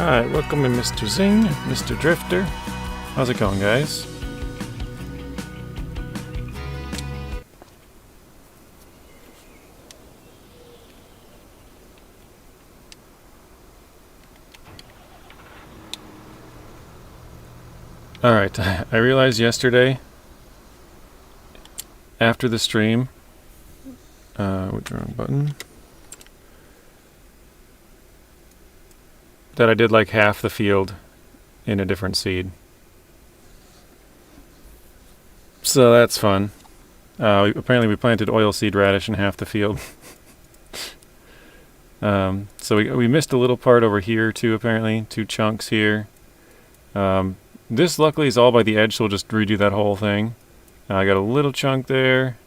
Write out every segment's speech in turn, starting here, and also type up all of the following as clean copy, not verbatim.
Alright, welcome in Mr. Zing, Mr. Drifter. How's it going, guys? Alright, I realized yesterday, after the stream, what's the wrong button? That I did like half the field in a different seed. So that's fun. Apparently we planted oilseed radish in half the field. So we missed a little part over here too, apparently. 2 chunks here. This luckily is all by the edge, so we'll just redo that whole thing. I got a little chunk there.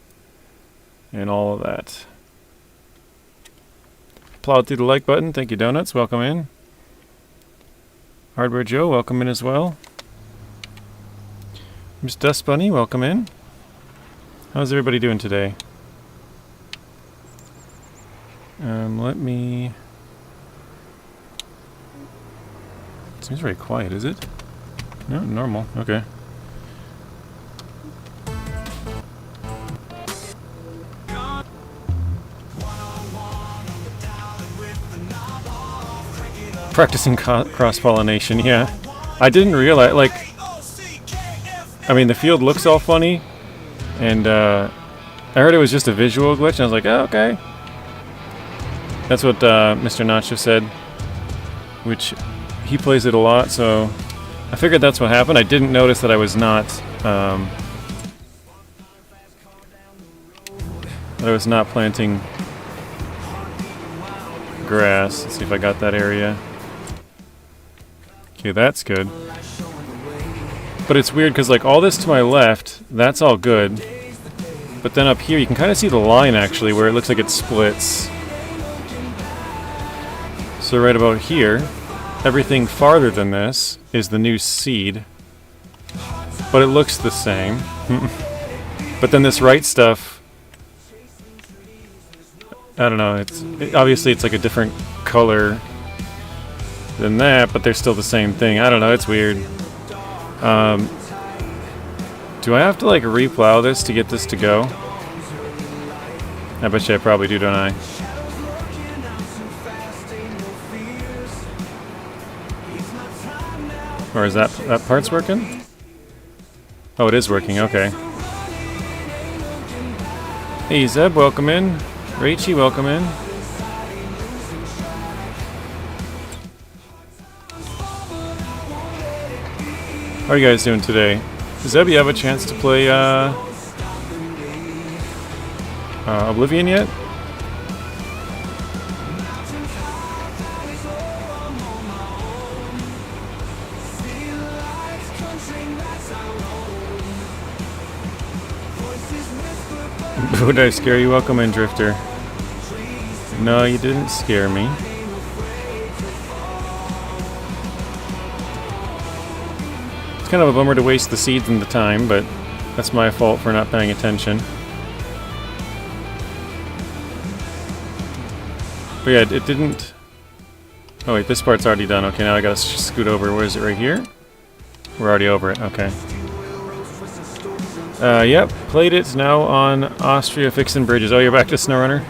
And all of that. Plowed through the like button. Thank you, Donuts. Welcome in. Hardware Joe, welcome in as well. Miss Dust Bunny, welcome in. How's everybody doing today? Let me... It seems very quiet, is it? No, normal, okay. Practicing cross-pollination, yeah. I didn't realize, like... I mean, the field looks all funny, and I heard it was just a visual glitch, and I was like, oh, okay. That's what Mr. Nacho said, which he plays it a lot, so I figured that's what happened. I didn't notice that I was not planting grass. Let's see if I got that area. Okay, that's good. But it's weird because like all this to my left, that's all good. But then up here you can kind of see the line actually where it looks like it splits. So right about here, everything farther than this is the new seed. But it looks the same. But then this right stuff, I don't know, obviously it's like a different color than that, but they're still the same thing. I don't know, it's weird. Do I have to like replow this to get this to go? I bet you I probably do, don't I? Or is that part's working? Oh, it is working, okay. Hey Zeb, welcome in. Rachy, welcome in. How are you guys doing today? Zeb, you have a chance to play Oblivion yet? Would I scare you? Welcome in, Drifter. No, you didn't scare me. It's kind of a bummer to waste the seeds and the time, but that's my fault for not paying attention. But yeah, it didn't... Oh wait, this part's already done. Okay, now I gotta scoot over. Where is it? Right here? We're already over it. Okay. Yep, played it. Now on Austria fixing bridges. Oh, you're back to Snowrunner?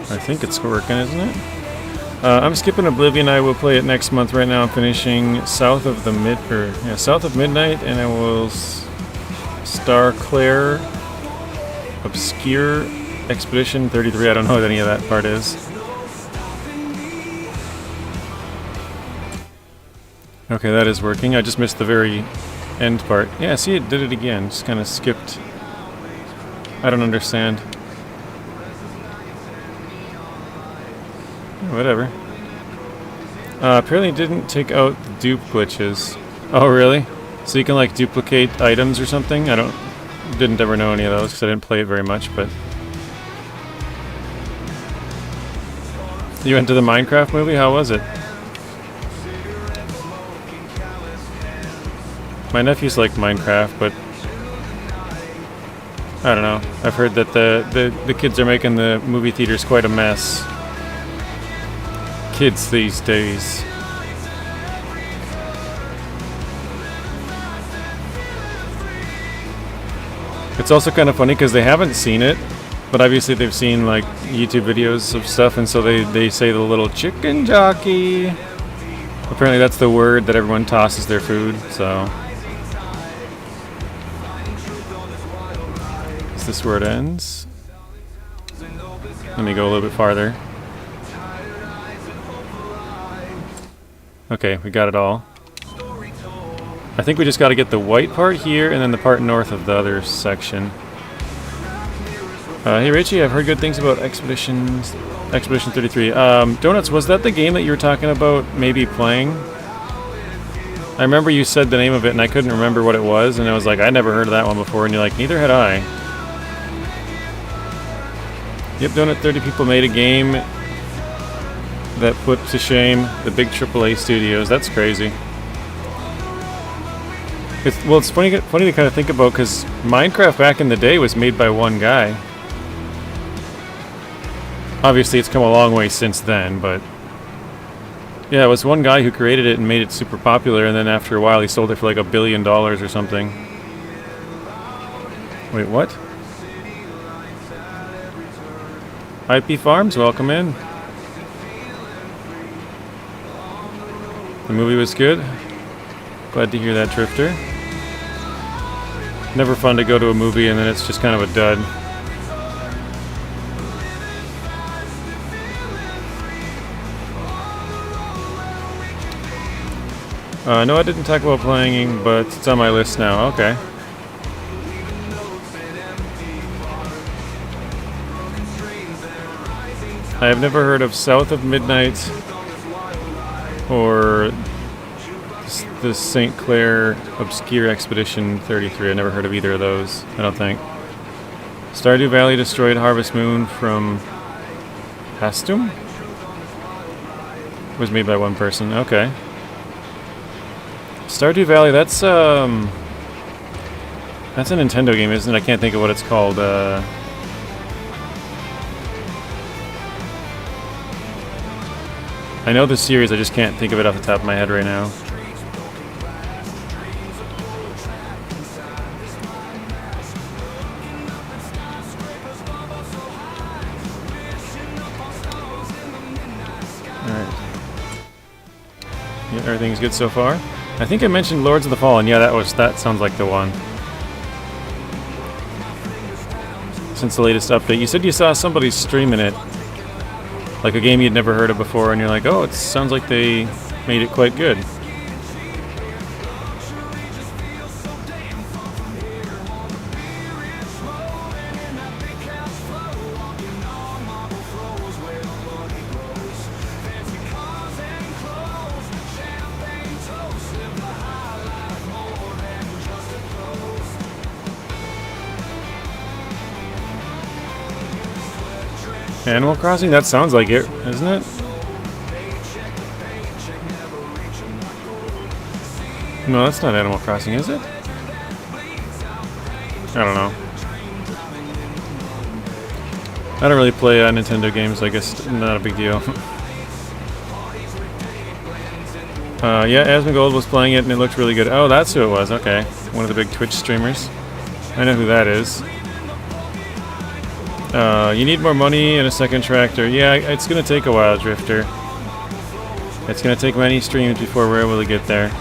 I think it's working, isn't it? I'm skipping Oblivion. I will play it next month. Right now I'm finishing South of Midnight, and I will Star Claire Obscure Expedition 33. I don't know what any of that part is. Okay, that is working. I just missed the very end part. Yeah, see, it did it again. Just kind of skipped. I don't understand. Whatever. Apparently it didn't take out the dupe glitches. Oh, really? So you can like duplicate items or something? Didn't ever know any of those because I didn't play it very much, but... You went to the Minecraft movie? How was it? My nephews like Minecraft, but I don't know. I've heard that the kids are making the movie theaters quite a mess. Kids these days. It's also kind of funny because they haven't seen it, but obviously they've seen like YouTube videos of stuff, and so they say the little chicken jockey. Apparently that's the word that everyone tosses their food, so. Is this where it ends? Let me go a little bit farther. Okay, we got it all. I think we just got to get the white part here and then the part north of the other section. Hey Richie, I've heard good things about Expedition 33. Donuts, was that the game that you were talking about maybe playing? I remember you said the name of it and I couldn't remember what it was, and I was like, I never heard of that one before, and you're like, neither had I. Yep, Donut 30 people made a game that put to shame the big AAA studios. That's crazy. It's funny to kind of think about, because Minecraft back in the day was made by one guy. Obviously, it's come a long way since then, but yeah, it was one guy who created it and made it super popular, and then after a while, he sold it for like $1 billion or something. Wait, what? IP Farms, welcome in. The movie was good. Glad to hear that, Drifter. Never fun to go to a movie and then it's just kind of a dud. No, I didn't talk about playing, but it's on my list now. Okay. I have never heard of South of Midnight or the St. Clair Obscure Expedition 33. I never heard of either of those, I don't think. Stardew Valley destroyed Harvest Moon from Hastum? Was made by one person. Okay. Stardew Valley, that's a Nintendo game, isn't it? I can't think of what it's called. I know the series, I just can't think of it off the top of my head right now. Alright. Yeah, everything's good so far. I think I mentioned Lords of the Fallen. Yeah, that sounds like the one. Since the latest update. You said you saw somebody streaming it. Like a game you'd never heard of before, and you're like, oh, it sounds like they made it quite good. Animal Crossing? That sounds like it, isn't it? No, that's not Animal Crossing, is it? I don't know. I don't really play Nintendo games, I guess not a big deal. Yeah, Asmongold was playing it and it looked really good. Oh, that's who it was, okay. One of the big Twitch streamers. I know who that is. You need more money and a second tractor. Yeah, it's gonna take a while, Drifter. It's gonna take many streams before we're able to get there.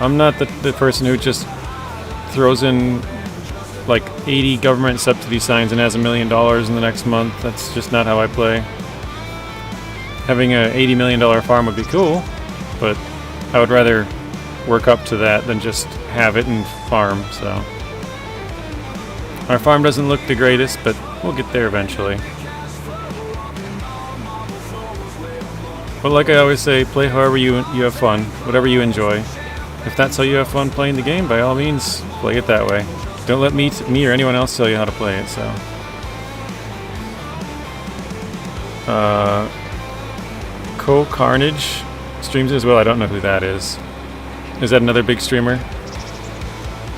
I'm not the person who just throws in like 80 government subsidy signs and has $1 million in the next month. That's just not how I play. Having a $80 million farm would be cool, but I would rather work up to that than just have it and farm, so. Our farm doesn't look the greatest, but we'll get there eventually. But like I always say, play however you have fun, whatever you enjoy. If that's how you have fun playing the game, by all means, play it that way. Don't let me or anyone else tell you how to play it, so. Co Carnage streams as well. I don't know who that is. Is that another big streamer?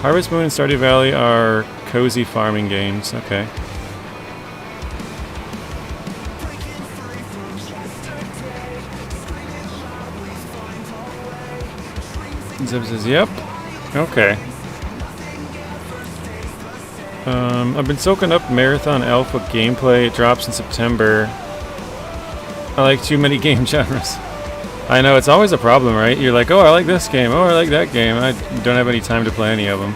Harvest Moon and Stardew Valley are cozy farming games. Okay. Zeb says, yep. Okay. I've been soaking up Marathon Alpha gameplay. It drops in September. I like too many game genres. I know, it's always a problem, right? You're like, oh, I like this game. Oh, I like that game. I don't have any time to play any of them.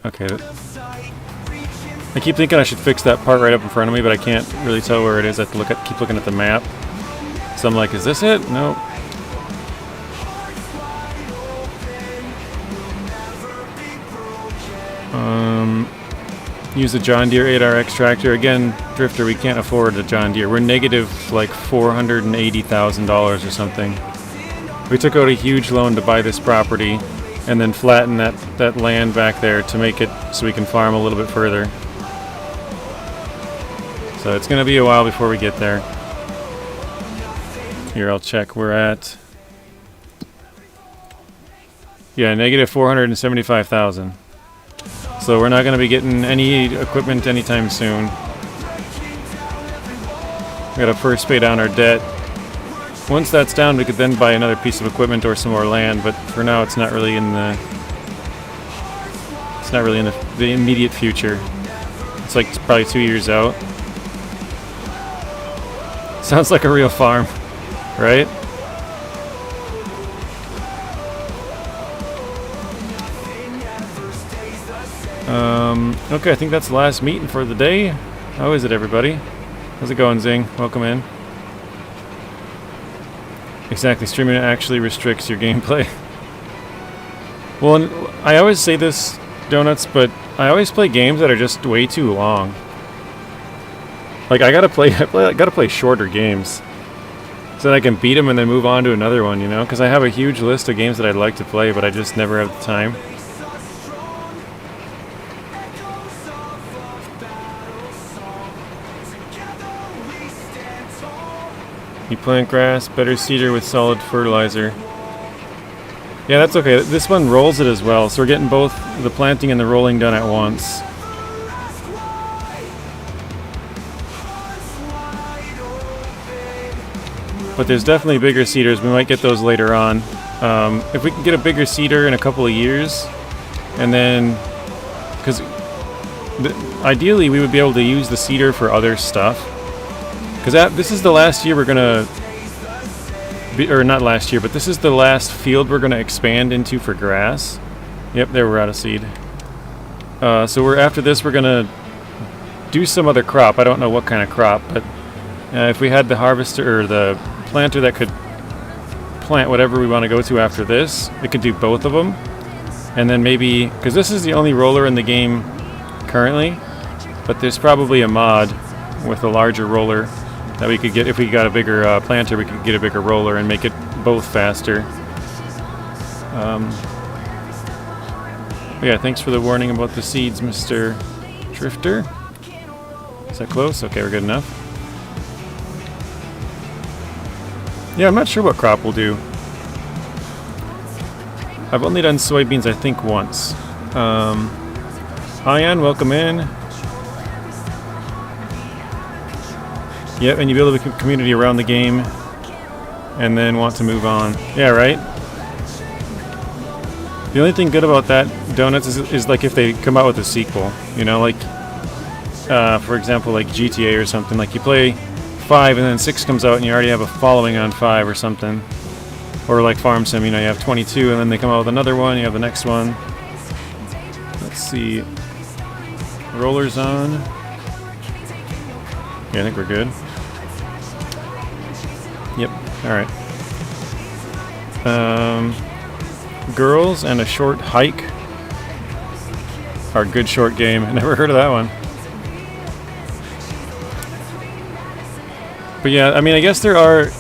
Okay. I keep thinking I should fix that part right up in front of me, but I can't really tell where it is. I have to keep looking at the map. So I'm like, is this it? Nope. Use a John Deere 8RX tractor. Again, Drifter, we can't afford a John Deere. We're negative like $480,000 or something. We took out a huge loan to buy this property and then flatten that land back there to make it so we can farm a little bit further. So it's going to be a while before we get there. Here, I'll check. We're at... yeah, negative 475,000. So we're not going to be getting any equipment anytime soon. We got to first pay down our debt. Once that's down, we could then buy another piece of equipment or some more land. But for now, it's not really in the the immediate future. It's like probably 2 years out. Sounds like a real farm, right? Okay, I think that's the last meeting for the day. How is it, everybody? How's it going, Zing? Welcome in. Exactly, streaming actually restricts your gameplay. Well, I always say this, Donuts, but I always play games that are just way too long. Like, I gotta play shorter games so that I can beat them and then move on to another one, you know? Because I have a huge list of games that I'd like to play, but I just never have the time. You plant grass, better seeder with solid fertilizer. Yeah, that's okay. This one rolls it as well, so we're getting both the planting and the rolling done at once. But there's definitely bigger seeders. We might get those later on. If we can get a bigger seeder in a couple of years, and then... because ideally we would be able to use the seeder for other stuff. Because this is the last year we're going to... or not last year, but this is the last field we're going to expand into for grass. Yep, there we're out of seed. So after this we're going to do some other crop. I don't know what kind of crop, but if we had the harvester or the planter that could plant whatever we want to go to after this, it could do both of them. And then maybe... because this is the only roller in the game currently, but there's probably a mod with a larger roller that we could get. If we got a bigger planter, we could get a bigger roller and make it both faster. Yeah, thanks for the warning about the seeds, Mr. Drifter. Is that close? Okay, we're good enough. Yeah, I'm not sure what crop we'll do. I've only done soybeans, I think, once. Ian, welcome in. Yep, and you build a community around the game and then want to move on. Yeah, right? The only thing good about that, Donuts, is like if they come out with a sequel. You know, like, for example, like GTA or something. Like you play 5 and then 6 comes out and you already have a following on 5 or something. Or like Farm Sim, you know, you have 22 and then they come out with another one, you have the next one. Let's see. Rollers on. Yeah, I think we're good. Yep, alright. Girls and a Short Hike. Our good short game. I never heard of that one. But yeah, I mean, I guess there are,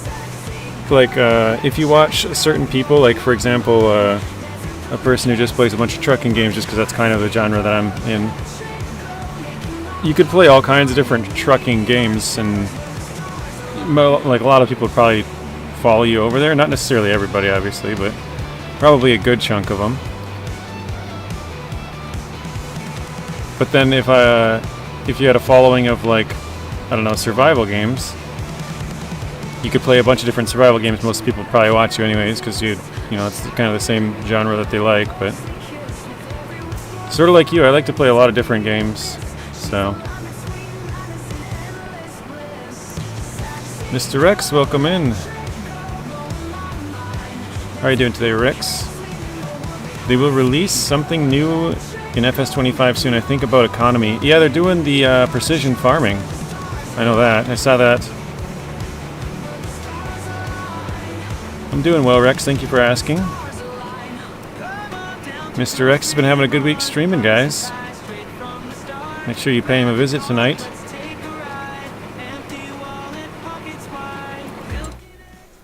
like, if you watch certain people, like, for example, a person who just plays a bunch of trucking games just because that's kind of the genre that I'm in, you could play all kinds of different trucking games, and like a lot of people would probably follow you over there. Not necessarily everybody, obviously, but probably a good chunk of them. But then if you had a following of like, I don't know, survival games, you could play a bunch of different survival games. Most people would probably watch you anyways, because you know, it's kind of the same genre that they like. But sort of like you, I like to play a lot of different games. So, Mr. Rex, welcome in. How are you doing today, Rex? They will release something new in FS25 soon, I think, about economy. Yeah, they're doing the precision farming. I know that. I saw that. I'm doing well, Rex. Thank you for asking. Mr. Rex has been having a good week streaming, guys. Make sure you pay him a visit tonight.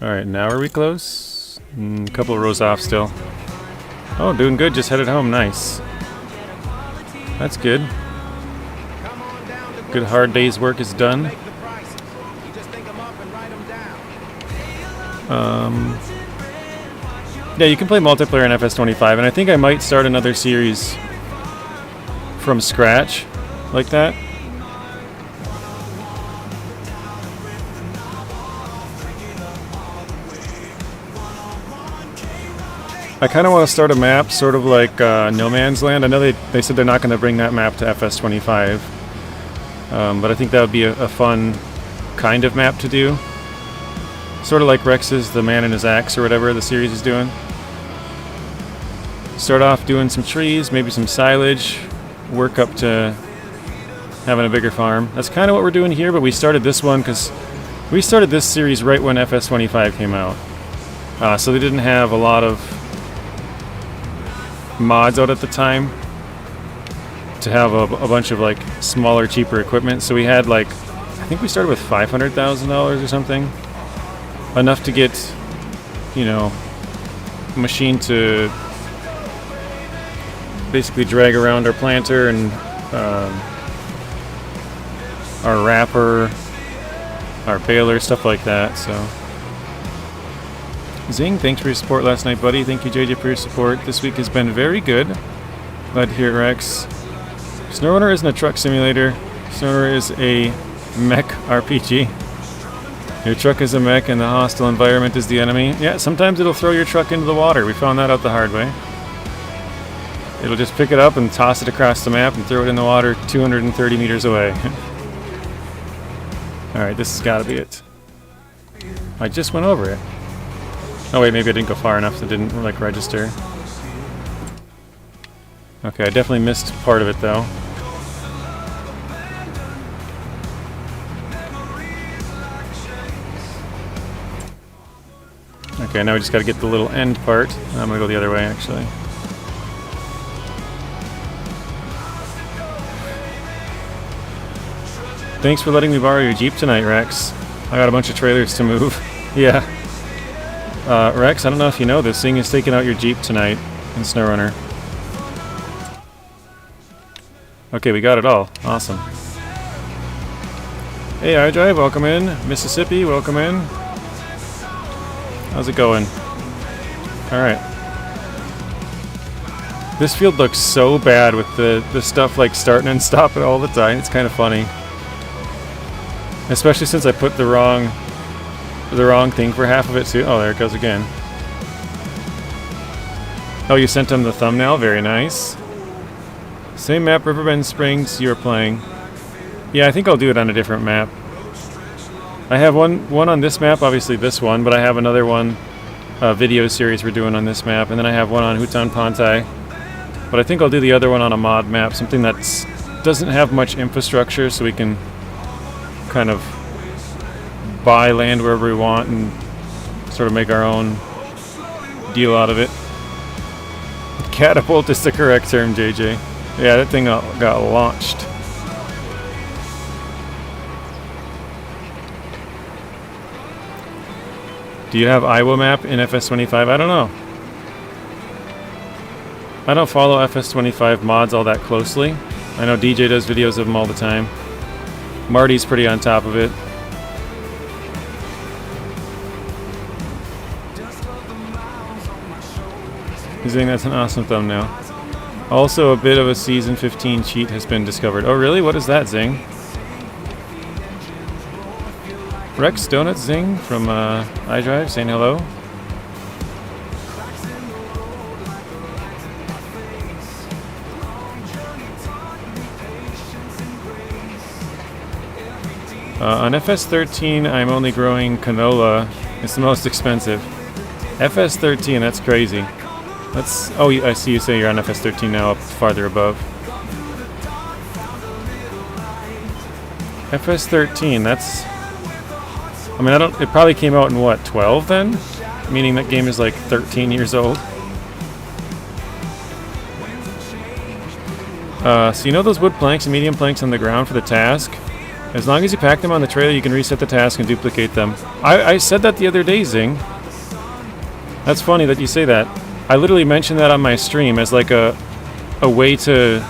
Alright, now are we close? A couple of rows off still. Oh, doing good. Just headed home. Nice. That's good. Good hard day's work is done. Yeah, you can play multiplayer in FS25, and I think I might start another series from scratch like that. I kind of want to start a map sort of like No Man's Land. I know they said they're not going to bring that map to FS25, but I think that would be a fun kind of map to do. Sort of like Rex's The Man and His Axe or whatever the series is doing. Start off doing some trees, maybe some silage, work up to having a bigger farm. That's kind of what we're doing here, but we started this one because we started this series right when FS25 came out. So they didn't have a lot of mods out at the time to have a bunch of like smaller, cheaper equipment. So we had like, I think we started with $500,000 or something. Enough to get, you know, a machine to basically drag around our planter and our wrapper, our baler, stuff like that. So, Zing, thanks for your support last night, buddy. Thank you, JJ, for your support. This week has been very good. Glad to hear it, Rex. Snowrunner isn't a truck simulator. Snowrunner is a mech RPG. Your truck is a mech and the hostile environment is the enemy. Yeah, sometimes it'll throw your truck into the water. We found that out the hard way. It'll just pick it up and toss it across the map and throw it in the water 230 meters away. Alright, this has got to be it. I just went over it. Oh wait, maybe I didn't go far enough that didn't like register. Okay, I definitely missed part of it though. Okay, now we just gotta get the little end part. I'm gonna go the other way, actually. Thanks for letting me borrow your Jeep tonight, Rex. I got a bunch of trailers to move. Yeah. Rex, I don't know if you know this, Sing is taking out your Jeep tonight in Snowrunner. Okay, we got it all. Awesome. Hey, iDrive, welcome in. Mississippi, welcome in. How's it going? Alright. This field looks so bad with the stuff like starting and stopping all the time. It's kind of funny. Especially since I put the wrong thing for half of it too. Oh, there it goes again. Oh, you sent him the thumbnail? Very nice. Same map, Riverbend Springs, you were playing. Yeah, I think I'll do it on a different map. I have one on this map, obviously this one, but I have another one, video series we're doing on this map, and then I have one on Hutan Pantai. But I think I'll do the other one on a mod map, something that doesn't have much infrastructure, so we can kind of buy land wherever we want and sort of make our own deal out of it. Catapult is the correct term, JJ. Yeah, that thing got launched. Do you have Iowa map in FS25? I don't know. I don't follow FS25 mods all that closely. I know DJ does videos of them all the time. Marty's pretty on top of it. Zing, that's an awesome thumbnail. Also, a bit of a Season 15 cheat has been discovered. Oh, really? What is that, Zing? Rex Donuts Zing from iDrive saying hello. On FS13, I'm only growing canola. It's the most expensive. FS13, that's crazy. That's. Oh, I see you say you're on FS13 now, up farther above. FS13, that's. I mean, I don't. It probably came out in what, 12 then? Meaning that game is like 13 years old. So you know those wood planks and medium planks on the ground for the task? As long as you pack them on the trailer, you can reset the task and duplicate them. I said that the other day, Zing. That's funny that you say that. I literally mentioned that on my stream as like a way to...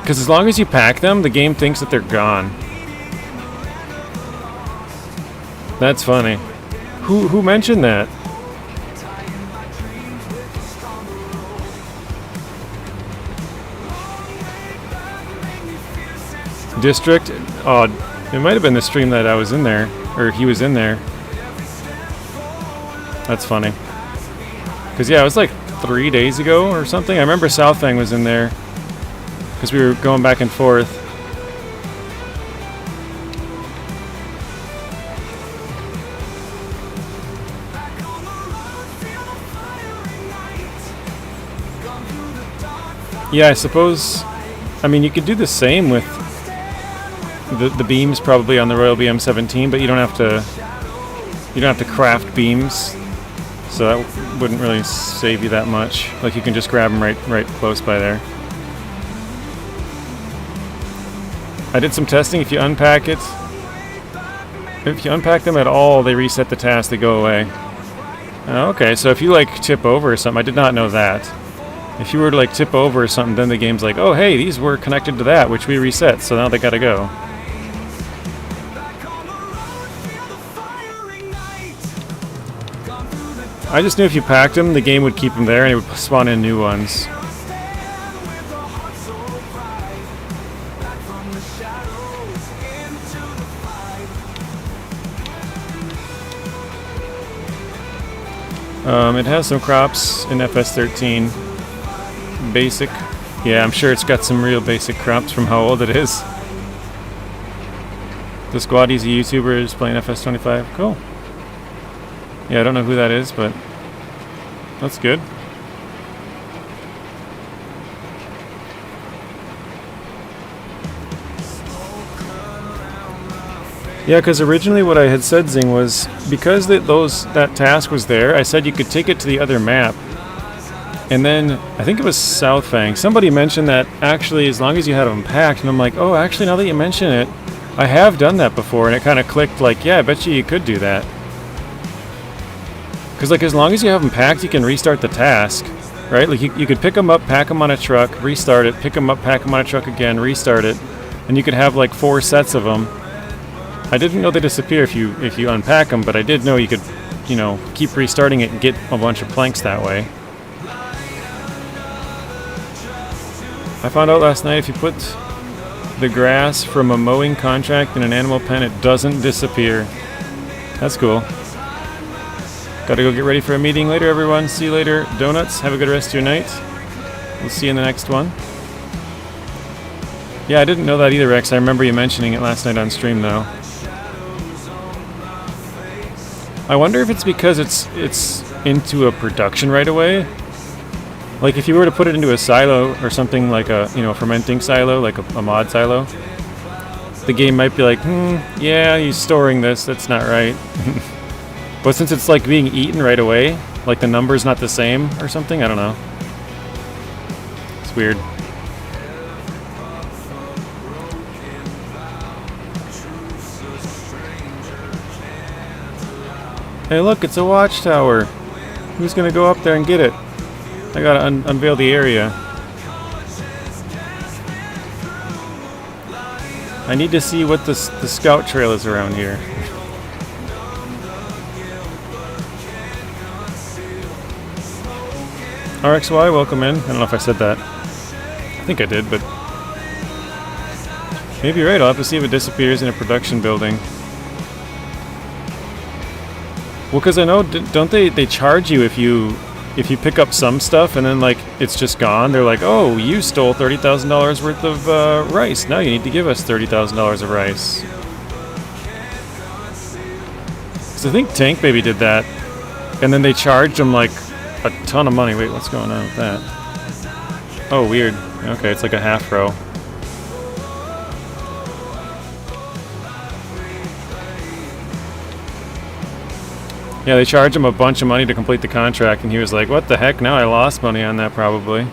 Because as long as you pack them, the game thinks that they're gone. That's funny. Who mentioned that? District? Oh, it might have been the stream that I was in there, or he was in there. That's funny. Because yeah, it was like 3 days ago or something. I remember Southfang was in there because we were going back and forth. Yeah, I suppose. I mean, you could do the same with the beams probably on the Royal BM17, but you don't have to craft beams, so that wouldn't really save you that much. Like you can just grab them right close by there. I did some testing. If you unpack it, if you unpack them at all, they reset the task. They go away. Okay, so if you like tip over or something, I did not know that. If you were to like tip over or something, then the game's like, oh hey, these were connected to that, which we reset, so now they gotta go. I just knew if you packed them, the game would keep them there and it would spawn in new ones. It has some crops in FS13. Basic. Yeah, I'm sure it's got some real basic crops from how old it is. The Squaddy's a YouTuber is playing FS25. Cool. Yeah, I don't know who that is, but that's good. Yeah, because originally what I had said, Zing, was because that task was there, I said you could take it to the other map. And then, I think it was Southfang, somebody mentioned that actually as long as you had them packed, and I'm like, oh, actually now that you mention it, I have done that before, and it kind of clicked like, yeah, I bet you could do that. Because like as long as you have them packed, you can restart the task, right? Like you could pick them up, pack them on a truck, restart it, pick them up, pack them on a truck again, restart it, and you could have like 4 sets of them. I didn't know they disappear if you unpack them, but I did know you could, you know, keep restarting it and get a bunch of planks that way. I found out last night if you put the grass from a mowing contract in an animal pen, it doesn't disappear. That's cool. Gotta go get ready for a meeting later, everyone. See you later. Donuts, have a good rest of your night. We'll see you in the next one. Yeah, I didn't know that either, Rex. I remember you mentioning it last night on stream, though. I wonder if it's because it's into a production right away. Like if you were to put it into a silo or something like a, you know, fermenting silo, like a mod silo, the game might be like, yeah, he's storing this, that's not right. But since it's like being eaten right away, like the number's not the same or something, I don't know. It's weird. Hey look, it's a watchtower. Who's gonna go up there and get it? I gotta unveil the area. I need to see what the scout trail is around here. RXY, welcome in. I don't know if I said that. I think I did, but maybe you're right. I'll have to see if it disappears in a production building. Well, because I know, don't they charge you if you pick up some stuff and then like it's just gone? They're like, oh, you stole $30,000 worth of rice. Now you need to give us $30,000 of rice. Because I think Tank Baby did that, and then they charged him like a ton of money. Wait, what's going on with that? Oh, weird. Okay, it's like a half row. Yeah, they charged him a bunch of money to complete the contract, and he was like, what the heck? Now I lost money on that, probably.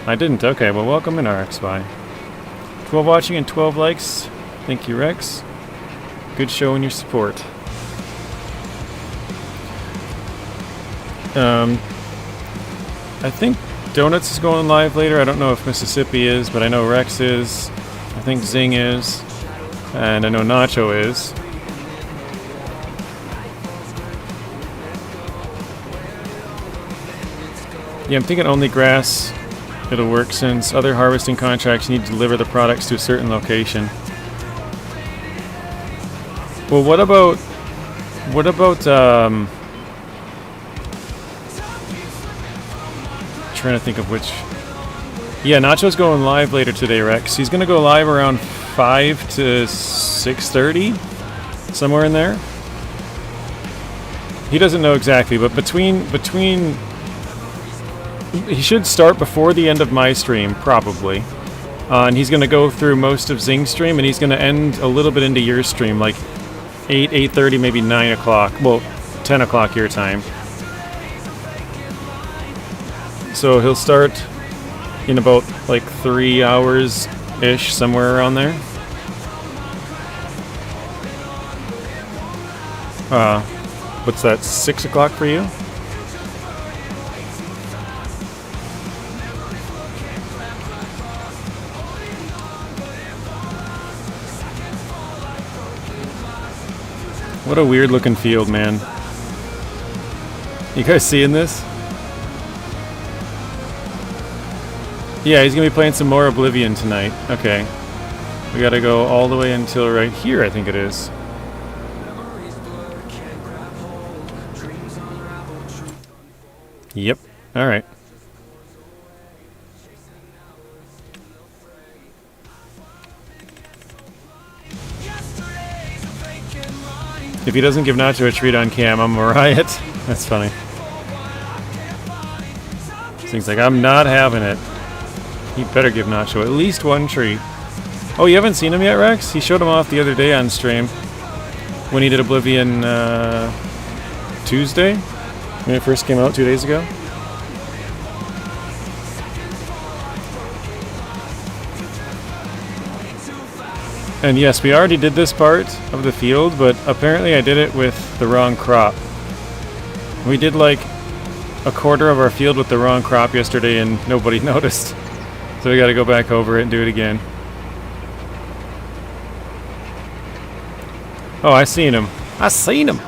I didn't. Okay, well, welcome in, RXY. 12 watching and 12 likes. Thank you, Rex. Good showing your support. I think Donuts is going live later. I don't know if Mississippi is, but I know Rex is. I think Zing is. And I know Nacho is. Yeah, I'm thinking only grass it'll work, since other harvesting contracts need to deliver the products to a certain location. Well, what about trying to think of which. Yeah, Nacho's going live later today, Rex. He's gonna go live around 5 to 6:30, somewhere in there. He doesn't know exactly, but between he should start before the end of my stream, probably. And he's going to go through most of Zing's stream, and he's going to end a little bit into your stream, like 8, 8:30, maybe 9 o'clock. Well, 10 o'clock your time. So he'll start in about like 3 hours-ish, somewhere around there. What's that, 6 o'clock for you? What a weird looking field, man. You guys seeing this? Yeah, he's gonna be playing some more Oblivion tonight. Okay. We gotta go all the way until right here, I think it is. Yep. Alright. If he doesn't give Nacho a treat on cam, I'm a riot. That's funny. Seems like I'm not having it. He better give Nacho at least one treat. Oh, you haven't seen him yet, Rex? He showed him off the other day on stream when he did Oblivion Tuesday, when it first came out 2 days ago. And yes, we already did this part of the field, but apparently I did it with the wrong crop. We did like a quarter of our field with the wrong crop yesterday and nobody noticed. So we gotta go back over it and do it again. Oh, I seen him. I seen him!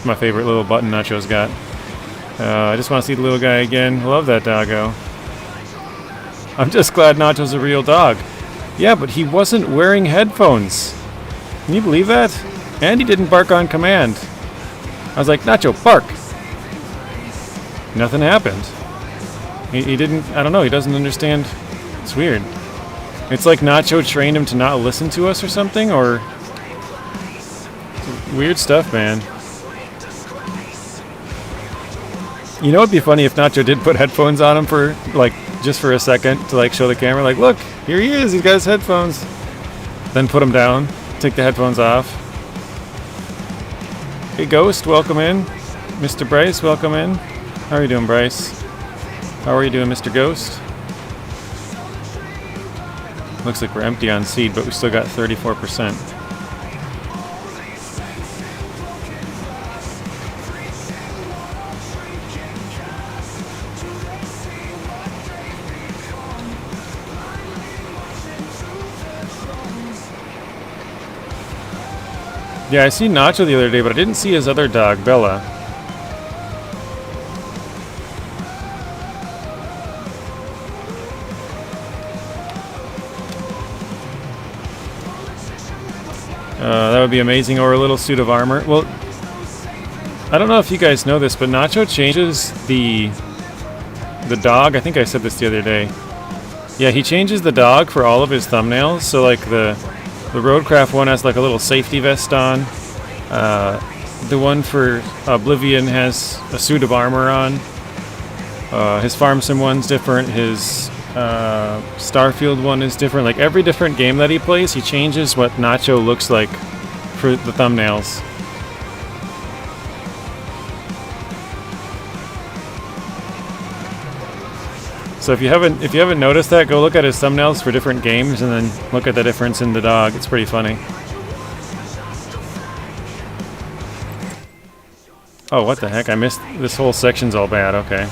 My favorite little button Nacho's got. I just want to see the little guy again. Love that doggo. I'm just glad Nacho's a real dog. Yeah, but he wasn't wearing headphones. Can you believe that? And he didn't bark on command. I was like, Nacho, bark! Nothing happened. He didn't, I don't know, he doesn't understand. It's weird. It's like Nacho trained him to not listen to us or something, or... Weird stuff, man. You know, it'd be funny if Nacho did put headphones on him for, like, just for a second to, like, show the camera, like, look, here he is, he's got his headphones. Then put them down, take the headphones off. Hey, Ghost, welcome in. Mr. Bryce, welcome in. How are you doing, Bryce? How are you doing, Mr. Ghost? Looks like we're empty on seed, but we still got 34%. Yeah, I seen Nacho the other day, but I didn't see his other dog, Bella. That would be amazing, or a little suit of armor. Well, I don't know if you guys know this, but Nacho changes the dog. I think I said this the other day. Yeah, he changes the dog for all of his thumbnails. So like the Roadcraft one has like a little safety vest on. The one for Oblivion has a suit of armor on. His Farm Sim one's different. His Starfield one is different. Like every different game that he plays, he changes what Nacho looks like for the thumbnails. So if you haven't noticed that, go look at his thumbnails for different games and then look at the difference in the dog. It's pretty funny. Oh, what the heck? I missed this whole section's all bad. Okay.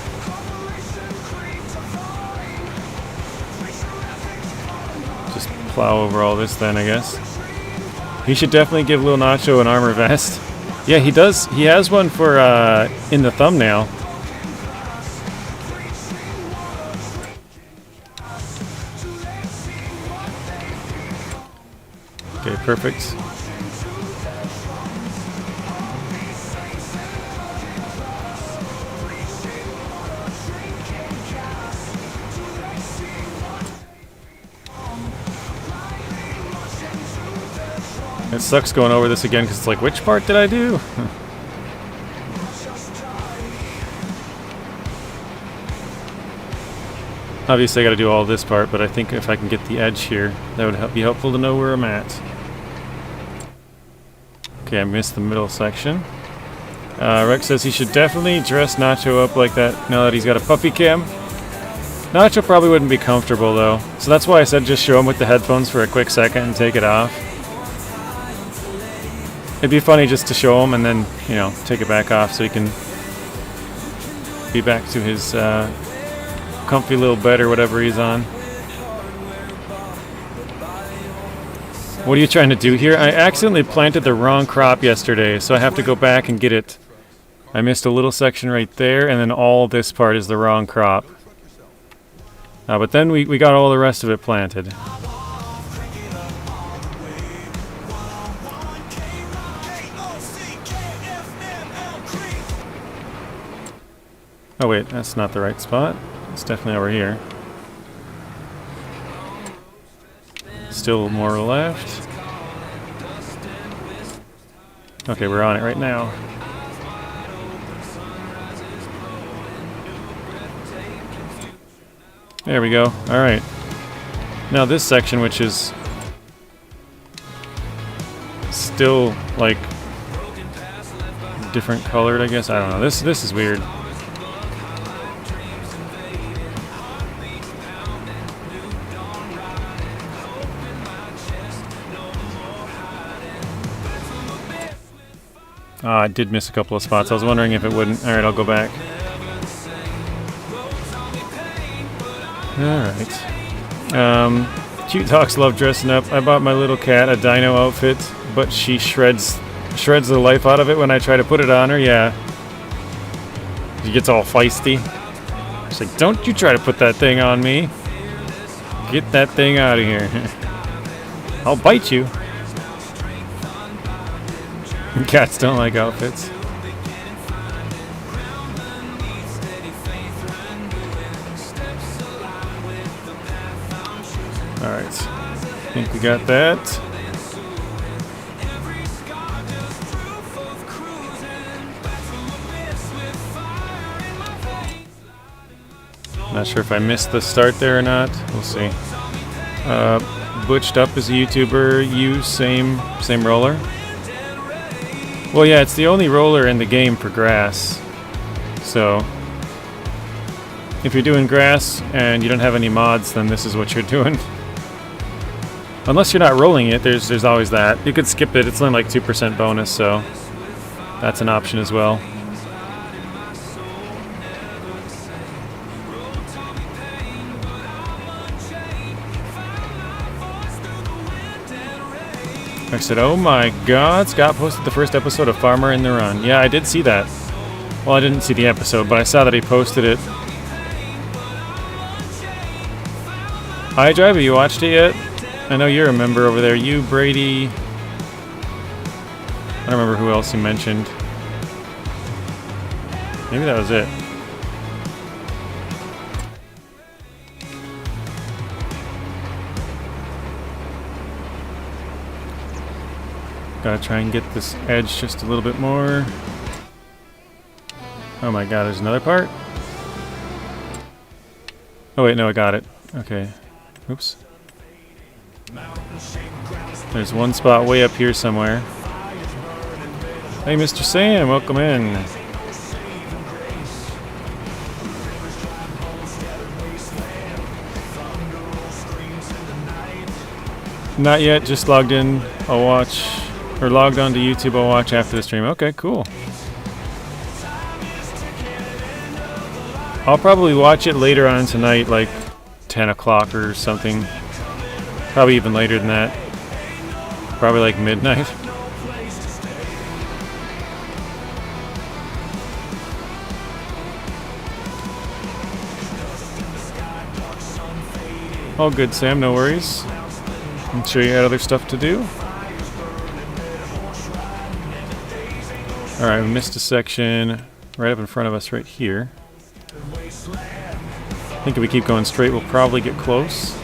Just plow over all this then, I guess. He should definitely give Lil Nacho an armor vest. Yeah, he does. He has one for in the thumbnail. Okay, perfect. It sucks going over this again because it's like, which part did I do? Obviously I gotta do all this part, but I think if I can get the edge here, that would be helpful to know where I'm at. Okay, I missed the middle section. Rex says he should definitely dress Nacho up like that now that he's got a puppy cam. Nacho probably wouldn't be comfortable though, so that's why I said just show him with the headphones for a quick second and take it off. It'd be funny just to show him and then, you know, take it back off so he can be back to his comfy little bed or whatever he's on. What are you trying to do here? I accidentally planted the wrong crop yesterday, so I have to go back and get it. I missed a little section right there, and then all this part is the wrong crop. But then we got all the rest of it planted. Oh wait, that's not the right spot. It's definitely over here. Still more left. Okay, we're on it right now. There we go. Alright. Now this section, which is still like different colored, I guess. I don't know. This is weird. I did miss a couple of spots. I was wondering if it wouldn't. Alright, I'll go back. Alright. Cute dogs love dressing up. I bought my little cat a dino outfit, but she shreds the life out of it when I try to put it on her. Yeah. She gets all feisty. She's like, don't you try to put that thing on me. Get that thing out of here. I'll bite you. Cats don't like outfits. Alright. I think we got that. Not sure if I missed the start there or not. We'll see. Butched Up is a YouTuber. You same roller. Well, yeah, it's the only roller in the game for grass. So, if you're doing grass and you don't have any mods, then this is what you're doing. Unless you're not rolling it, there's always that. You could skip it. It's only like 2% bonus, so that's an option as well. I said, oh my god, Scott posted the first episode of Farmer in the Run. Yeah, I did see that. Well, I didn't see the episode, but I saw that he posted it. Hi, Driver, you watched it yet? I know you're a member over there. You, Brady, I don't remember who else he mentioned. Maybe that was it. Gotta try and get this edge just a little bit more. Oh my god, there's another part? Oh wait, no, I got it. Okay. Oops. There's one spot way up here somewhere. Hey, Mr. Sam, welcome in. Not yet, just logged in. I'll watch, or logged on to YouTube. I'll watch after the stream. Okay, cool. I'll probably watch it later on tonight, like 10 o'clock or something. Probably even later than that. Probably like midnight. All good, Sam, no worries. I'm sure you had other stuff to do. Alright, we missed a section right up in front of us right here. I think if we keep going straight, we'll probably get close.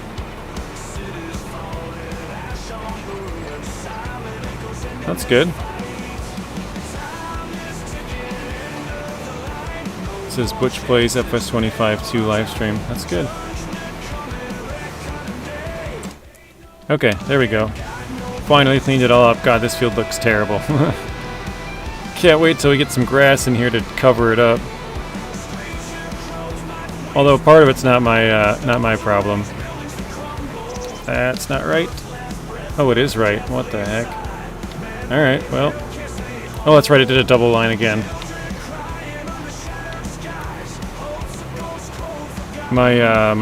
That's good. It says Butch Plays FS25 2 live stream. That's good. Okay, there we go. Finally cleaned it all up. God, this field looks terrible. Can't wait till we get some grass in here to cover it up. Although part of it's not my problem. That's not right. Oh, it is right. What the heck? Alright, well. Oh, that's right, it did a double line again. My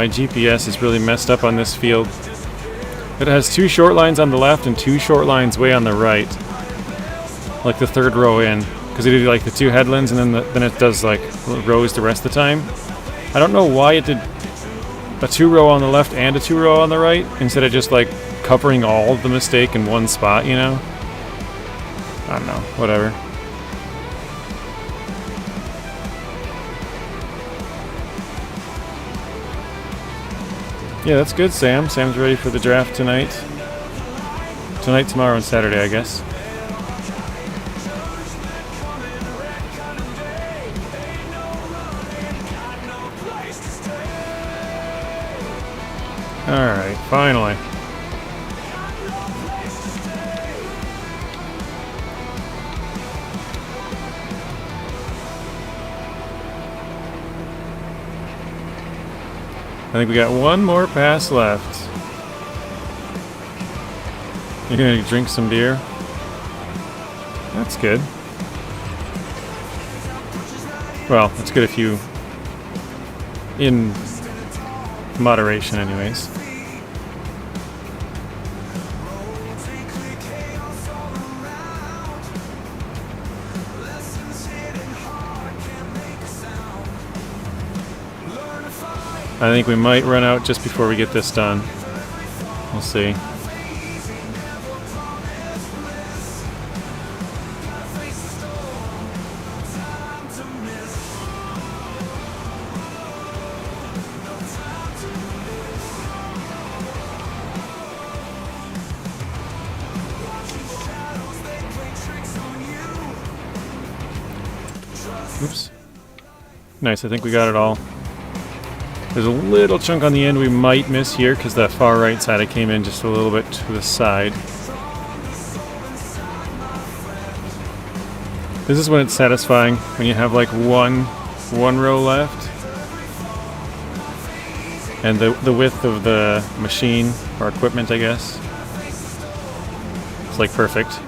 GPS is really messed up on this field. It has 2 short lines on the left and 2 short lines way on the right. Like the third row in. Because it did like the 2 headlands and then it does like rows the rest of the time. I don't know why it did a 2 row on the left and a 2 row on the right instead of just like covering all of the mistake in one spot, you know? I don't know, whatever. Yeah, that's good, Sam. Sam's ready for the draft tonight. Tonight, tomorrow, and Saturday, I guess. Alright, finally. I think we got one more pass left. You're gonna drink some beer? That's good. Well, it's good if you... in moderation, anyways. I think we might run out just before we get this done. We'll see. Oops. Nice, I think we got it all. There's a little chunk on the end we might miss here because that far right side I came in just a little bit to the side. This is when it's satisfying, when you have like one row left. And the width of the machine, or equipment I guess. It's like perfect.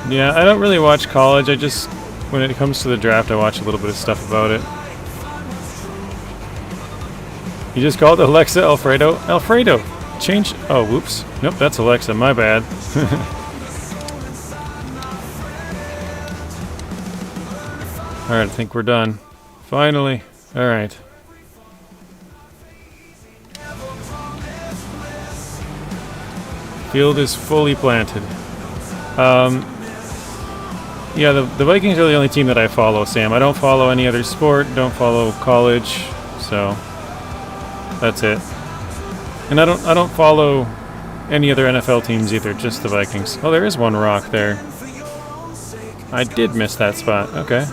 Yeah, I don't really watch college, I just, when it comes to the draft, I watch a little bit of stuff about it. You just called Alexa Alfredo? Alfredo! Change, oh, whoops. Nope, that's Alexa, my bad. Alright, I think we're done. Finally. Alright. Field is fully planted. Yeah, the Vikings are the only team that I follow, Sam. I don't follow any other sport, don't follow college, so that's it. And I don't follow any other NFL teams either, just the Vikings. Oh, there is one rock there. I did miss that spot. Okay.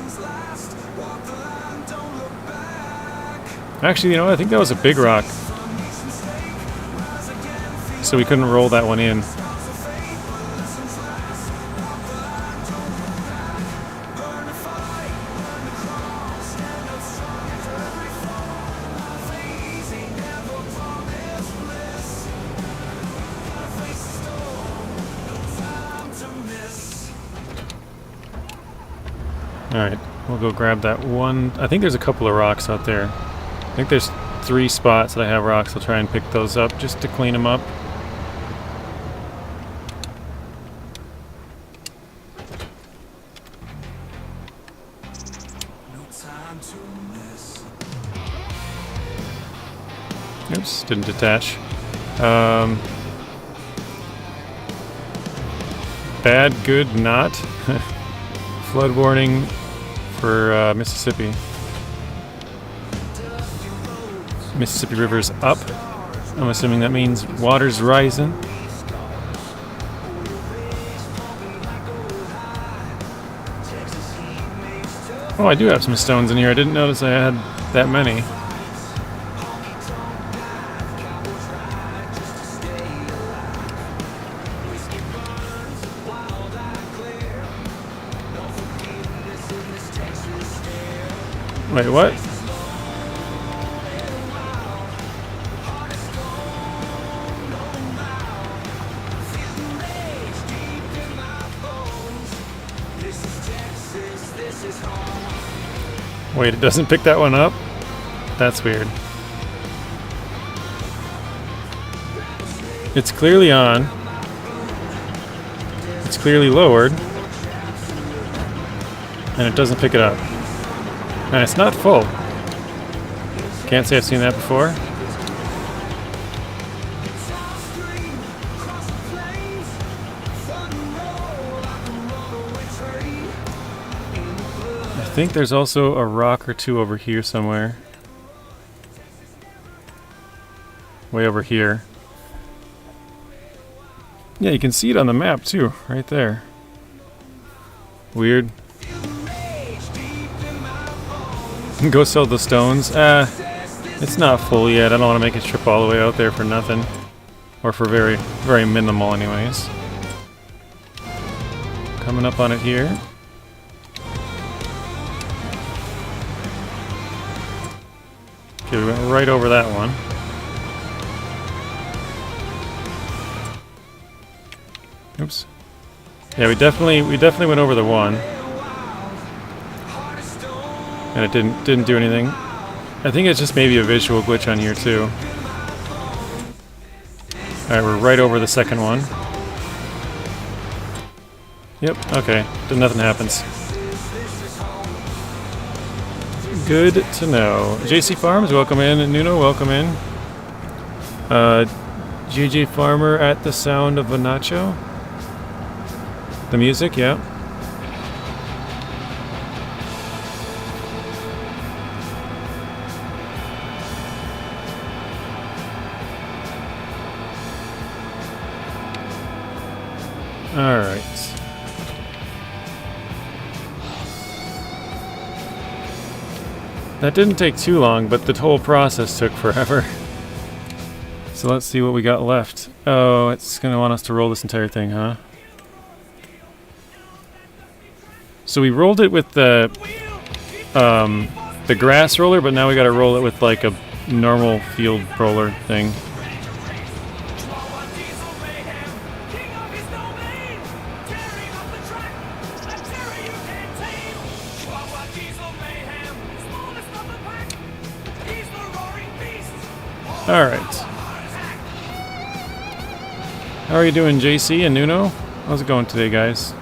Actually, you know, I think that was a big rock. So we couldn't roll that one in. Alright, we'll go grab that one. I think there's a couple of rocks out there. I think there's 3 spots that I have rocks. I'll try and pick those up just to clean them up. Oops, didn't detach. Bad, good, not. Flood warning for Mississippi. Mississippi River's up. I'm assuming that means water's rising. Oh, I do have some stones in here. I didn't notice I had that many. Wait, what? Wait, it doesn't pick that one up? That's weird. It's clearly on. It's clearly lowered. And it doesn't pick it up. And it's not full. Can't say I've seen that before. I think there's also a rock or two over here somewhere. Way over here. Yeah, you can see it on the map too, right there. Weird. Go sell the stones. It's not full yet. I don't want to make a trip all the way out there for nothing. Or for very, very minimal anyways. Coming up on it here. Okay, we went right over that one. Oops. Yeah, we definitely went over the one. And it didn't do anything. I think it's just maybe a visual glitch on here too. Alright, we're right over the second one. Yep, okay. Nothing happens. Good to know. JC Farms, welcome in. Nuno, welcome in. GJ Farmer at the sound of a Nacho. The music, yeah. Alright. That didn't take too long, but the whole process took forever. So let's see what we got left. Oh, it's going to want us to roll this entire thing, huh? So we rolled it with the grass roller, but now we got to roll it with like a normal field roller thing. Alright. How are you doing, JC and Nuno? How's it going today, guys?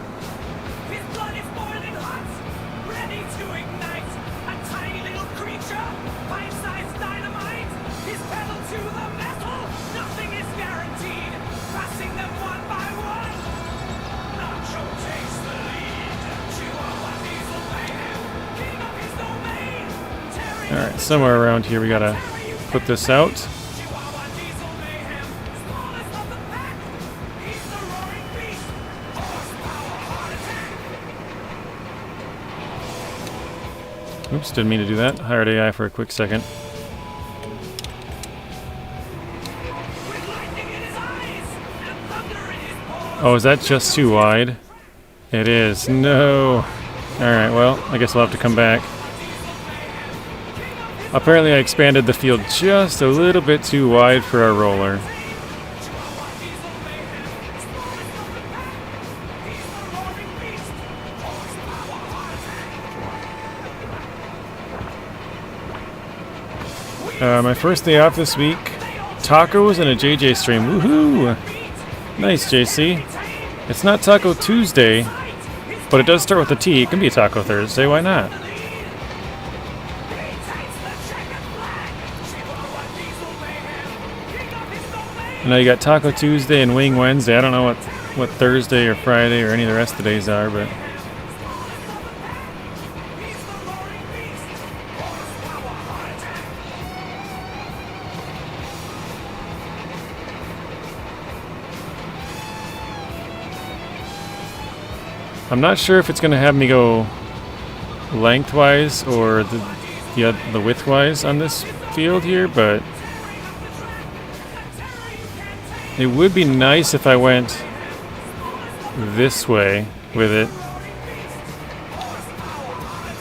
Nothing is guaranteed. Passing them somewhere around here we gotta put this out. Oops, didn't mean to do that. Hired AI for a quick second. Oh, is that just too wide? It is. No. Alright, well, I guess we'll have to come back. Apparently I expanded the field just a little bit too wide for our roller. My first day off this week. Tacos and a JJ stream. Woohoo! Nice, JC. It's not Taco Tuesday, but it does start with a T. It can be Taco Thursday. Why not? Now you got Taco Tuesday and Wing Wednesday. I don't know what Thursday or Friday or any of the rest of the days are, but... I'm not sure if it's going to have me go lengthwise or the widthwise on this field here, but it would be nice if I went this way with it.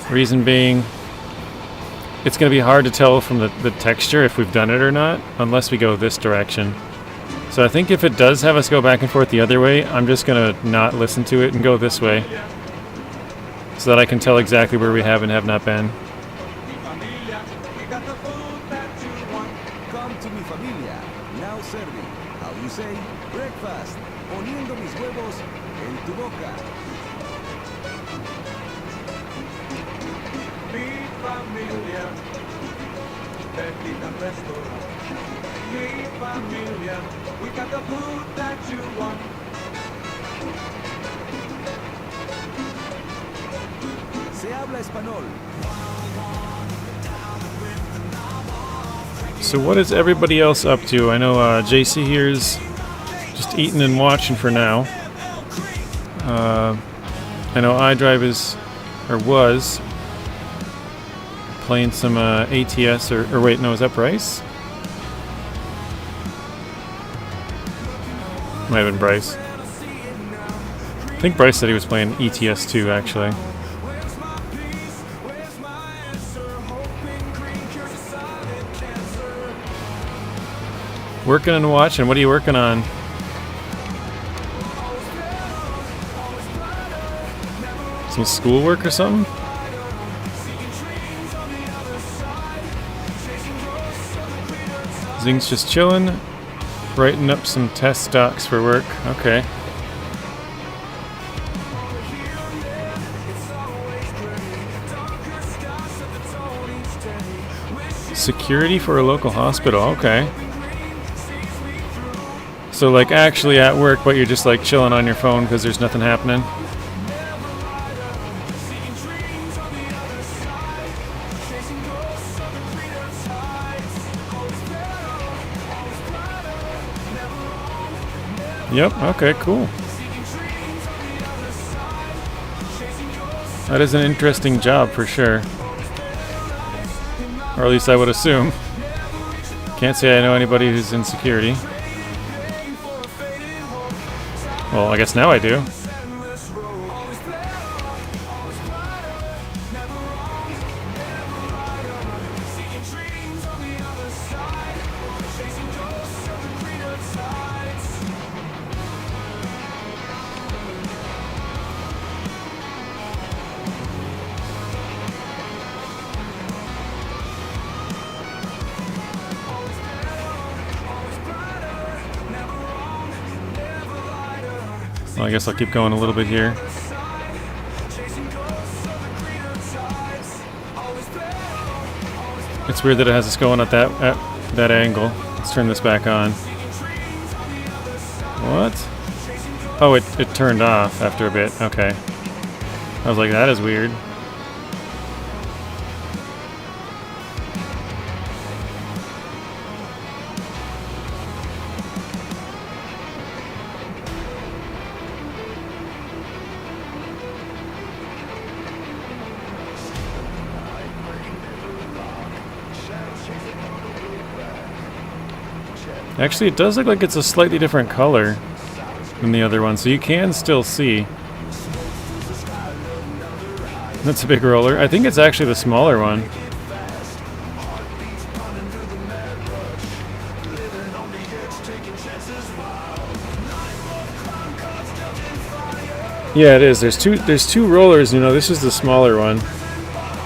Reason being, it's going to be hard to tell from the texture if we've done it or not, unless we go this direction. So I think if it does have us go back and forth the other way, I'm just going to not listen to it and go this way, so that I can tell exactly where we have and have not been. We got the food that you want. Se habla español. So what is everybody else up to? I know JC here's just eating and watching for now. I know iDrive was playing some ATS or wait, no, is that Bryce? Might have been Bryce. I think Bryce said he was playing ETS 2 actually. Working and watching. What are you working on? Some schoolwork or something? Zing's just chilling. Writing up some test docs for work. Okay. Security for a local hospital. Okay. So like actually at work, but you're just like chilling on your phone because there's nothing happening. Yep, okay, cool. That is an interesting job for sure. Or at least I would assume. Can't say I know anybody who's in security. Well, I guess now I do. Well, I guess I'll keep going a little bit here. It's weird that it has us going at that angle. Let's turn this back on. What? Oh, it turned off after a bit. Okay. I was like, that is weird. Actually, it does look like it's a slightly different color than the other one, so you can still see. That's a big roller. I think it's actually the smaller one. Yeah, it is. There's two rollers, you know. This is the smaller one.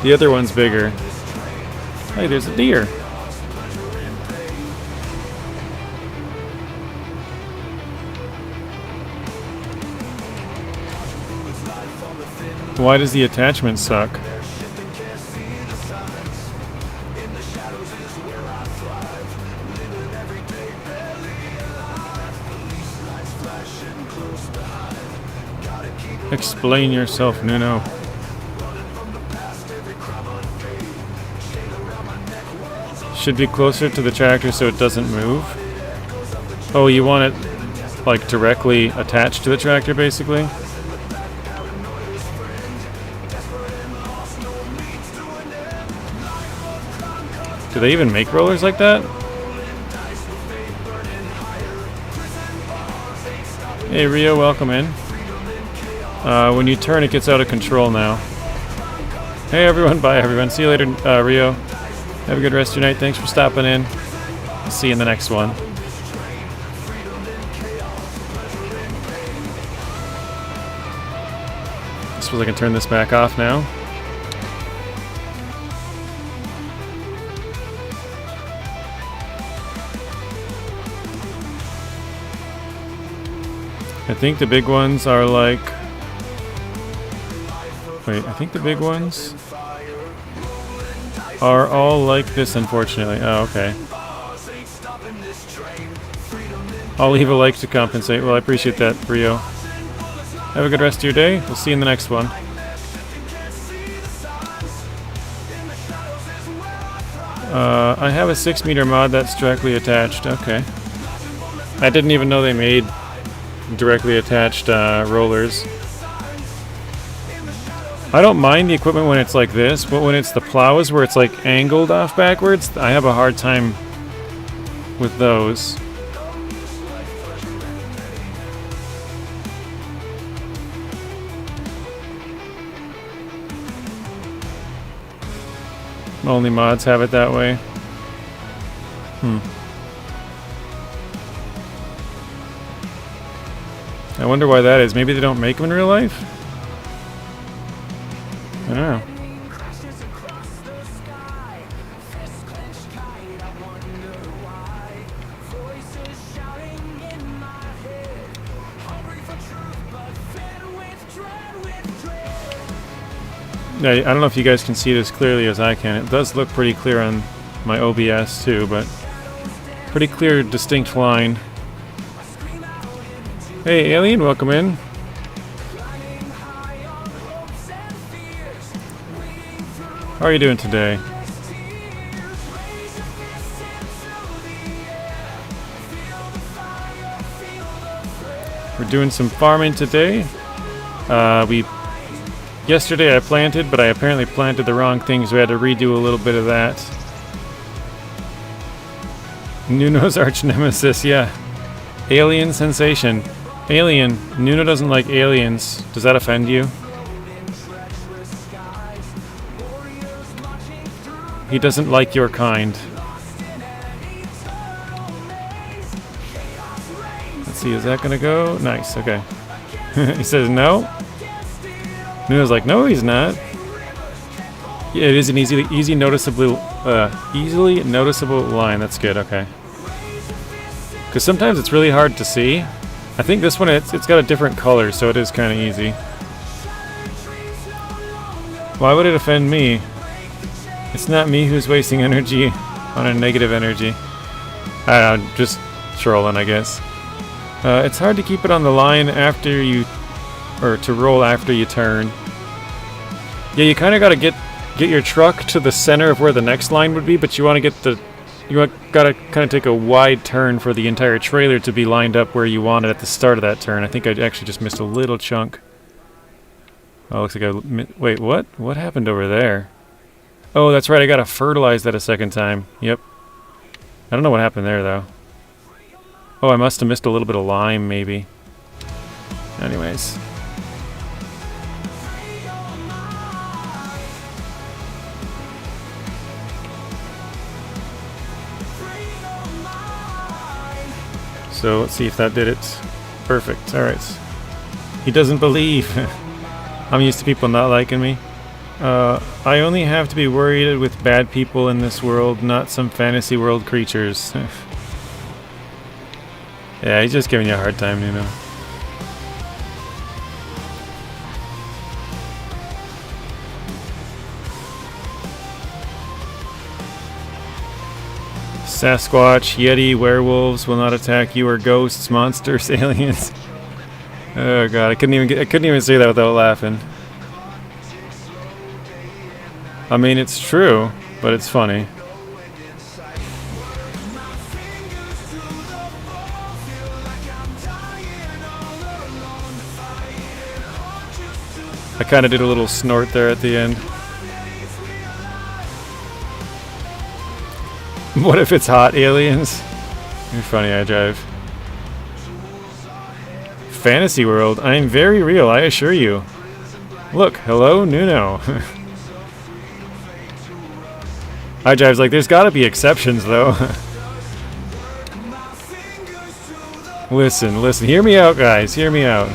The other one's bigger. Hey, there's a deer. Why does the attachment suck? Explain yourself, Nuno. Should be closer to the tractor so it doesn't move. Oh, you want it like directly attached to the tractor, basically? Do they even make rollers like that? Hey Rio, welcome in. When you turn, it gets out of control now. Hey everyone, bye everyone. See you later, Rio. Have a good rest of your night. Thanks for stopping in. I'll see you in the next one. I suppose I can turn this back off now. I think the big ones are like... Wait, I think the big ones are all like this, unfortunately. Oh, okay. I'll leave a like to compensate. Well, I appreciate that, Rio. Have a good rest of your day. We'll see you in the next one. I have a 6-meter mod that's directly attached. Okay. I didn't even know they made directly attached rollers. I don't mind the equipment when it's like this, but when it's the plows where it's like angled off backwards, I have a hard time with those. Only mods have it that way. I wonder why that is. Maybe they don't make them in real life? I don't know. I don't know if you guys can see it as clearly as I can. It does look pretty clear on my OBS too, but pretty clear, distinct line. Hey, Alien, welcome in. How are you doing today? We're doing some farming today. Yesterday I planted, but I apparently planted the wrong things. We had to redo a little bit of that. Nuno's arch nemesis, yeah. Alien sensation. Alien. Nuno doesn't like aliens. Does that offend you? He doesn't like your kind. Let's see, is that gonna go? Nice, okay. He says no. Nuno's like, no, he's not. Yeah, it is an easily noticeable line. That's good, okay. Because sometimes it's really hard to see. I think this one, it's got a different color, so it is kind of easy. Why would it offend me? It's not me who's wasting energy on a negative energy. I don't know, just trolling, I guess. It's hard to keep it on the line after you... or to roll after you turn. Yeah, you kind of got to get your truck to the center of where the next line would be, but you want to get the... you got to kind of take a wide turn for the entire trailer to be lined up where you want it at the start of that turn. I think I actually just missed a little chunk. Oh, looks like I... wait, what? What happened over there? Oh, that's right, I got to fertilize that a second time. Yep. I don't know what happened there, though. Oh, I must have missed a little bit of lime, maybe. Anyways. So let's see if that did it. Perfect. Alright. He doesn't believe. I'm used to people not liking me. I only have to be worried with bad people in this world, not some fantasy world creatures. Yeah, he's just giving you a hard time, you know. Sasquatch, Yeti, werewolves will not attack you, or ghosts, monsters, aliens. Oh god, I couldn't even say that without laughing. I mean, it's true, but it's funny. I kind of did a little snort there at the end. What if it's hot aliens? You're funny, I drive. Fantasy world, I am very real, I assure you. Look, hello, Nuno. I drive's like, there's gotta be exceptions though. Listen, hear me out, guys, hear me out.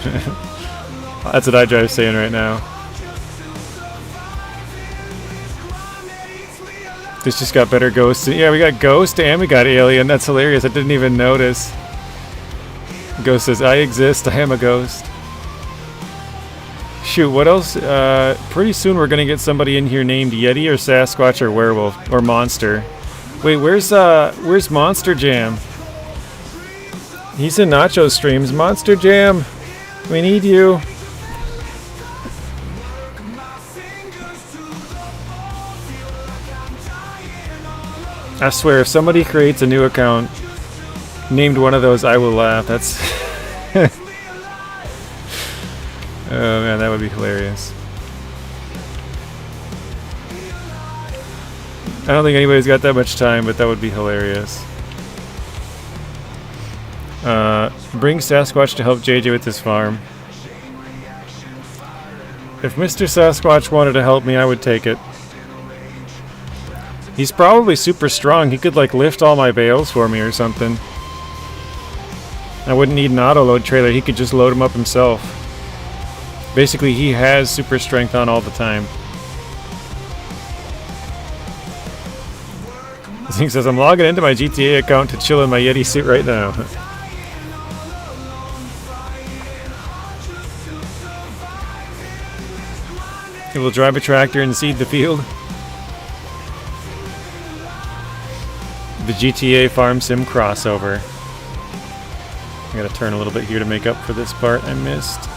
That's what I drive's saying right now. This just got better ghosts. Yeah, we got ghost and we got alien. That's hilarious. I didn't even notice. Ghost says, I exist. I am a ghost. Shoot, what else? Pretty soon we're gonna get somebody in here named Yeti or Sasquatch or werewolf or monster. Wait, where's Monster Jam? He's in Nacho streams. Monster Jam, we need you. I swear, if somebody creates a new account named one of those, I will laugh. That's... Oh man, that would be hilarious. I don't think anybody's got that much time, but that would be hilarious. Bring Sasquatch to help JJ with his farm. If Mr. Sasquatch wanted to help me, I would take it. He's probably super strong. He could like lift all my bales for me or something. I wouldn't need an auto-load trailer. He could just load them up himself. Basically, he has super strength on all the time. Zing says, I'm logging into my GTA account to chill in my Yeti suit right now. He will drive a tractor and seed the field. The GTA Farm Sim crossover. I gotta turn a little bit here to make up for this part I missed.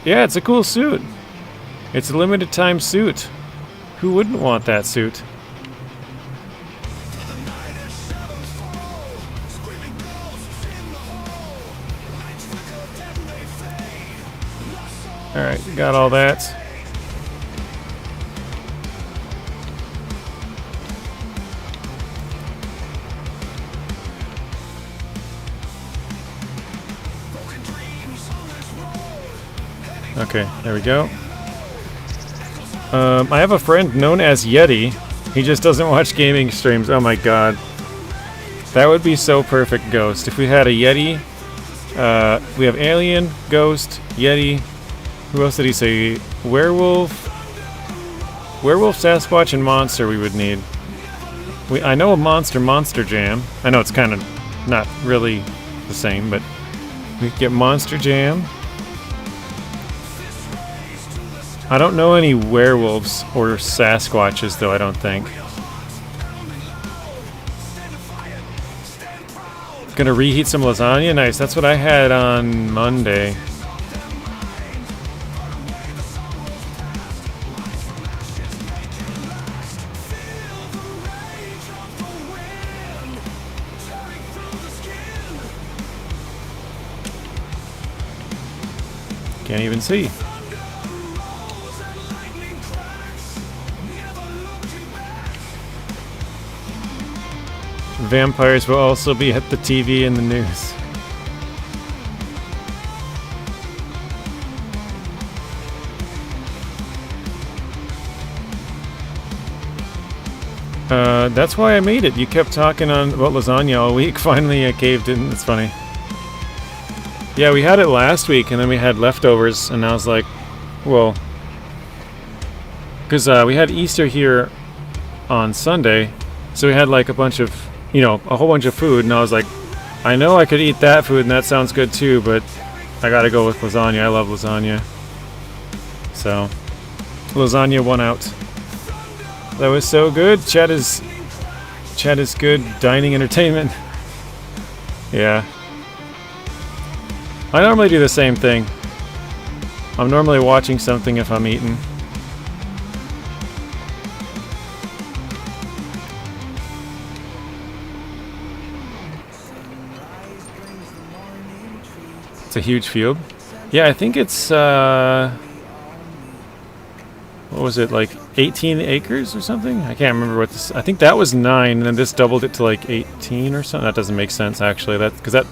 Yeah, it's a cool suit. It's a limited time suit. Who wouldn't want that suit? Alright, got all that. Okay, there we go. I have a friend known as Yeti. He just doesn't watch gaming streams. Oh my god. That would be so perfect, Ghost. If we had a Yeti, we have Alien, Ghost, Yeti. Who else did he say? Werewolf, Sasquatch, and Monster we would need. I know a Monster Jam. I know it's kind of not really the same, but we could get Monster Jam. I don't know any werewolves or Sasquatches, though, I don't think. Gonna reheat some lasagna? Nice, that's what I had on Monday. Can't even see. Vampires will also be at the TV and the news. That's why I made it. You kept talking about lasagna all week. Finally, I caved in. It's funny. Yeah, we had it last week, and then we had leftovers, and I was like, well, because we had Easter here on Sunday, so we had like a bunch of, a whole bunch of food, and I was like, I know I could eat that food, and that sounds good too, but I gotta go with lasagna. I love lasagna. So, lasagna won out. That was so good. Chat is good dining entertainment. Yeah. I normally do the same thing. I'm normally watching something if I'm eating. It's a huge field. Yeah, I think it's what was it, like 18 acres or something? I can't remember what this. I think that was 9, and then this doubled it to like 18 or something. That doesn't make sense actually.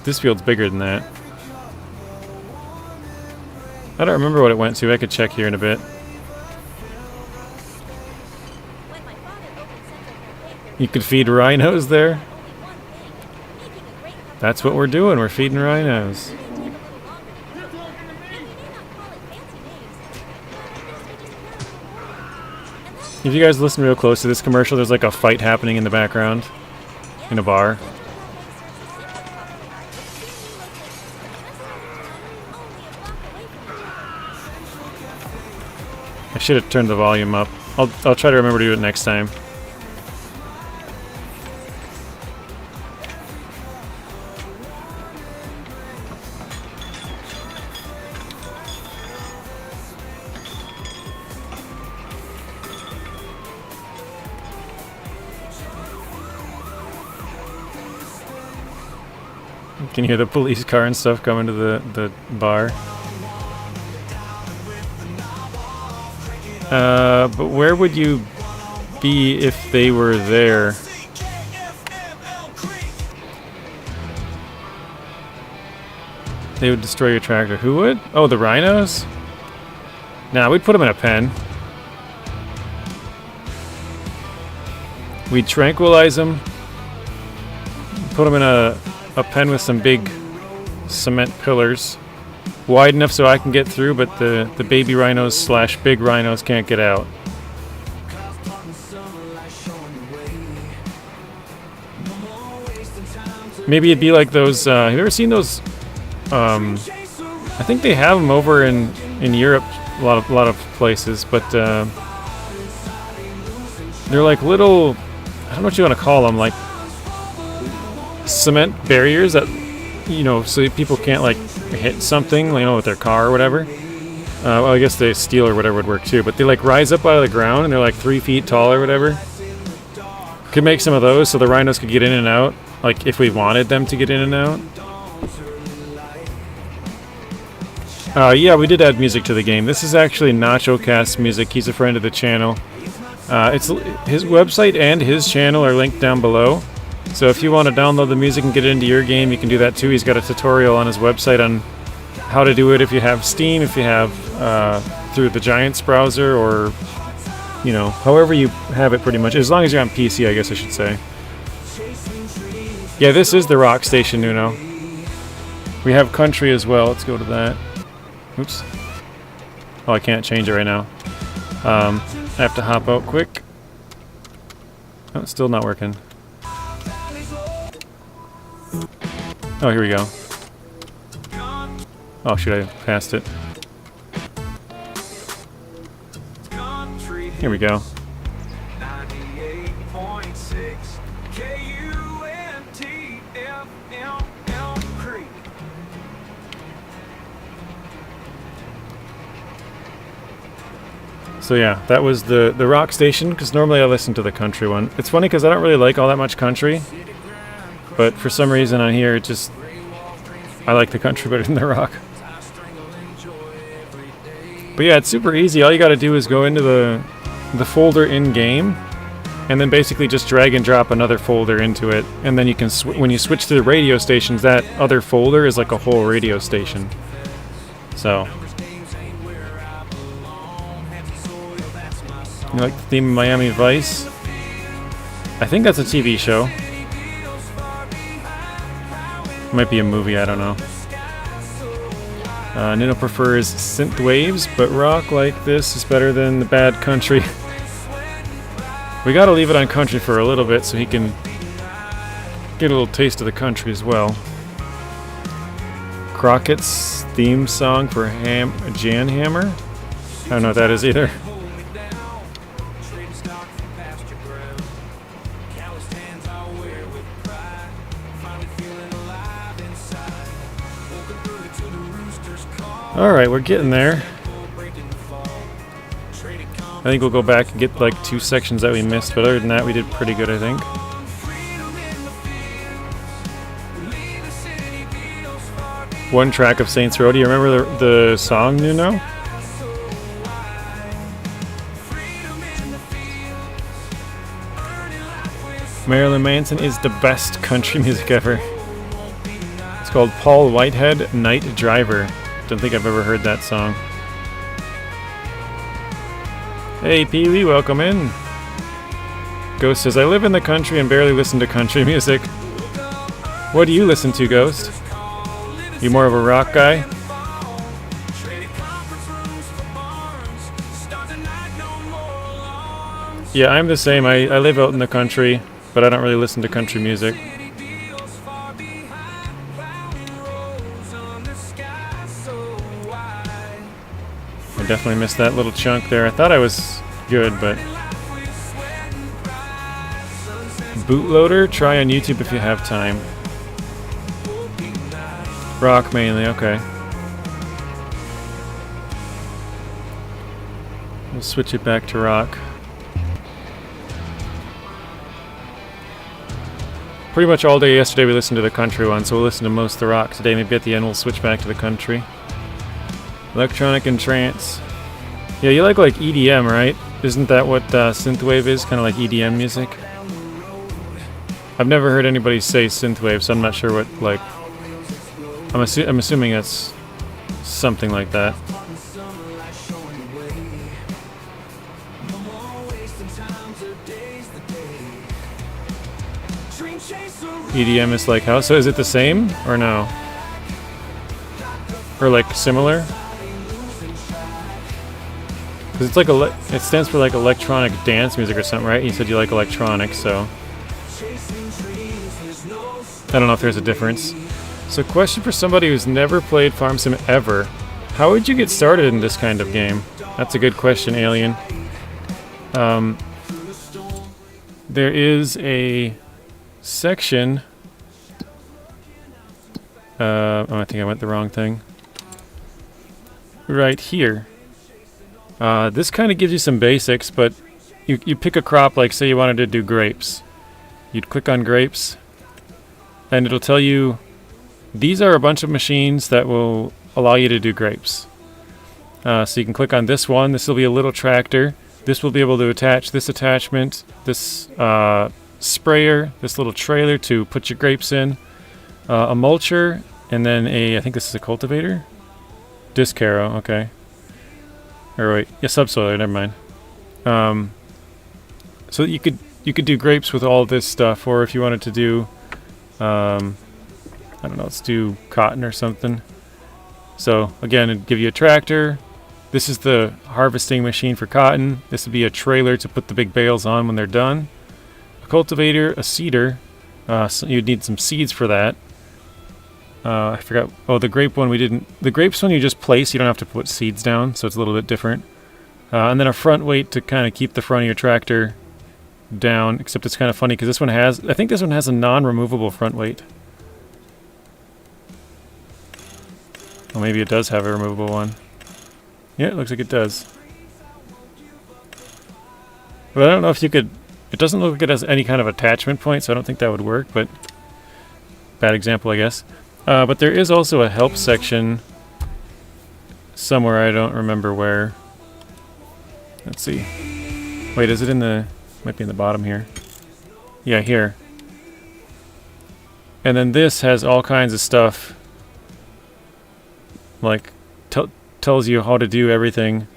This field's bigger than that. I don't remember what it went to. I could check here in a bit. You could feed rhinos there. That's what we're doing. We're feeding rhinos. If you guys listen real close to this commercial, there's like a fight happening in the background in a bar. I should have turned the volume up. I'll try to remember to do it next time. You can hear the police car and stuff coming to the bar. But where would you be if they were there? They would destroy your tractor. Who would? Oh, the rhinos? Nah, we'd put them in a pen. We'd tranquilize them. Put them in a pen with some big cement pillars. Wide enough so I can get through, but the baby rhinos / big rhinos can't get out. Maybe it'd be like those, have you ever seen those, I think they have them over in Europe, a lot of places, but they're like little, I don't know what you want to call them, like cement barriers that, so people can't like hit something, with their car or whatever. Well, I guess the steel or whatever would work too, but they like rise up out of the ground and they're like 3 feet tall or whatever. Could make some of those so the rhinos could get in and out, like if we wanted them to get in and out. Yeah, we did add music to the game. This is actually Nacho Cast's music. He's a friend of the channel. It's his website and his channel are linked down below. So if you want to download the music and get it into your game, you can do that too. He's got a tutorial on his website on how to do it if you have Steam, if you have through the Giants browser, or however you have it pretty much. As long as you're on PC, I guess I should say. Yeah, this is the rock station, Nuno. We have country as well. Let's go to that. Oops. Oh, I can't change it right now. I have to hop out quick. Oh, it's still not working. Oh, here we go. Oh, shoot, I passed it. Here we go. So yeah, that was the rock station, because normally I listen to the country one. It's funny because I don't really like all that much country, but for some reason on here, I like the country better than the rock. But yeah, it's super easy. All you got to do is go into the folder in game, and then basically just drag and drop another folder into it, and then you can when you switch to the radio stations, that other folder is like a whole radio station. So, you like the theme of Miami Vice? I think that's a TV show. Might be a movie, I don't know. Nino prefers synth waves, but rock like this is better than the bad country. We gotta leave it on country for a little bit so he can get a little taste of the country as well. Crockett's theme song for Jan Hammer? I don't know what that is either. Alright, we're getting there. I think we'll go back and get like 2 sections that we missed, but other than that we did pretty good, I think. One track of Saints Row. Do you remember the song, Nuno? Marilyn Manson is the best country music ever. It's called Paul Whitehead, Night Driver. Don't think I've ever heard that song. Hey Pee Wee, welcome in. Ghost says, I live in the country and barely listen to country music. What do you listen to, Ghost? You more of a rock guy? Yeah, I'm the same. I live out in the country, but I don't really listen to country music. I definitely missed that little chunk there. I thought I was good, but... Bootloader? Try on YouTube if you have time. Rock mainly, okay. We'll switch it back to rock. Pretty much all day yesterday we listened to the country one, so we'll listen to most of the rock today. Maybe at the end we'll switch back to the country. Electronic and trance. Yeah, you like EDM, right? Isn't that what synthwave is? Kind of like EDM music? I've never heard anybody say synthwave, so I'm not sure what, like... I'm assuming that's something like that. EDM is like how? So is it the same or no? Or like similar? Because it's like it stands for like electronic dance music or something, right? You said you like electronic, so I don't know if there's a difference. So, question for somebody who's never played Farm Sim ever: how would you get started in this kind of game? That's a good question, Alien. There is a section. Oh, I think I went the wrong thing. Right here. This kind of gives you some basics, but you pick a crop, like say you wanted to do grapes. You'd click on grapes, and it'll tell you these are a bunch of machines that will allow you to do grapes. So you can click on this one. This will be a little tractor. This will be able to attach this attachment, this sprayer, this little trailer to put your grapes in, a mulcher, and then I think this is a cultivator? Disc harrow, okay. Or wait, yeah, subsoiler, never mind. So you could do grapes with all this stuff, or if you wanted to do, I don't know, let's do cotton or something. So again, it'd give you a tractor. This is the harvesting machine for cotton. This would be a trailer to put the big bales on when they're done. A cultivator, a seeder. So you'd need some seeds for that. I forgot. Oh, the grape one we didn't. The grapes one you just place. You don't have to put seeds down, so it's a little bit different. And then a front weight to kind of keep the front of your tractor down. Except it's kind of funny because this one has. I think this one has a non-removable front weight. Well, maybe it does have a removable one. Yeah, it looks like it does. But I don't know if you could... It doesn't look like it has any kind of attachment point, so I don't think that would work, but... Bad example, I guess. But there is also a help section somewhere, I don't remember where. Let's see. Wait, is it in the... Might be in the bottom here. Yeah, here. And then this has all kinds of stuff. Like, tells you how to do everything.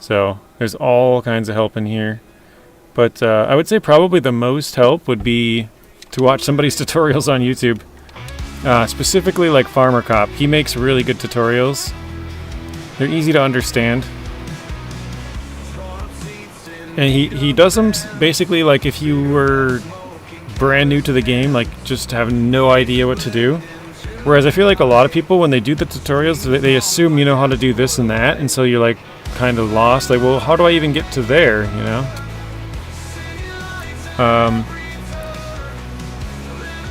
So, there's all kinds of help in here. But I would say probably the most help would be to watch somebody's tutorials on YouTube. Specifically like Farmer Cop. He makes really good tutorials. They're easy to understand. And he does them basically like if you were brand new to the game, like just have no idea what to do. Whereas I feel like a lot of people, when they do the tutorials, they assume you know how to do this and that, and so you're like kind of lost. Like, well, how do I even get to there, you know?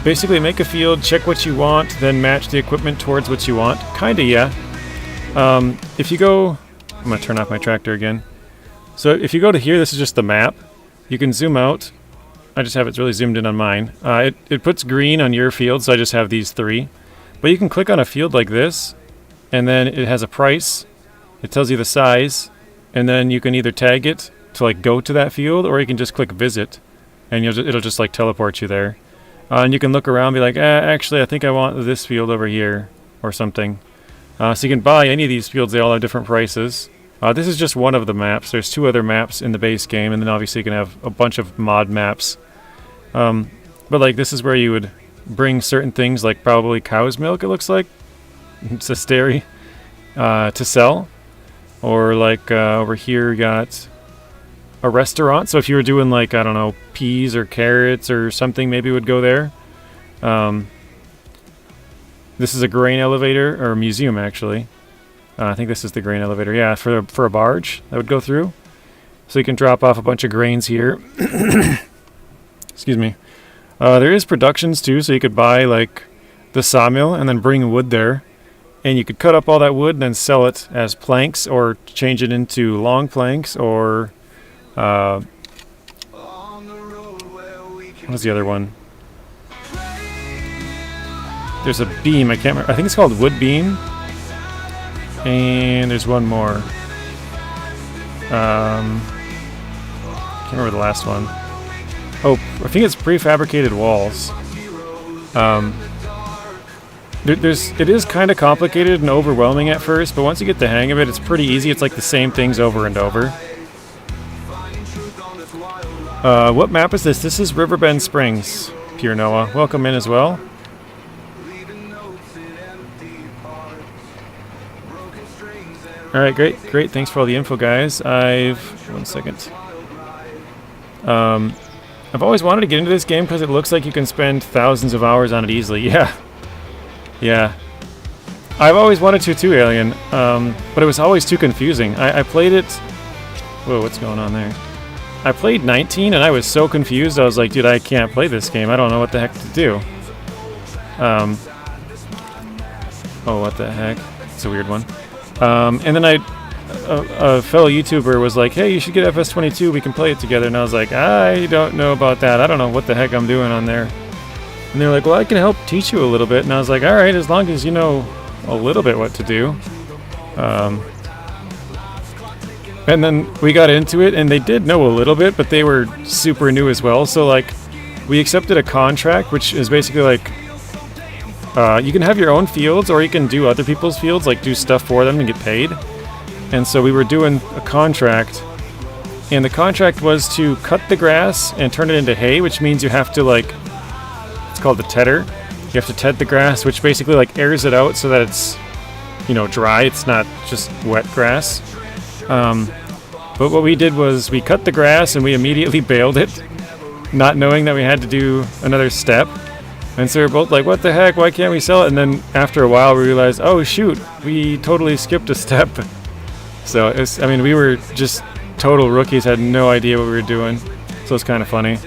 Basically make a field, check what you want, then match the equipment towards what you want. Kinda, yeah. If you go... I'm gonna turn off my tractor again. So if you go to here, this is just the map. You can zoom out. I just have it really zoomed in on mine. It puts green on your field, so I just have these 3. But you can click on a field like this, and then it has a price. It tells you the size, and then you can either tag it to like go to that field, or you can just click visit, and it'll just like teleport you there. And you can look around and be like, actually, I think I want this field over here, or something. So you can buy any of these fields. They all have different prices. This is just one of the maps. There's 2 other maps in the base game, and then obviously you can have a bunch of mod maps. But like this is where you would bring certain things, like probably cow's milk, it looks like. It's a dairy. To sell. Or like over here you got a restaurant. So if you were doing like, I don't know, peas or carrots or something, maybe it would go there. This is a grain elevator, or a museum actually. I think this is the grain elevator. Yeah, for a barge that would go through. So you can drop off a bunch of grains here. Excuse me. There is productions too, so you could buy like the sawmill and then bring wood there. And you could cut up all that wood and then sell it as planks, or change it into long planks, or what's the other one? There's a beam, I can't remember. I think it's called wood beam. And there's one more. Can't remember the last one. Oh, I think it's prefabricated walls. It is kind of complicated and overwhelming at first, but once you get the hang of it, it's pretty easy. It's like the same things over and over. What map is this? This is Riverbend Springs, Pure Noah. Welcome in as well. Alright, great. Thanks for all the info, guys. One second. I've always wanted to get into this game because it looks like you can spend thousands of hours on it easily. Yeah. I've always wanted to too, Alien. But it was always too confusing. I played it... Whoa, what's going on there? I played 19 and I was so confused. I was like, dude, I can't play this game. I don't know what the heck to do. Oh, what the heck? It's a weird one. And then a fellow YouTuber was like, hey, you should get FS25, we can play it together. And I was like, I don't know about that. I don't know what the heck I'm doing on there. And they're like, well, I can help teach you a little bit. And I was like, alright, as long as you know a little bit what to do. And then we got into it, and they did know a little bit, but they were super new as well. So, like, we accepted a contract, which is basically like, you can have your own fields, or you can do other people's fields, like do stuff for them and get paid. And so we were doing a contract, and the contract was to cut the grass and turn it into hay, which means you have to, like, it's called the tedder. You have to ted the grass, which basically like airs it out so that it's, you know, dry. It's not just wet grass. But what we did was we cut the grass and we immediately baled it, not knowing that we had to do another step. And so we were both like, what the heck, why can't we sell it? And then after a while we realized, oh shoot, we totally skipped a step. So it's, I mean, we were just total rookies, had no idea what we were doing. So it's kind of funny.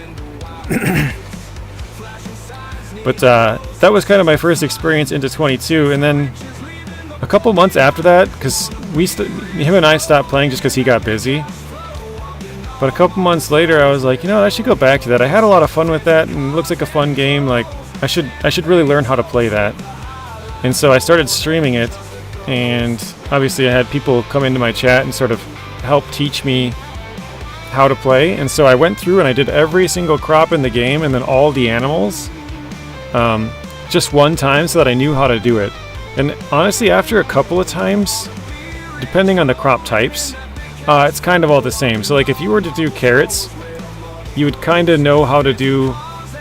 But that was kind of my first experience into 22. And then a couple months after that, because him and I stopped playing just because he got busy. But a couple months later, I was like, you know, I should go back to that. I had a lot of fun with that, and it looks like a fun game. Like, I should really learn how to play that. And so I started streaming it, and obviously I had people come into my chat and sort of help teach me how to play, and so I went through and I did every single crop in the game and then all the animals just one time so that I knew how to do it. And honestly, after a couple of times, depending on the crop types, it's kind of all the same. So like if you were to do carrots, you would kind of know how to do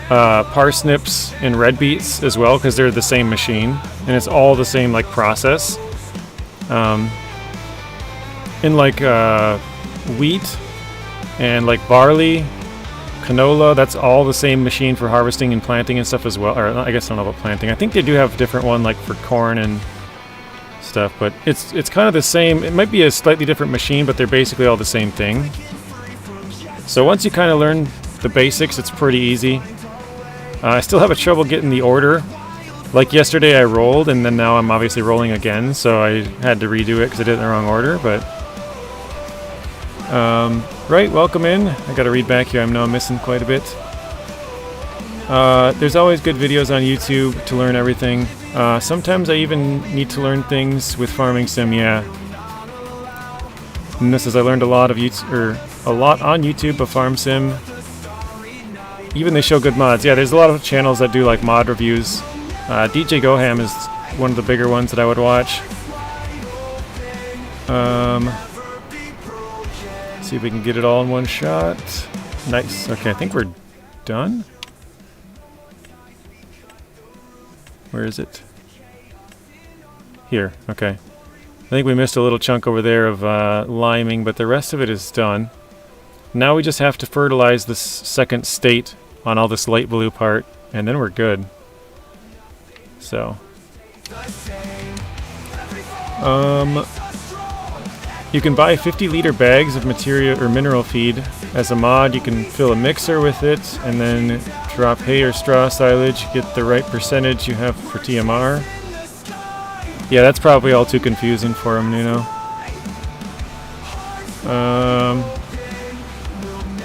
parsnips and red beets as well, because they're the same machine and it's all the same like process. In like wheat and like barley, canola, that's all the same machine for harvesting and planting and stuff as well. Or I guess I don't know about planting. I think they do have a different one like for corn and stuff, but it's kind of the same. It might be a slightly different machine, but they're basically all the same thing. So once you kind of learn the basics, it's pretty easy. I still have a trouble getting the order. Like yesterday I rolled, and then now I'm obviously rolling again, so I had to redo it because I did it in the wrong order, but... right, welcome in. I gotta read back here, I know I'm missing quite a bit. There's always good videos on YouTube to learn everything. Sometimes I even need to learn things with Farming Sim, yeah. And this is, I learned a lot on YouTube of Farm Sim. Even they show good mods. Yeah, there's a lot of channels that do like mod reviews. DJ Goham is one of the bigger ones that I would watch. See if we can get it all in one shot. Nice. Okay, I think we're done. Where is it? Here. Okay. I think we missed a little chunk over there of liming, but the rest of it is done. Now we just have to fertilize this second state on all this light blue part, and then we're good. So, you can buy 50-liter bags of material or mineral feed as a mod. You can fill a mixer with it, and then drop hay or straw silage. Get the right percentage you have for TMR. Yeah, that's probably all too confusing for him, you know.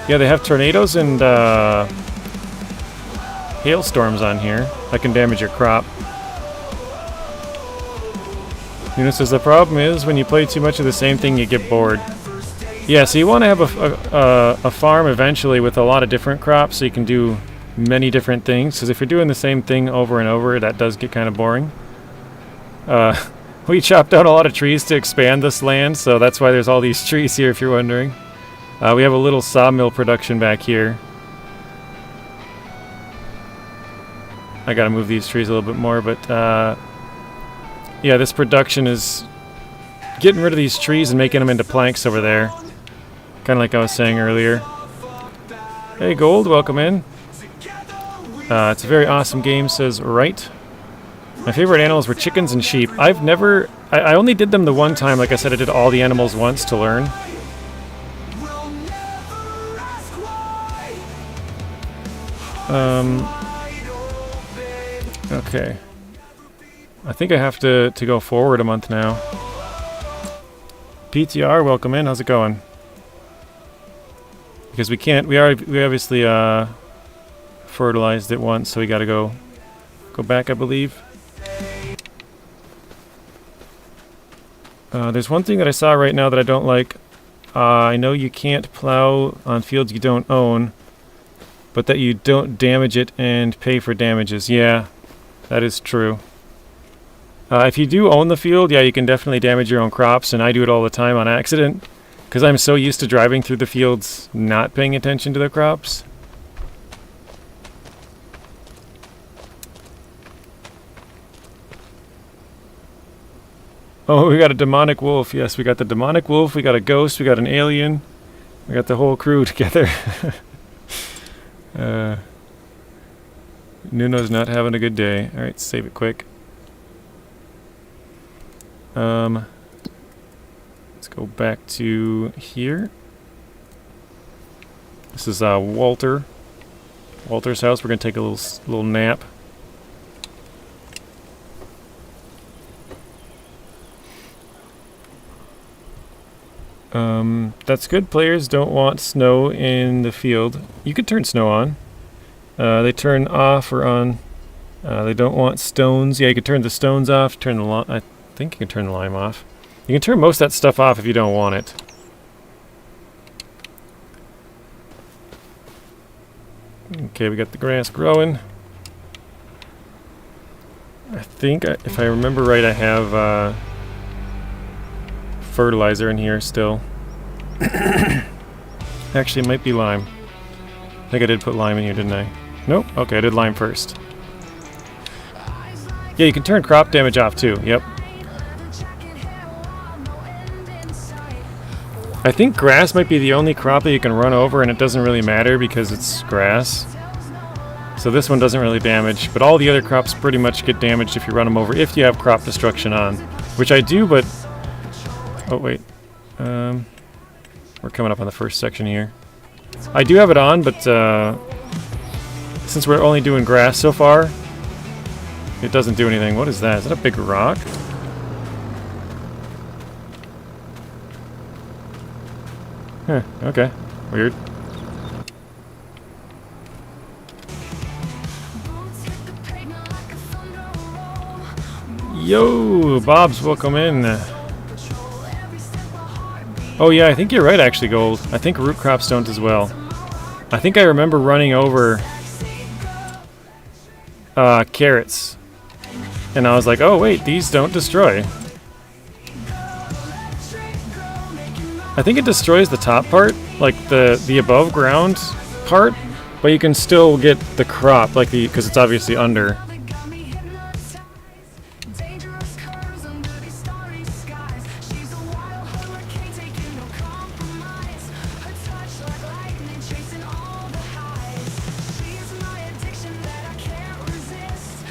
Yeah, they have tornadoes and hailstorms on here that can damage your crop. Nuno says the problem is when you play too much of the same thing, you get bored. Yeah, so you want to have a farm eventually with a lot of different crops, so you can do many different things. Because if you're doing the same thing over and over, that does get kind of boring. We chopped down a lot of trees to expand this land, so that's why there's all these trees here, if you're wondering. We have a little sawmill production back here. I gotta move these trees a little bit more, but yeah, this production is getting rid of these trees and making them into planks over there. Kind of like I was saying earlier. Hey Gold, welcome in. It's a very awesome game, says Right. My favorite animals were chickens and sheep. I only did them the one time. Like I said, I did all the animals once to learn. Okay. I think I have to go forward a month now. PTR, welcome in. How's it going? Because we obviously fertilized it once, so we got to go back, I believe. There's one thing that I saw right now that I don't like. I know you can't plow on fields you don't own, but that you don't damage it and pay for damages. Yeah, that is true. If you do own the field, yeah, you can definitely damage your own crops, and I do it all the time on accident, because I'm so used to driving through the fields not paying attention to the crops. Oh, we got a demonic wolf. Yes, we got the demonic wolf, we got a ghost, we got an alien. We got the whole crew together. Nuno's not having a good day. Alright, save it quick. Let's go back to here. This is Walter's house. We're gonna take a little nap. That's good. Players don't want snow in the field. You could turn snow on. They turn off or on. They don't want stones. Yeah, you could turn the stones off. I think you can turn the lime off. You can turn most of that stuff off if you don't want it. Okay, we got the grass growing. I think, if I remember right, I have fertilizer in here still. Actually, it might be lime. I think I did put lime in here, didn't I? Nope. Okay, I did lime first. Yeah, you can turn crop damage off too. Yep. I think grass might be the only crop that you can run over, and it doesn't really matter because it's grass. So this one doesn't really damage, but all the other crops pretty much get damaged if you run them over, if you have crop destruction on. Which I do, but... Oh, wait. We're coming up on the first section here. I do have it on, but since we're only doing grass so far, it doesn't do anything. What is that? Is that a big rock? Huh, okay. Weird. Yo, Bob's welcome in. Oh yeah, I think you're right actually, Gold. I think root crops don't as well. I think I remember running over carrots. And I was like, oh wait, these don't destroy. I think it destroys the top part, like the above ground part, but you can still get the crop, like because it's obviously under.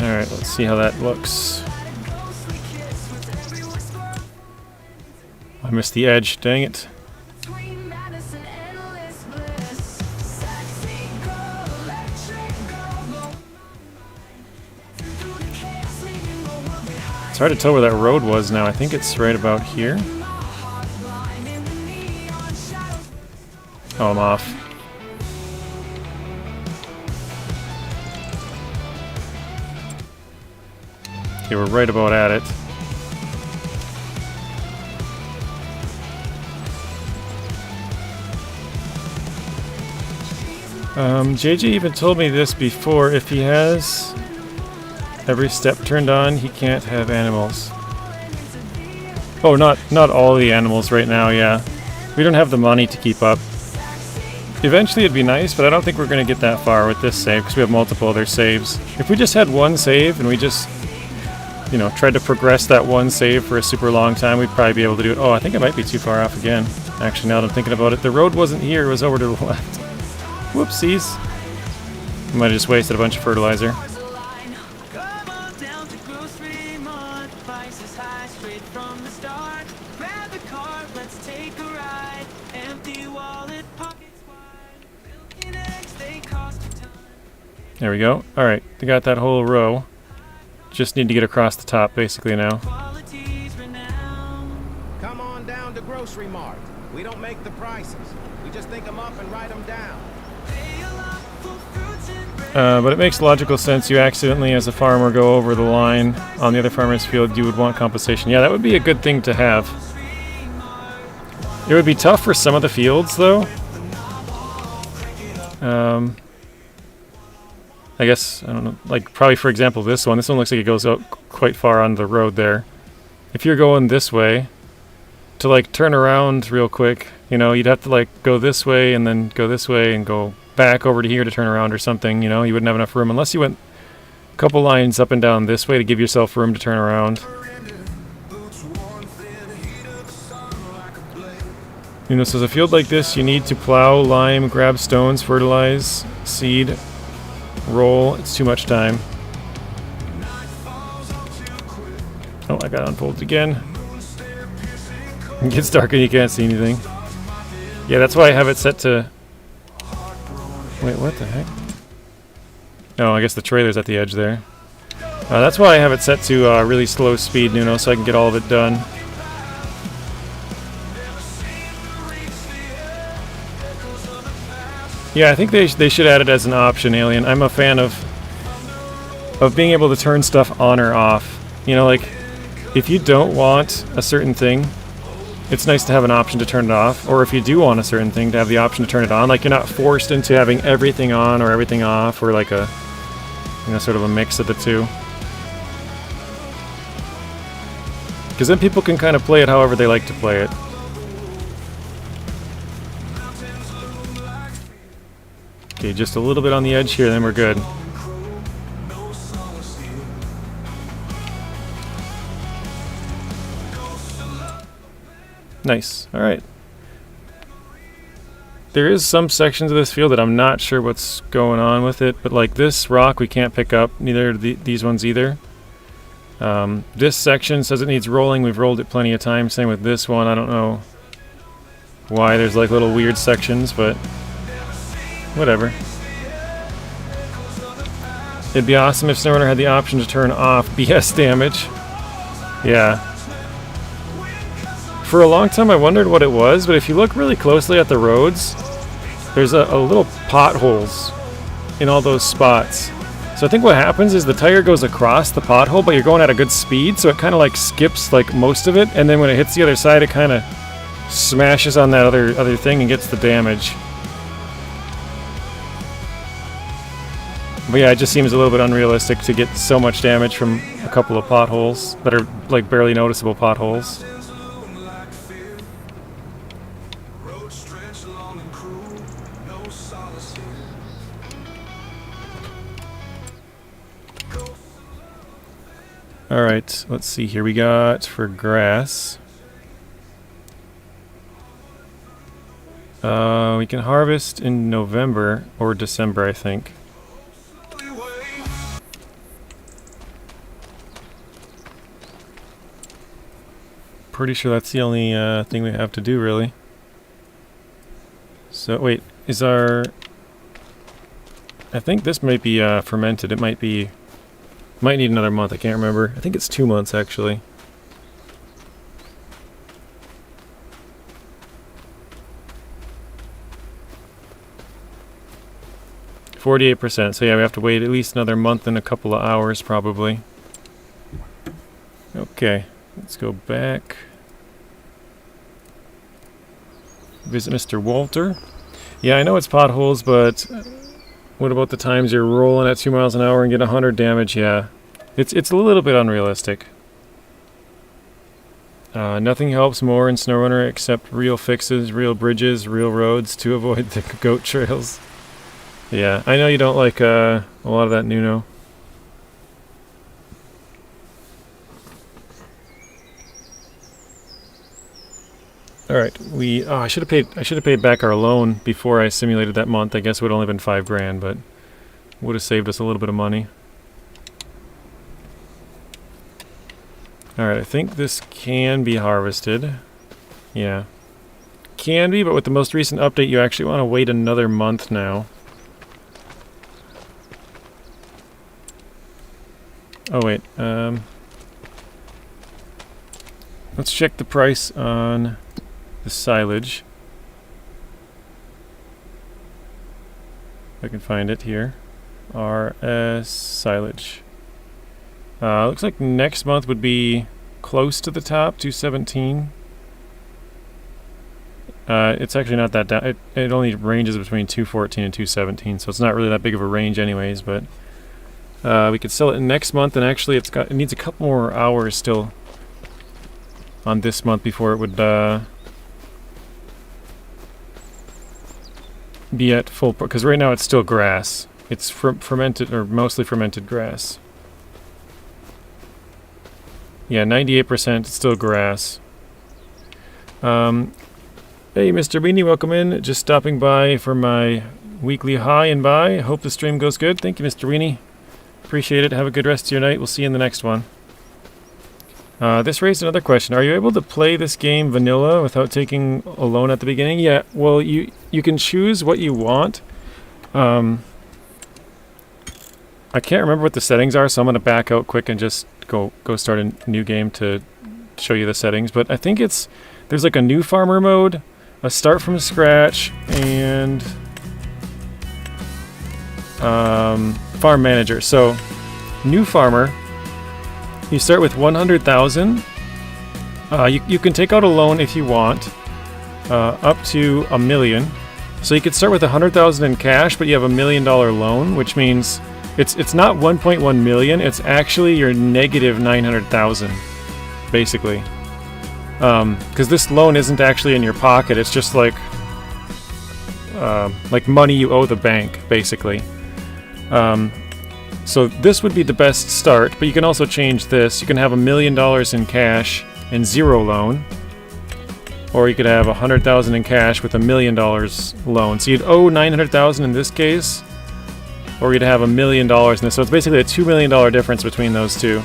Alright, let's see how that looks. I missed the edge, dang it. It's hard to tell where that road was now. I think it's right about here. Oh, I'm off. Okay, we're right about at it. JJ even told me this before. If he has every step turned on, he can't have animals. Oh, not all the animals right now, yeah. We don't have the money to keep up. Eventually it'd be nice, but I don't think we're going to get that far with this save, because we have multiple other saves. If we just had one save, and we just, you know, tried to progress that one save for a super long time, we'd probably be able to do it. Oh, I think I might be too far off again. Actually, now that I'm thinking about it, the road wasn't here, it was over to the left. Whoopsies. I might have just wasted a bunch of fertilizer. There we go. Alright, we got that whole row. Just need to get across the top basically now. Come on down to Grocery Mart. We don't make the prices. We just think them up and write them down. But it makes logical sense. You accidentally, as a farmer, go over the line on the other farmer's field. You would want compensation. Yeah, that would be a good thing to have. It would be tough for some of the fields, though. I guess, I don't know, like probably for example this one. This one looks like it goes out quite far on the road there. If you're going this way, to like turn around real quick, you know, you'd have to like go this way and then go this way and go back over to here to turn around or something, you know. You wouldn't have enough room unless you went a couple lines up and down this way to give yourself room to turn around. You know, so as a field like this, you need to plow, lime, grab stones, fertilize, seed, roll. It's too much time. Oh, I got unfolded again. It gets dark and you can't see anything. Yeah, that's why I have it set to... Wait, what the heck? Oh, I guess the trailer's at the edge there. That's why I have it set to really slow speed, Nuno, so I can get all of it done. Yeah, I think they should add it as an option, Alien. I'm a fan of being able to turn stuff on or off. You know, like, if you don't want a certain thing, it's nice to have an option to turn it off, or if you do want a certain thing, to have the option to turn it on. Like, you're not forced into having everything on or everything off, or like a, you know, sort of a mix of the two. Because then people can kind of play it however they like to play it. Okay, just a little bit on the edge here, then we're good. Nice. Alright. There is some sections of this field that I'm not sure what's going on with it, but like this rock we can't pick up, neither these ones either. This section says it needs rolling. We've rolled it plenty of times. Same with this one. I don't know why there's like little weird sections, but whatever. It'd be awesome if Snowrunner had the option to turn off BS damage. Yeah. For a long time I wondered what it was, but if you look really closely at the roads, there's a little potholes in all those spots. So I think what happens is the tire goes across the pothole, but you're going at a good speed, so it kind of like skips like most of it, and then when it hits the other side, it kind of smashes on that other thing and gets the damage. But yeah, it just seems a little bit unrealistic to get so much damage from a couple of potholes that are like barely noticeable potholes. Alright, let's see here. We got for grass. We can harvest in November or December, I think. Pretty sure that's the only thing we have to do, really. So, wait, is our... I think this might be fermented. It might be... Might need another month, I can't remember. I think it's 2 months, actually. %. So yeah, we have to wait at least another month and a couple of hours, probably. Okay, let's go back. Visit Mr. Walter. Yeah, I know it's potholes, but what about the times you're rolling at 2 miles an hour and get 100 damage? Yeah, it's a little bit unrealistic. Nothing helps more in Snowrunner except real fixes, real bridges, real roads to avoid the goat trails. Yeah, I know you don't like a lot of that Nuno. All right, I should have paid back our loan before I simulated that month. I guess it would have only been $5 grand, but would have saved us a little bit of money. All right, I think this can be harvested. Yeah, can be, but with the most recent update, you actually want to wait another month now. Oh wait, let's check the price on the silage. If I can find it here. RS silage. Looks like next month would be close to the top, 217. It's actually not that down. It only ranges between 214 and 217, so it's not really that big of a range anyways, but we could sell it next month, and actually it needs a couple more hours still on this month before it would be at full, because right now it's still grass. It's fermented, or mostly fermented grass. Yeah, 98%, it's still grass. Hey Mr. Beanie, welcome in. Just stopping by for my weekly hi and bye. Hope the stream goes good. Thank you, Mr. Weenie. Appreciate it. Have a good rest of your night. We'll see you in the next one. This raised another question. Are you able to play this game vanilla without taking a loan at the beginning? Yeah, well, you can choose what you want. I can't remember what the settings are, so I'm going to back out quick and just go start a new game to show you the settings. But I think there's like a new farmer mode, a start from scratch, and farm manager. So new farmer, you start with 100,000 You can take out a loan if you want, up to $1 million. So you could start with $100,000 in cash, but you have $1 million loan, which means it's not 1.1 million. It's actually your negative 900,000, basically. Because this loan isn't actually in your pocket. It's just like money you owe the bank, basically. So this would be the best start, but you can also change this. You can have $1 million in cash and 0 loan, or you could have $100,000 in cash with $1 million loan. So you'd owe 900,000 in this case, or you'd have $1 million in this. So it's basically a $2 million difference between those two.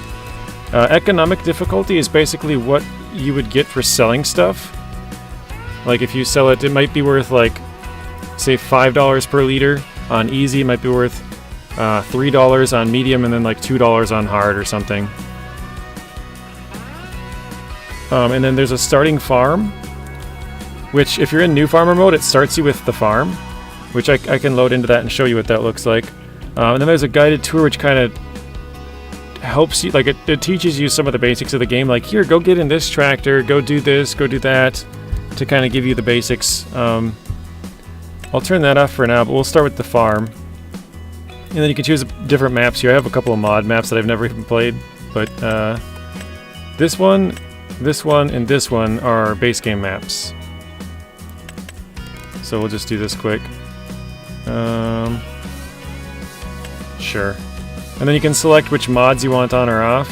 Economic difficulty is basically what you would get for selling stuff. Like if you sell it, it might be worth like, say, $5 per liter on easy. It might be worth $3 on medium, and then like $2 on hard or something. And then there's a starting farm, which if you're in new farmer mode, it starts you with the farm, which I can load into that and show you what that looks like. And then there's a guided tour which kind of helps you, like it teaches you some of the basics of the game, like here, go get in this tractor, go do this, go do that, to kind of give you the basics. I'll turn that off for now, but we'll start with the farm. And then you can choose different maps here. I have a couple of mod maps that I've never even played, but this one, and this one are base game maps. So we'll just do this quick. Sure. And then you can select which mods you want on or off.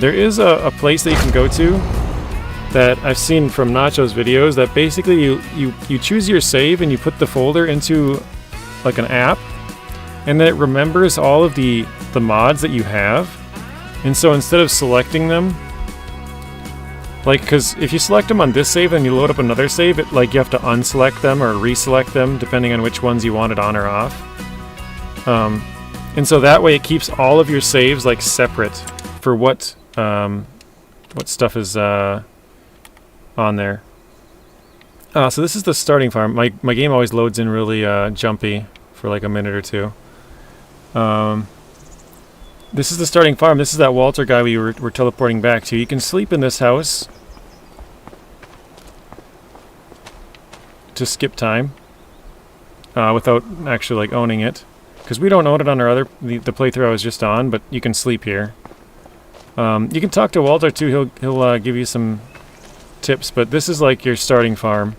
There is a place that you can go to that I've seen from Nacho's videos that basically you choose your save and you put the folder into like an app, and then it remembers all of the mods that you have. And so instead of selecting them, like, because if you select them on this save and you load up another save, it like you have to unselect them or reselect them depending on which ones you wanted on or off. And so that way it keeps all of your saves like separate for what stuff is on there. So this is the starting farm. My game always loads in really jumpy for like a minute or two. This is the starting farm. This is that Walter guy we were teleporting back to. You can sleep in this house to skip time without actually like owning it, because we don't own it on our the playthrough I was just on, but you can sleep here. You can talk to Walter too. He'll give you some tips, but this is like your starting farm.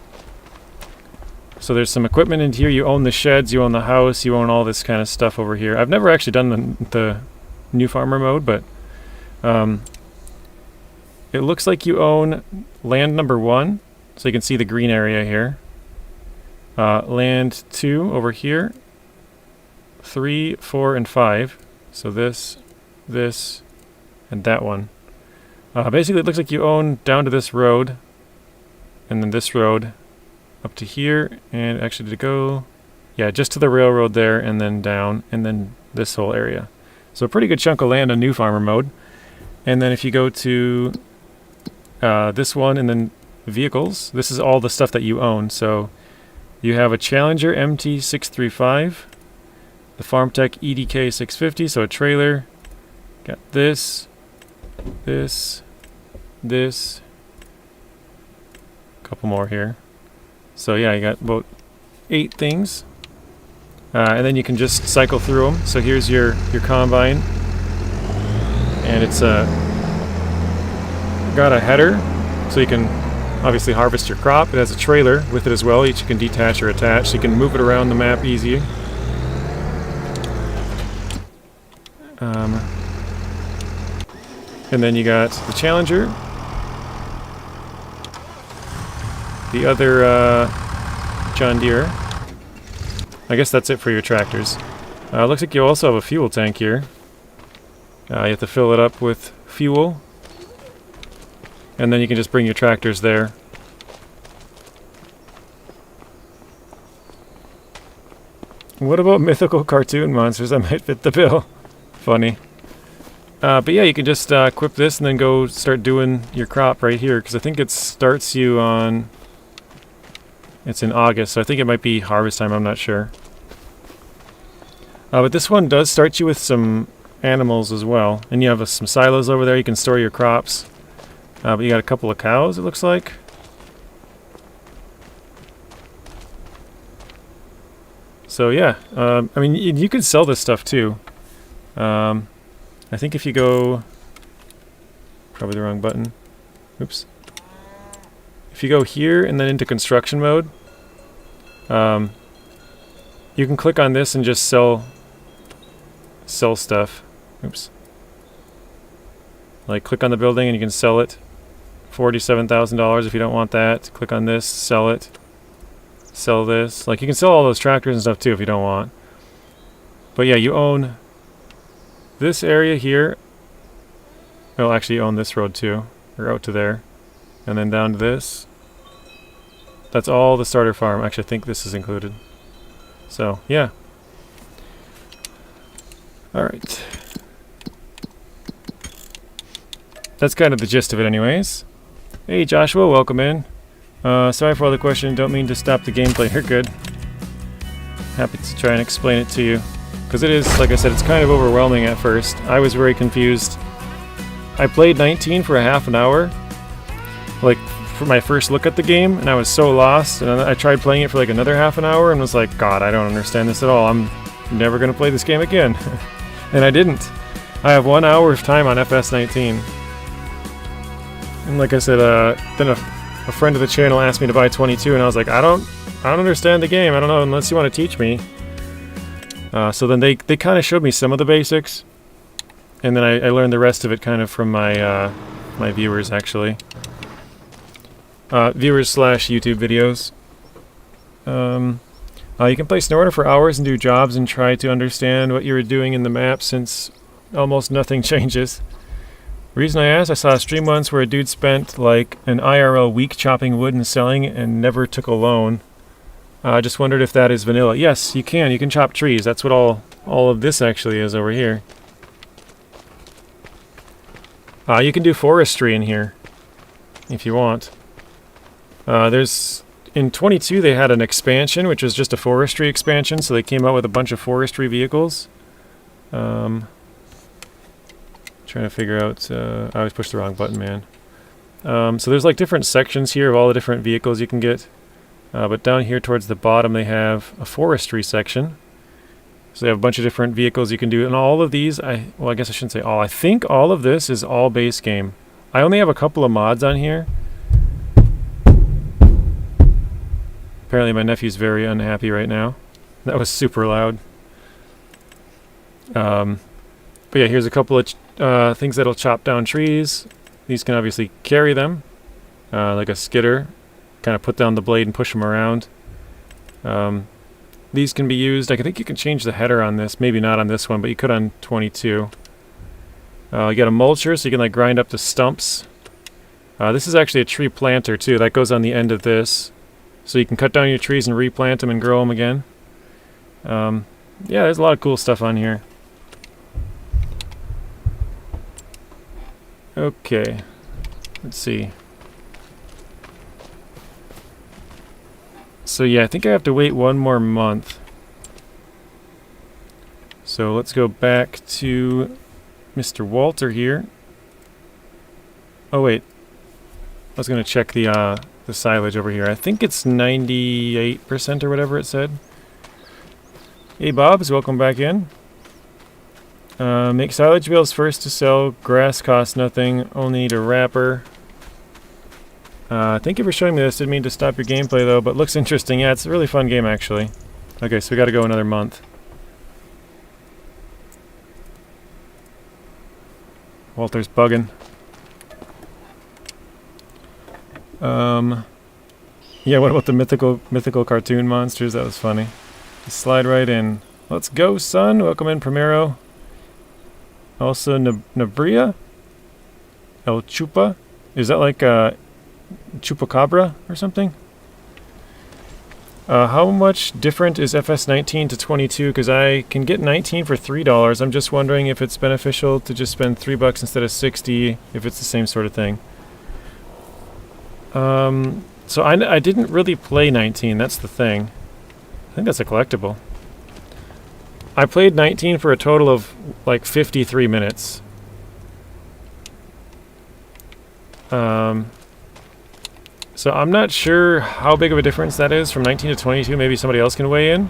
So there's some equipment in here. You own the sheds, you own the house, you own all this kind of stuff over here. I've never actually done the new farmer mode, but it looks like you own land number 1, so you can see the green area here. Land 2 over here, 3, 4, and 5. So this, and that one. Basically, it looks like you own down to this road, and then this road up to here, and actually to go, yeah, just to the railroad there, and then down, and then this whole area. So a pretty good chunk of land on new farmer mode. And then if you go to this one, and then vehicles, this is all the stuff that you own. So you have a Challenger MT635, the FarmTech EDK 650, so a trailer. Got this, a couple more here. So yeah, you got about 8 things. And then you can just cycle through them. So here's your combine, and it's got a header, so you can obviously harvest your crop. It has a trailer with it as well, which you can detach or attach, so you can move it around the map easy. And then you got the Challenger, the other John Deere. I guess that's it for your tractors. Looks like you also have a fuel tank here. You have to fill it up with fuel, and then you can just bring your tractors there. What about mythical cartoon monsters? That might fit the bill. Funny. But yeah, you can just equip this and then go start doing your crop right here, because I think it starts you on... It's in August, so I think it might be harvest time, I'm not sure. But this one does start you with some animals as well. And you have some silos over there, you can store your crops. But you got a couple of cows, it looks like. So yeah, I mean, you can sell this stuff too. I think if you go... Probably the wrong button. Oops. If you go here and then into construction mode, you can click on this and just sell stuff. Oops. Like, click on the building and you can sell it. $47,000 if you don't want that. Click on this, sell it. Sell this. Like, you can sell all those tractors and stuff too if you don't want. But yeah, you own this area here. Well, actually you own this road too. Or out to there. And then down to this. That's all the starter farm. Actually, I think this is included. So, yeah. Alright. That's kind of the gist of it anyways. Hey Joshua, welcome in. Sorry for all the questions, don't mean to stop the gameplay. You're good. Happy to try and explain it to you. Because it is, like I said, it's kind of overwhelming at first. I was very confused. I played 19 for a half an hour. Like, for my first look at the game, and I was so lost. And I tried playing it for like another half an hour and was like, God, I don't understand this at all. I'm never going to play this game again. And I didn't. I have 1 hour of time on FS19. And like I said, then a friend of the channel asked me to buy 22, and I was like, I don't understand the game. I don't know unless you want to teach me. So then they kind of showed me some of the basics, and then I learned the rest of it kind of from my my viewers actually. Viewers / YouTube videos. You can play Snowrunner for hours and do jobs and try to understand what you're doing in the map since almost nothing changes. Reason I asked, I saw a stream once where a dude spent like an IRL week chopping wood and selling and never took a loan. I just wondered if that is vanilla. Yes, you can. You can chop trees. That's what all of this actually is over here. You can do forestry in here if you want. There's in 22 they had an expansion, which was just a forestry expansion, so they came out with a bunch of forestry vehicles. Trying to figure out, I always push the wrong button, man. So there's like different sections here of all the different vehicles you can get. But down here towards the bottom they have a forestry section. So they have a bunch of different vehicles you can do. And all of these, well I guess I shouldn't say all. I think all of this is all base game. I only have a couple of mods on here. Apparently my nephew's very unhappy right now. That was super loud. But yeah, here's a couple of things that'll chop down trees. These can obviously carry them, like a skidder. Kind of put down the blade and push them around. These can be used. I think you can change the header on this. Maybe not on this one, but you could on 22. You got a mulcher, so you can like grind up the stumps. This is actually a tree planter too. That goes on the end of this. So you can cut down your trees and replant them and grow them again. Yeah, there's a lot of cool stuff on here. Okay, let's see. So yeah, I think I have to wait 1 more month. So let's go back to Mr. Walter here. Oh wait, I was gonna check the silage over here. I think it's 98% or whatever it said. Hey Bobs, welcome back in. Make silage bales first to sell. Grass costs nothing. Only need a wrapper. Thank you for showing me this. Didn't mean to stop your gameplay though, but looks interesting. Yeah, it's a really fun game actually. Okay, so we gotta go another month. Walter's bugging. Yeah, what about the mythical cartoon monsters? That was funny. Just slide right in. Let's go, son. Welcome in, Primero. Also, Nabria? El Chupa? Is that like Chupacabra or something? How much different is FS19 to 22? Because I can get 19 for $3. I'm just wondering if it's beneficial to just spend $3 instead of 60, if it's the same sort of thing. So I didn't really play 19, that's the thing. I think that's a collectible. I played 19 for a total of like 53 minutes. So I'm not sure how big of a difference that is from 19 to 22. Maybe somebody else can weigh in.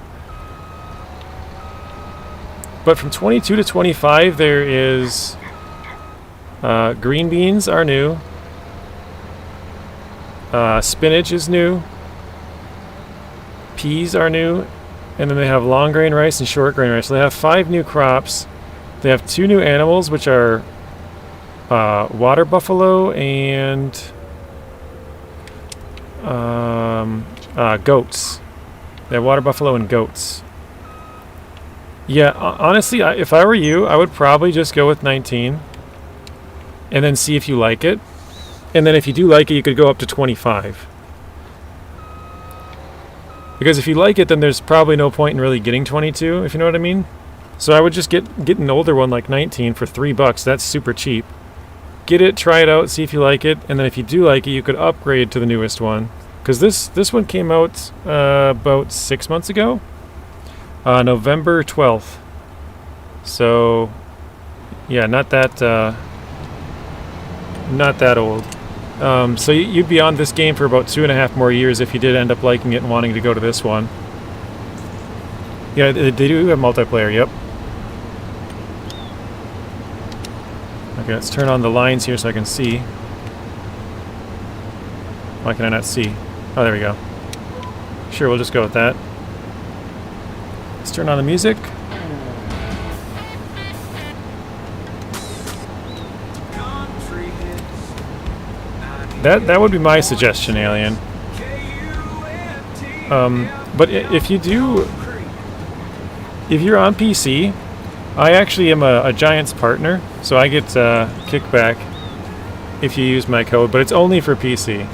But from 22 to 25, there is green beans are new. Spinach is new. Peas are new. And then they have long grain rice and short grain rice. So they have 5 new crops. They have 2 new animals, which are water buffalo and goats. They have water buffalo and goats. Yeah, honestly, if I were you, I would probably just go with 19 and then see if you like it. And then if you do like it, you could go up to 25. Because if you like it, then there's probably no point in really getting 22, if you know what I mean. So I would just get an older one like 19 for $3. That's super cheap. Get it, try it out, see if you like it, and then if you do like it, you could upgrade to the newest one. Because this one came out about 6 months ago, November 12th. So yeah, not that old. So you'd be on this game for about 2.5 more years if you did end up liking it and wanting to go to this one. Yeah, they do have multiplayer, yep. Okay, let's turn on the lines here so I can see. Why can I not see? Oh, there we go. Sure, we'll just go with that. Let's turn on the music. That would be my suggestion, Alien. But if you're on PC, I actually am a Giants partner, so I get kickback if you use my code, but it's only for PC.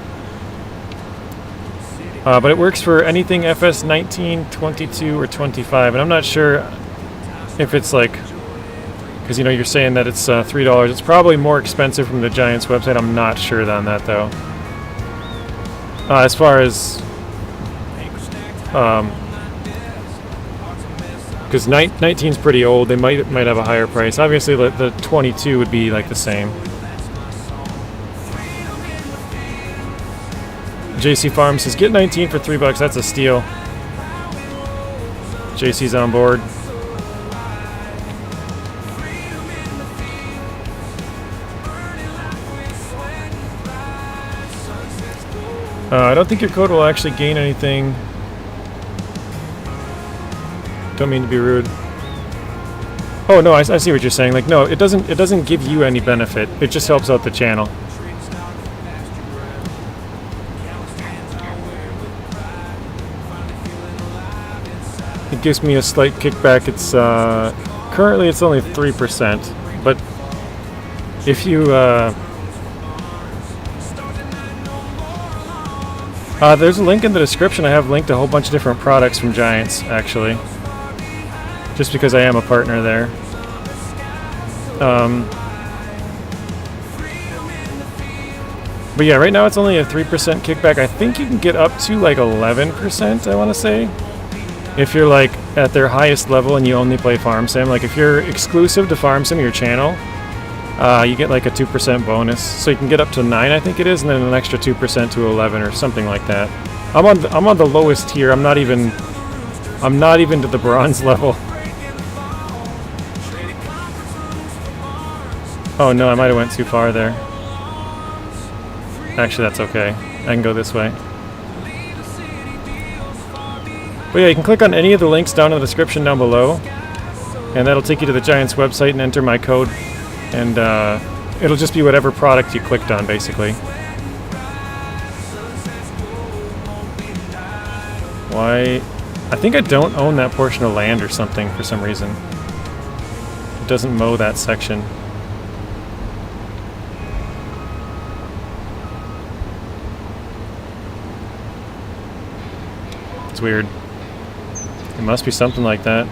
But it works for anything FS19, 22, or 25, and I'm not sure if it's like, because you know you're saying that it's $3. It's probably more expensive from the Giants website. I'm not sure on that though. As far as because 19's pretty old, they might have a higher price. Obviously, the 22 would be like the same. JC Farm says get 19 for $3. That's a steal. JC's on board. I don't think your code will actually gain anything. Don't mean to be rude. Oh no, I see what you're saying. Like no, it doesn't give you any benefit. It just helps out the channel. It gives me a slight kickback. It's currently it's only 3%, but if you there's a link in the description. I have linked a whole bunch of different products from Giants, actually. Just because I am a partner there. But yeah, right now it's only a 3% kickback. I think you can get up to like 11%, I want to say. If you're like at their highest level and you only play Farm Sim. Like if you're exclusive to Farm Sim, your channel, you get like a 2% bonus. So you can get up to 9, I think it is, and then an extra 2% to 11 or something like that. I'm on the lowest tier. I'm not even to the bronze level. Oh no, I might have went too far there. Actually, that's okay. I can go this way. But yeah, you can click on any of the links down in the description down below, and that'll take you to the Giants website and enter my code, and it'll just be whatever product you clicked on, basically. Why? I think I don't own that portion of land or something for some reason. It doesn't mow that section. It's weird. It must be something like that.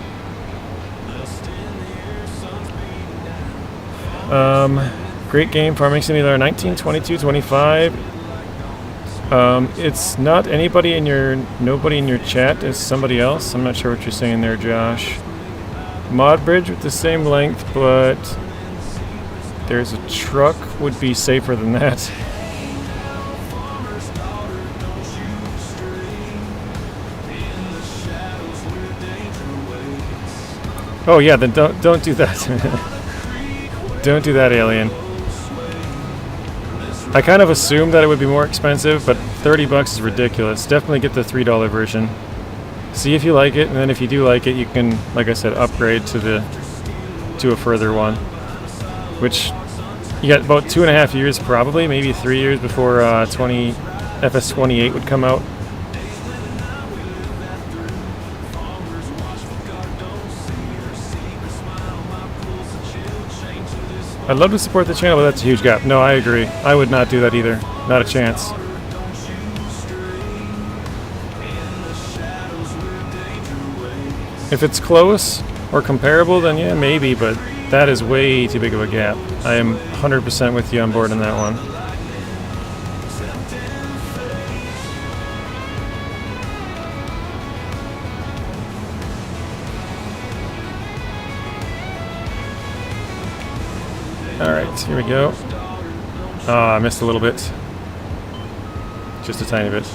Great game, Farming Simulator 19, 22, 25. It's not nobody in your chat, it's somebody else. I'm not sure what you're saying there, Josh. Mod bridge with the same length, but there's a truck would be safer than that. Oh yeah, then don't do that. Don't do that, Alien. I kind of assumed that it would be more expensive, but 30 bucks is ridiculous. Definitely get the $3 version. See if you like it, and then if you do like it, you can, like I said, upgrade to a further one. Which you got about 2.5 years, probably, maybe 3 years before FS28 would come out. I'd love to support the channel, but that's a huge gap. No, I agree. I would not do that either. Not a chance. If it's close or comparable, then yeah, maybe, but that is way too big of a gap. I am 100% with you on board on that one. Alright, here we go. I missed a little bit. Just a tiny bit.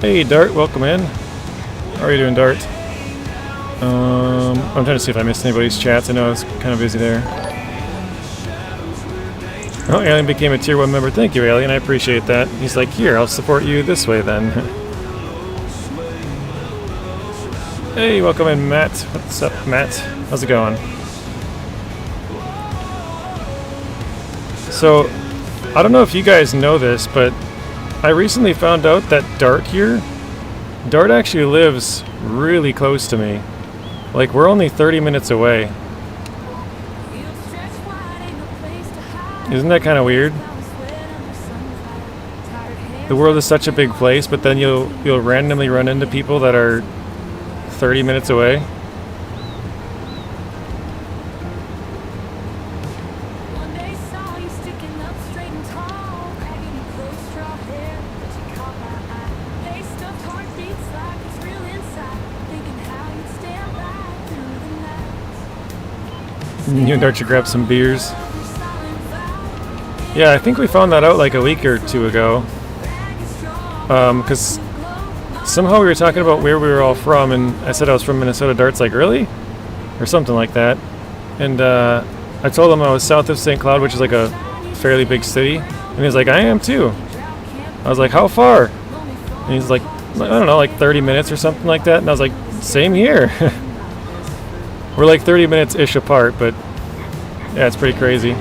Hey Dart, welcome in. How are you doing, Dart? I'm trying to see if I missed anybody's chats. I know I was kind of busy there. Oh, Alien became a tier 1 member. Thank you, Alien. I appreciate that. He's like, here, I'll support you this way then. Hey, welcome in, Matt. What's up, Matt? How's it going? So, I don't know if you guys know this, but I recently found out that Dart here, Dart actually lives really close to me. Like, we're only 30 minutes away. Isn't that kind of weird? The world is such a big place, but then you'll randomly run into people that are 30 minutes away. You and Dart should grab some beers. Yeah, I think we found that out like a week or two ago. Because somehow we were talking about where we were all from, and I said I was from Minnesota. Dart's like, really? Or something like that. And I told him I was south of St. Cloud, which is like a fairly big city. And he was like, I am too. I was like, how far? And he's like, I don't know, like 30 minutes or something like that. And I was like, same here. We're like 30 minutes-ish apart, but yeah, it's pretty crazy.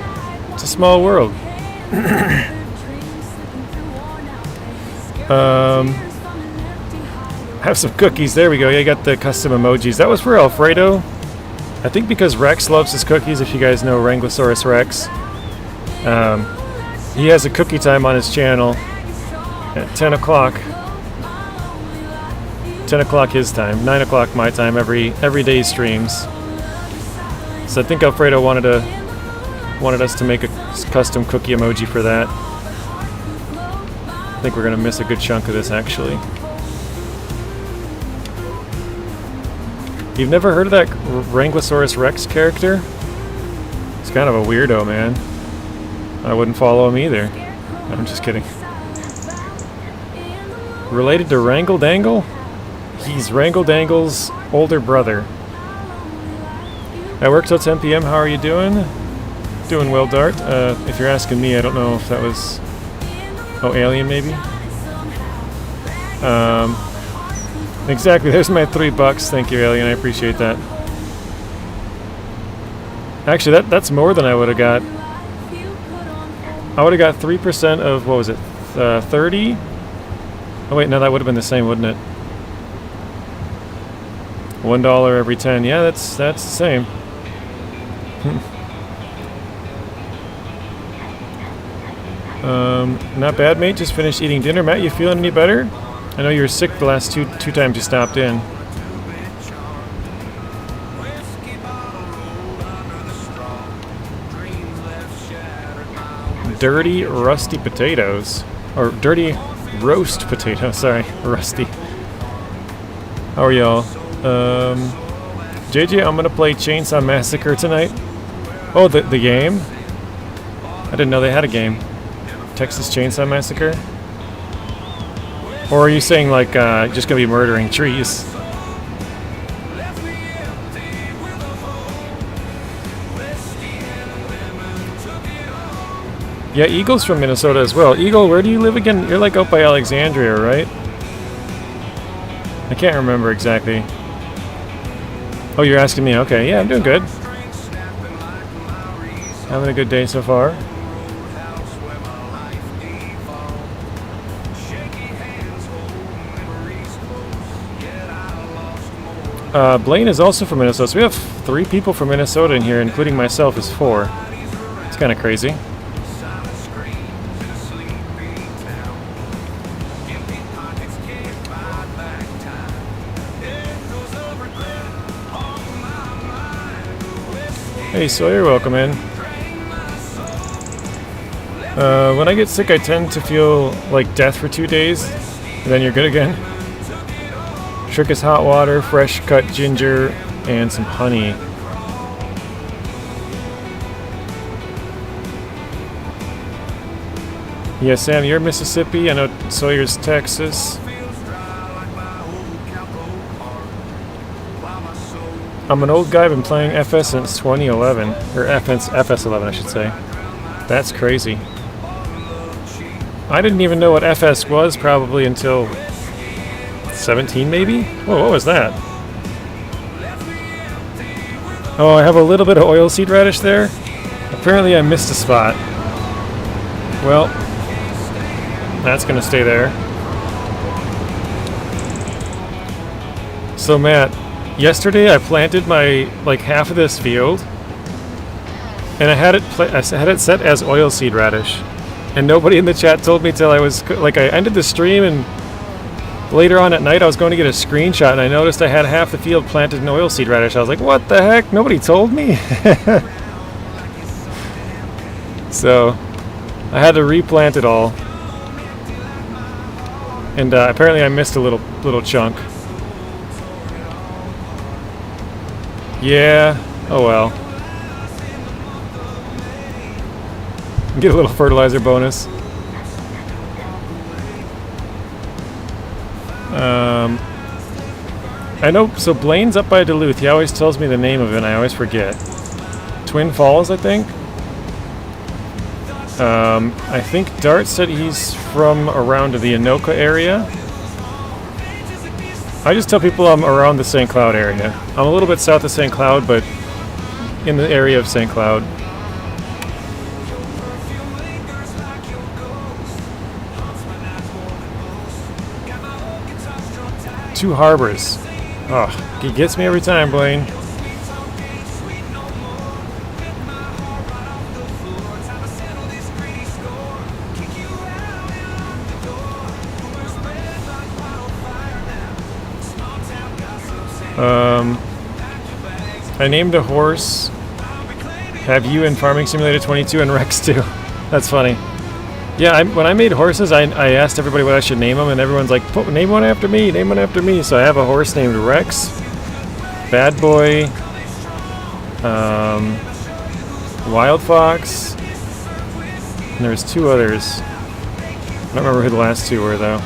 It's a small world. Have some cookies. There we go. Yeah, you got the custom emojis. That was for Alfredo. I think because Rex loves his cookies, if you guys know Wranglosaurus Rex. He has a cookie time on his channel at 10 o'clock. 10 o'clock his time, 9 o'clock my time, every day he streams. So I think Alfredo wanted us to make a custom cookie emoji for that. I think we're gonna miss a good chunk of this actually. You've never heard of that Wranglosaurus Rex character? He's kind of a weirdo, man. I wouldn't follow him either. I'm just kidding. Related to Wrangle Dangle? He's Wrangle Dangle's older brother. I work till 10 p.m. How are you doing? Doing well, Dart. If you're asking me, I don't know if that was... Oh, Alien, maybe? Exactly. There's my $3. Thank you, Alien. I appreciate that. Actually, that's more than I would have got. I would have got 3% of, what was it, 30? Oh, wait, no, that would have been the same, wouldn't it? $1 every 10. Yeah, that's the same. Not bad, mate. Just finished eating dinner. Matt, you feeling any better? I know you were sick the last two times you stopped in. Dirty, rusty potatoes. Or dirty roast potatoes. Sorry, rusty. How are y'all? JJ, I'm gonna play Chainsaw Massacre tonight. Oh, the game? I didn't know they had a game. Texas Chainsaw Massacre? Or are you saying like just gonna be murdering trees? Yeah, Eagle's from Minnesota as well. Eagle, where do you live again? You're like out by Alexandria, right? I can't remember exactly. Oh, you're asking me. Okay, yeah, I'm doing good. Having a good day so far. Blaine is also from Minnesota, so we have 3 people from Minnesota in here, including myself is 4. It's kind of crazy. Hey Sawyer, welcome in. When I get sick, I tend to feel like death for 2 days, and then you're good again. Trick is hot water, fresh cut ginger, and some honey. Yeah, Sam, you're Mississippi. I know Sawyer's Texas. I'm an old guy, been playing FS since 2011. Or FS11, I should say. That's crazy. I didn't even know what FS was probably until 17 maybe? Whoa, what was that? Oh, I have a little bit of oilseed radish there. Apparently I missed a spot. Well, that's gonna stay there. So Matt, yesterday I planted my like half of this field, and I had it set as oilseed radish, and nobody in the chat told me till I was like I ended the stream, and later on at night I was going to get a screenshot and I noticed I had half the field planted in oilseed radish. I was like, what the heck? Nobody told me. So I had to replant it all, and apparently I missed a little chunk. Yeah, oh well. Get a little fertilizer bonus. I know, so Blaine's up by Duluth. He always tells me the name of it and I always forget. Twin Falls, I think? I think Dart said he's from around the Anoka area. I just tell people I'm around the St. Cloud area. I'm a little bit south of St. Cloud, but in the area of St. Cloud. Two harbors. Oh, he gets me every time, Blaine. I named a horse. Have you in Farming Simulator 22 and Rex too? That's funny. Yeah, when I made horses, I asked everybody what I should name them, and everyone's like, name one after me, name one after me. So I have a horse named Rex, Bad Boy, Wild Fox, and there's 2 others. I don't remember who the last 2 were, though.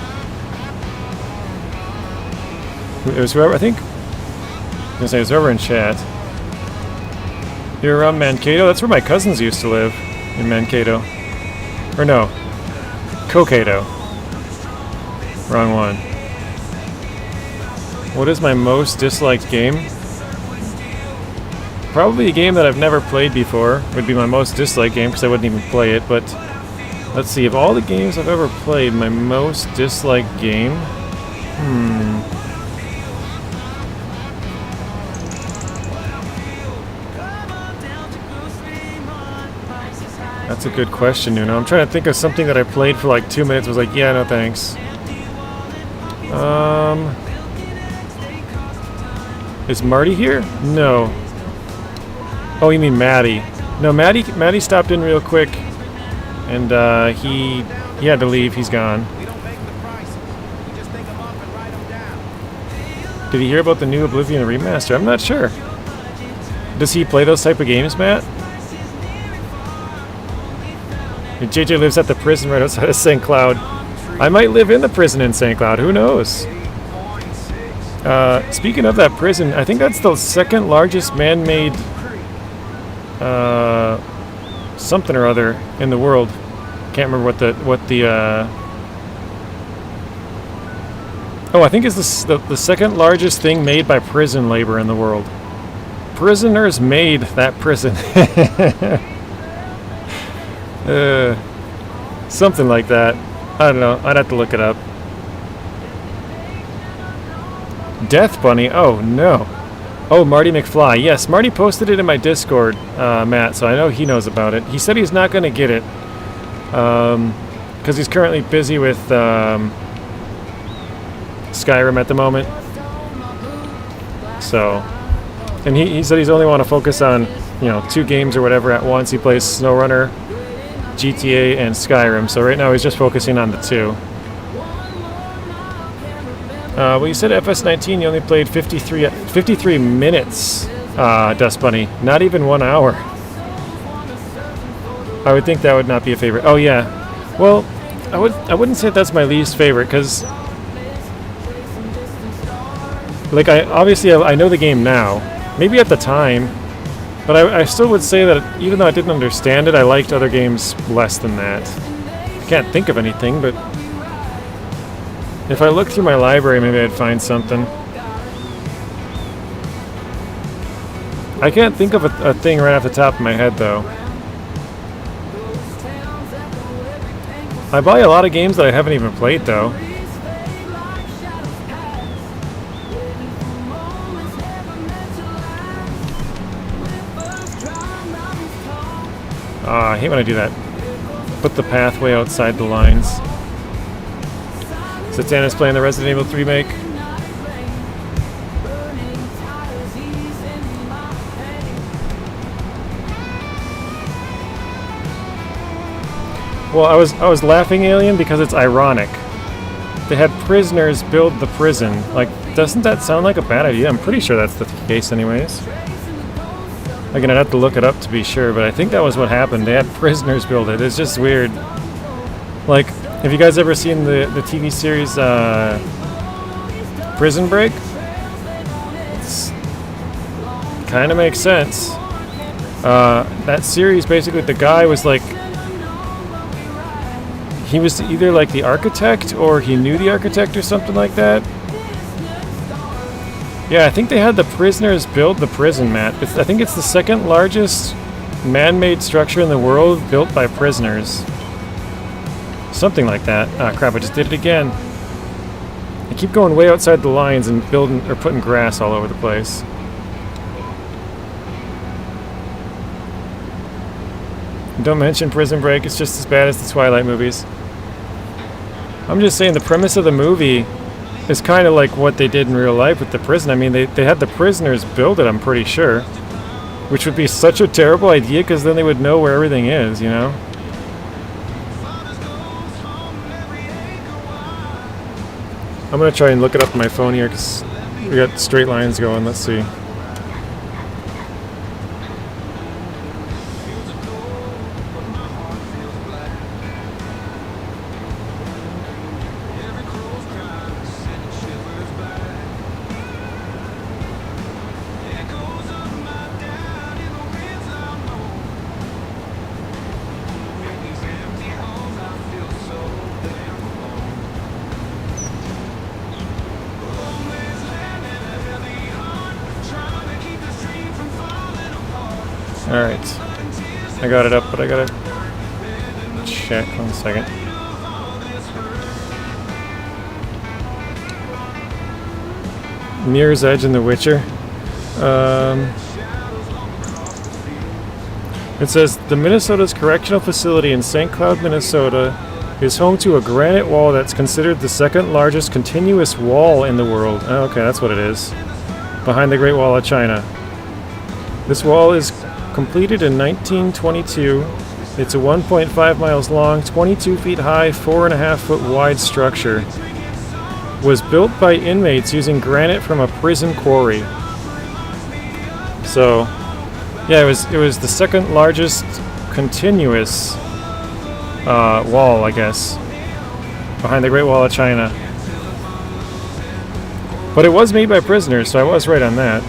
It was whoever, I think, I was gonna say it was whoever in chat. You're around Mankato? That's where my cousins used to live, in Mankato. Or no, Cokato. Wrong one. What is my most disliked game? Probably a game that I've never played before would be my most disliked game because I wouldn't even play it, but let's see, of all the games I've ever played, my most disliked game? That's a good question, Nuno. I'm trying to think of something that I played for like 2 minutes, was like, yeah, no thanks. Is Marty here? No. Oh, you mean Maddie. No, Maddie stopped in real quick, and he had to leave. He's gone. We don't make the prices. We just think them up and write them down. Did he hear about the new Oblivion remaster? I'm not sure. Does he play those type of games, Matt? JJ lives at the prison right outside of St. Cloud. I might live in the prison in St. Cloud. Who knows? Speaking of that prison, I think that's the second largest man-made something or other in the world. Can't remember what the oh, I think it's the second largest thing made by prison labor in the world. Prisoners made that prison. Something like that. I don't know. I'd have to look it up. Death Bunny? Oh, no. Oh, Marty McFly. Yes, Marty posted it in my Discord, Matt, so I know he knows about it. He said he's not going to get it because he's currently busy with Skyrim at the moment. So, and he said he's only want to focus on, 2 games or whatever at once. He plays Snowrunner, GTA, and Skyrim. So right now he's just focusing on the 2. Well, you said FS19, you only played 53 minutes, Dust Bunny. Not even 1 hour. I would think that would not be a favorite. Oh, yeah. Well, I wouldn't say that's my least favorite, because... Like, I know the game now. Maybe at the time. But I still would say that even though I didn't understand it, I liked other games less than that. I can't think of anything, but... If I look through my library, maybe I'd find something. I can't think of a thing right off the top of my head, though. I buy a lot of games that I haven't even played, though. I hate when I do that. Put the pathway outside the lines. Satana's playing the Resident Evil 3 remake. Well, I was laughing, Alien, because it's ironic. They had prisoners build the prison. Like, doesn't that sound like a bad idea? I'm pretty sure that's the case anyways. Again, I'd have to look it up to be sure, but I think that was what happened. They had prisoners build it. It's just weird. Like, have you guys ever seen the TV series Prison Break? It's kind of makes sense. That series, basically, the guy was like... He was either like the architect or he knew the architect or something like that. Yeah, I think they had the prisoners build the prison, Matt. I think it's the second largest man-made structure in the world built by prisoners. Something like that. Ah, crap, I just did it again. I keep going way outside the lines and building or putting grass all over the place. Don't mention Prison Break, it's just as bad as the Twilight movies. I'm just saying the premise of the movie is kind of like what they did in real life with the prison. I mean, they had the prisoners build it, I'm pretty sure. Which would be such a terrible idea, because then they would know where everything is, you know? I'm going to try and look it up on my phone here, because we got straight lines going. Let's see. Alright. I got it up, but I gotta check 1 second. Mirror's Edge in The Witcher. It says, the Minnesota's Correctional Facility in St. Cloud, Minnesota is home to a granite wall that's considered the second largest continuous wall in the world. Oh, okay, that's what it is. Behind the Great Wall of China. This wall is completed in 1922. It's a 1.5 miles long, 22 feet high, 4.5 foot wide structure. Was built by inmates using granite from a prison quarry. So, yeah, it was the second largest continuous wall, I guess. Behind the Great Wall of China. But it was made by prisoners, so I was right on that.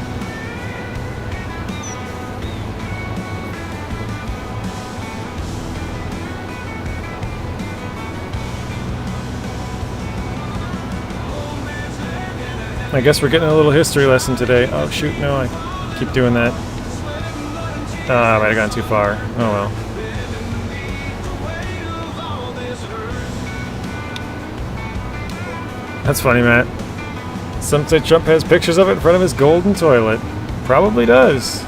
I guess we're getting a little history lesson today. Oh shoot, no, I keep doing that. I might have gone too far. Oh well. That's funny, Matt. Some say Trump has pictures of it in front of his golden toilet. Probably does.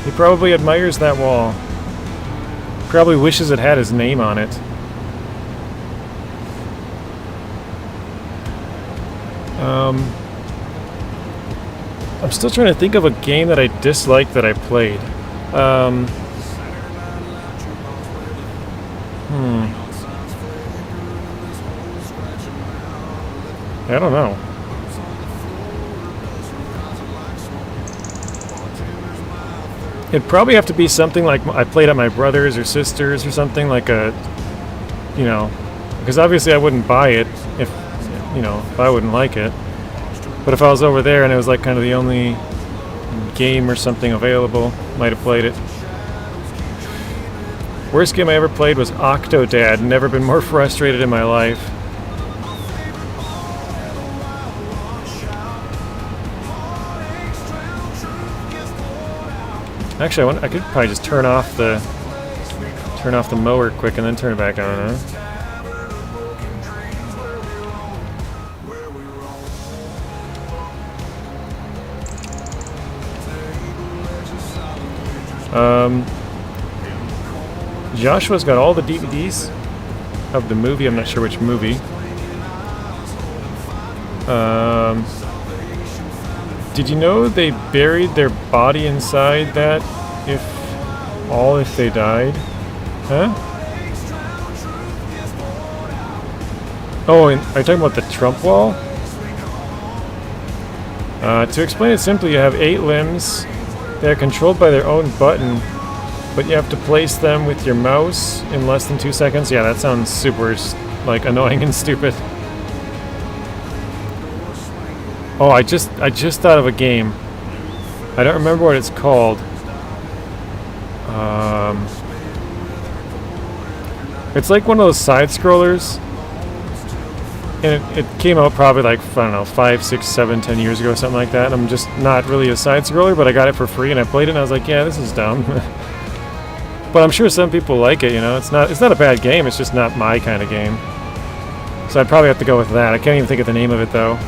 He probably admires that wall. Probably wishes it had his name on it. I'm still trying to think of a game that I disliked that I played. I don't know. It'd probably have to be something like I played at my brother's or sister's or something like a, you know, because obviously I wouldn't buy it if, you know, if I wouldn't like it. But if I was over there and it was like kind of the only game or something available, might have played it. Worst game I ever played was Octodad. Never been more frustrated in my life. Actually, I could probably just turn off the mower quick and then turn it back on. Huh? Joshua's got all the DVDs of the movie. I'm not sure which movie. Did you know they buried their body inside that if they died? Huh? Oh, and are you talking about the Trump wall? To explain it simply, you have 8 limbs. They are controlled by their own button, but you have to place them with your mouse in less than 2 seconds. Yeah, that sounds super, like, annoying and stupid. Oh, I just thought of a game. I don't remember what it's called. It's like one of those side scrollers, and it came out probably like, I don't know, 5, 6, 7, 10 years ago, something like that. I'm just not really a side scroller, but I got it for free and I played it and I was like, yeah, this is dumb. But I'm sure some people like it, you know. It's not a bad game. It's just not my kind of game. So I'd probably have to go with that. I can't even think of the name of it though.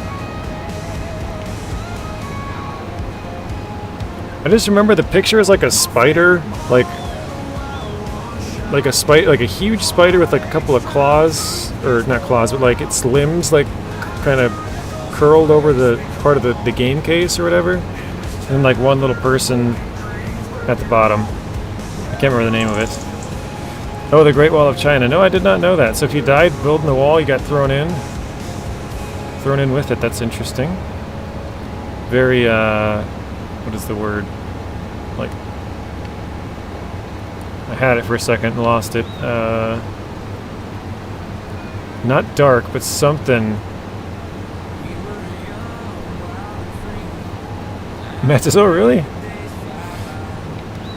I just remember the picture is like a spider, like a huge spider with like a couple of claws, or not claws, but like its limbs like kind of curled over the part of the game case or whatever, and like one little person at the bottom. I can't remember the name of it. Oh, the Great Wall of China. No, I did not know that. So if you died building the wall, you got thrown in with it. That's interesting. Very what is the word? Like, I had it for a second and lost it. Not dark, but something. Matt says, oh really?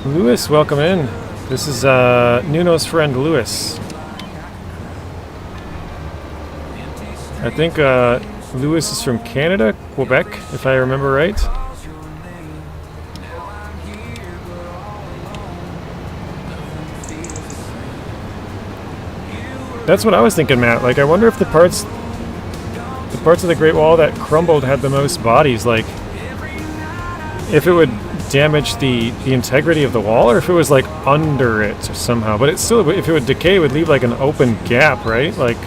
Lewis, welcome in. This is Nuno's friend Lewis. I think Lewis is from Canada, Quebec, if I remember right. That's what I was thinking, Matt. Like, I wonder if the parts of the Great Wall that crumbled had the most bodies. Like, if it would damage the integrity of the wall, or if it was like under it somehow. But it's still, if it would decay, it would leave like an open gap, right? Like,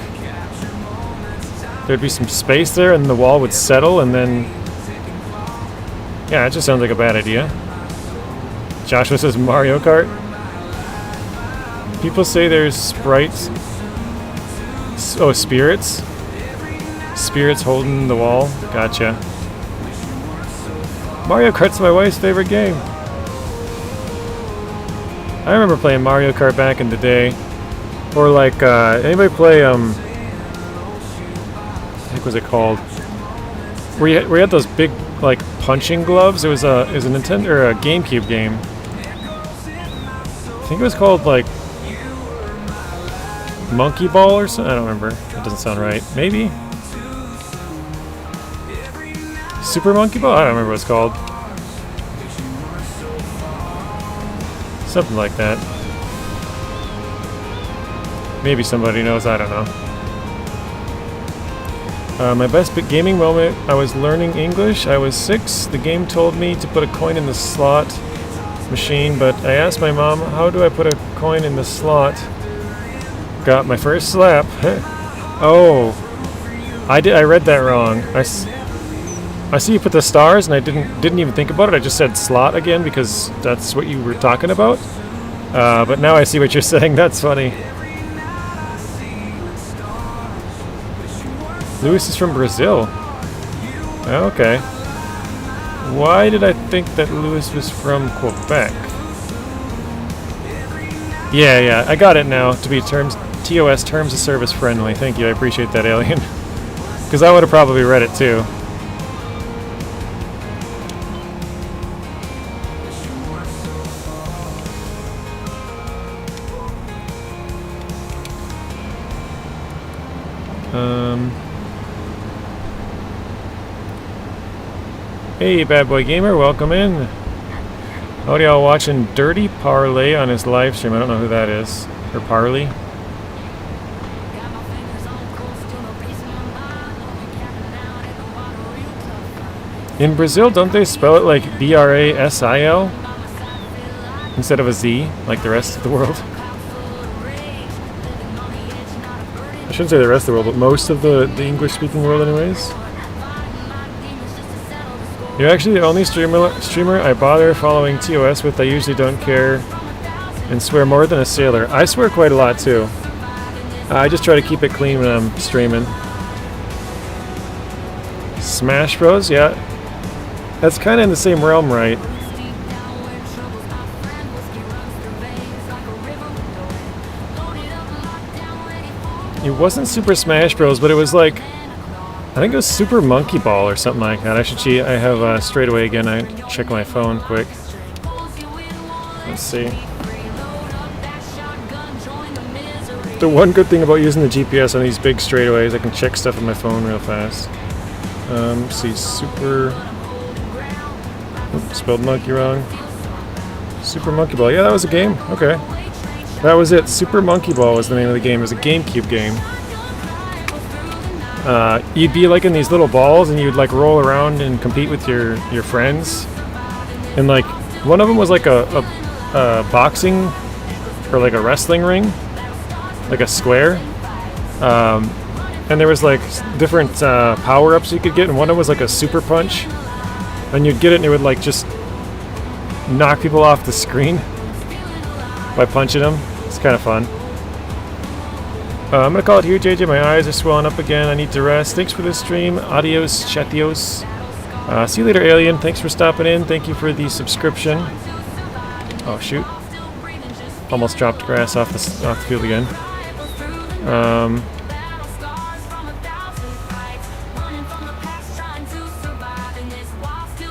there'd be some space there, and the wall would settle, and then, yeah, it just sounds like a bad idea. Joshua says Mario Kart. People say there's sprites. Oh, spirits? Spirits holding the wall? Gotcha. Mario Kart's my wife's favorite game. I remember playing Mario Kart back in the day. Or like, anybody play, I think what was it called? We had those big, like, punching gloves. It was a Nintendo, or a GameCube game. I think it was called, like, Monkey Ball or something? I don't remember. That doesn't sound right. Maybe? Super Monkey Ball? I don't remember what it's called. Something like that. Maybe somebody knows, I don't know. My best gaming moment, I was learning English. I was 6. The game told me to put a coin in the slot machine, but I asked my mom, how do I put a coin in the slot? Got my first slap. Oh, I read that wrong. I see you put the stars, and I didn't even think about it. I just said slot again because that's what you were talking about. But now I see what you're saying. That's funny. Luis is from Brazil. Okay. Why did I think that Luis was from Quebec? Yeah, I got it now. To be TOS terms of service friendly. Thank you. I appreciate that, Alien. Because I would have probably read it too. Hey, Bad Boy Gamer, welcome in. How are y'all watching Dirty Parlay on his live stream? I don't know who that is. Or Parley. In Brazil, don't they spell it like Brasil? Instead of a Z, like the rest of the world? I shouldn't say the rest of the world, but most of the English-speaking world anyways. You're actually the only streamer I bother following TOS with. I usually don't care and swear more than a sailor. I swear quite a lot too. I just try to keep it clean when I'm streaming. Smash Bros, yeah. That's kind of in the same realm, right? It wasn't Super Smash Bros, but it was like, I think it was Super Monkey Ball or something like that. I should cheat. I have straight away again. I check my phone quick. Let's see. The one good thing about using the GPS on these big straightaways, I can check stuff on my phone real fast. Let's see, Super... Oops, spelled monkey wrong. Super Monkey Ball. Yeah, that was a game. Okay. That was it. Super Monkey Ball was the name of the game. It was a GameCube game. You'd be like in these little balls, and you'd like roll around and compete with your friends. And like one of them was like a boxing or like a wrestling ring, like a square. And there was like different power-ups you could get, and one of them was like a super punch. And you'd get it, and it would like just knock people off the screen by punching them. It's kind of fun. I'm gonna call it here, JJ. My eyes are swelling up again. I need to rest. Thanks for the stream. Adios, chatios. See you later, Alien. Thanks for stopping in. Thank you for the subscription. Oh shoot! Almost dropped grass off the field again.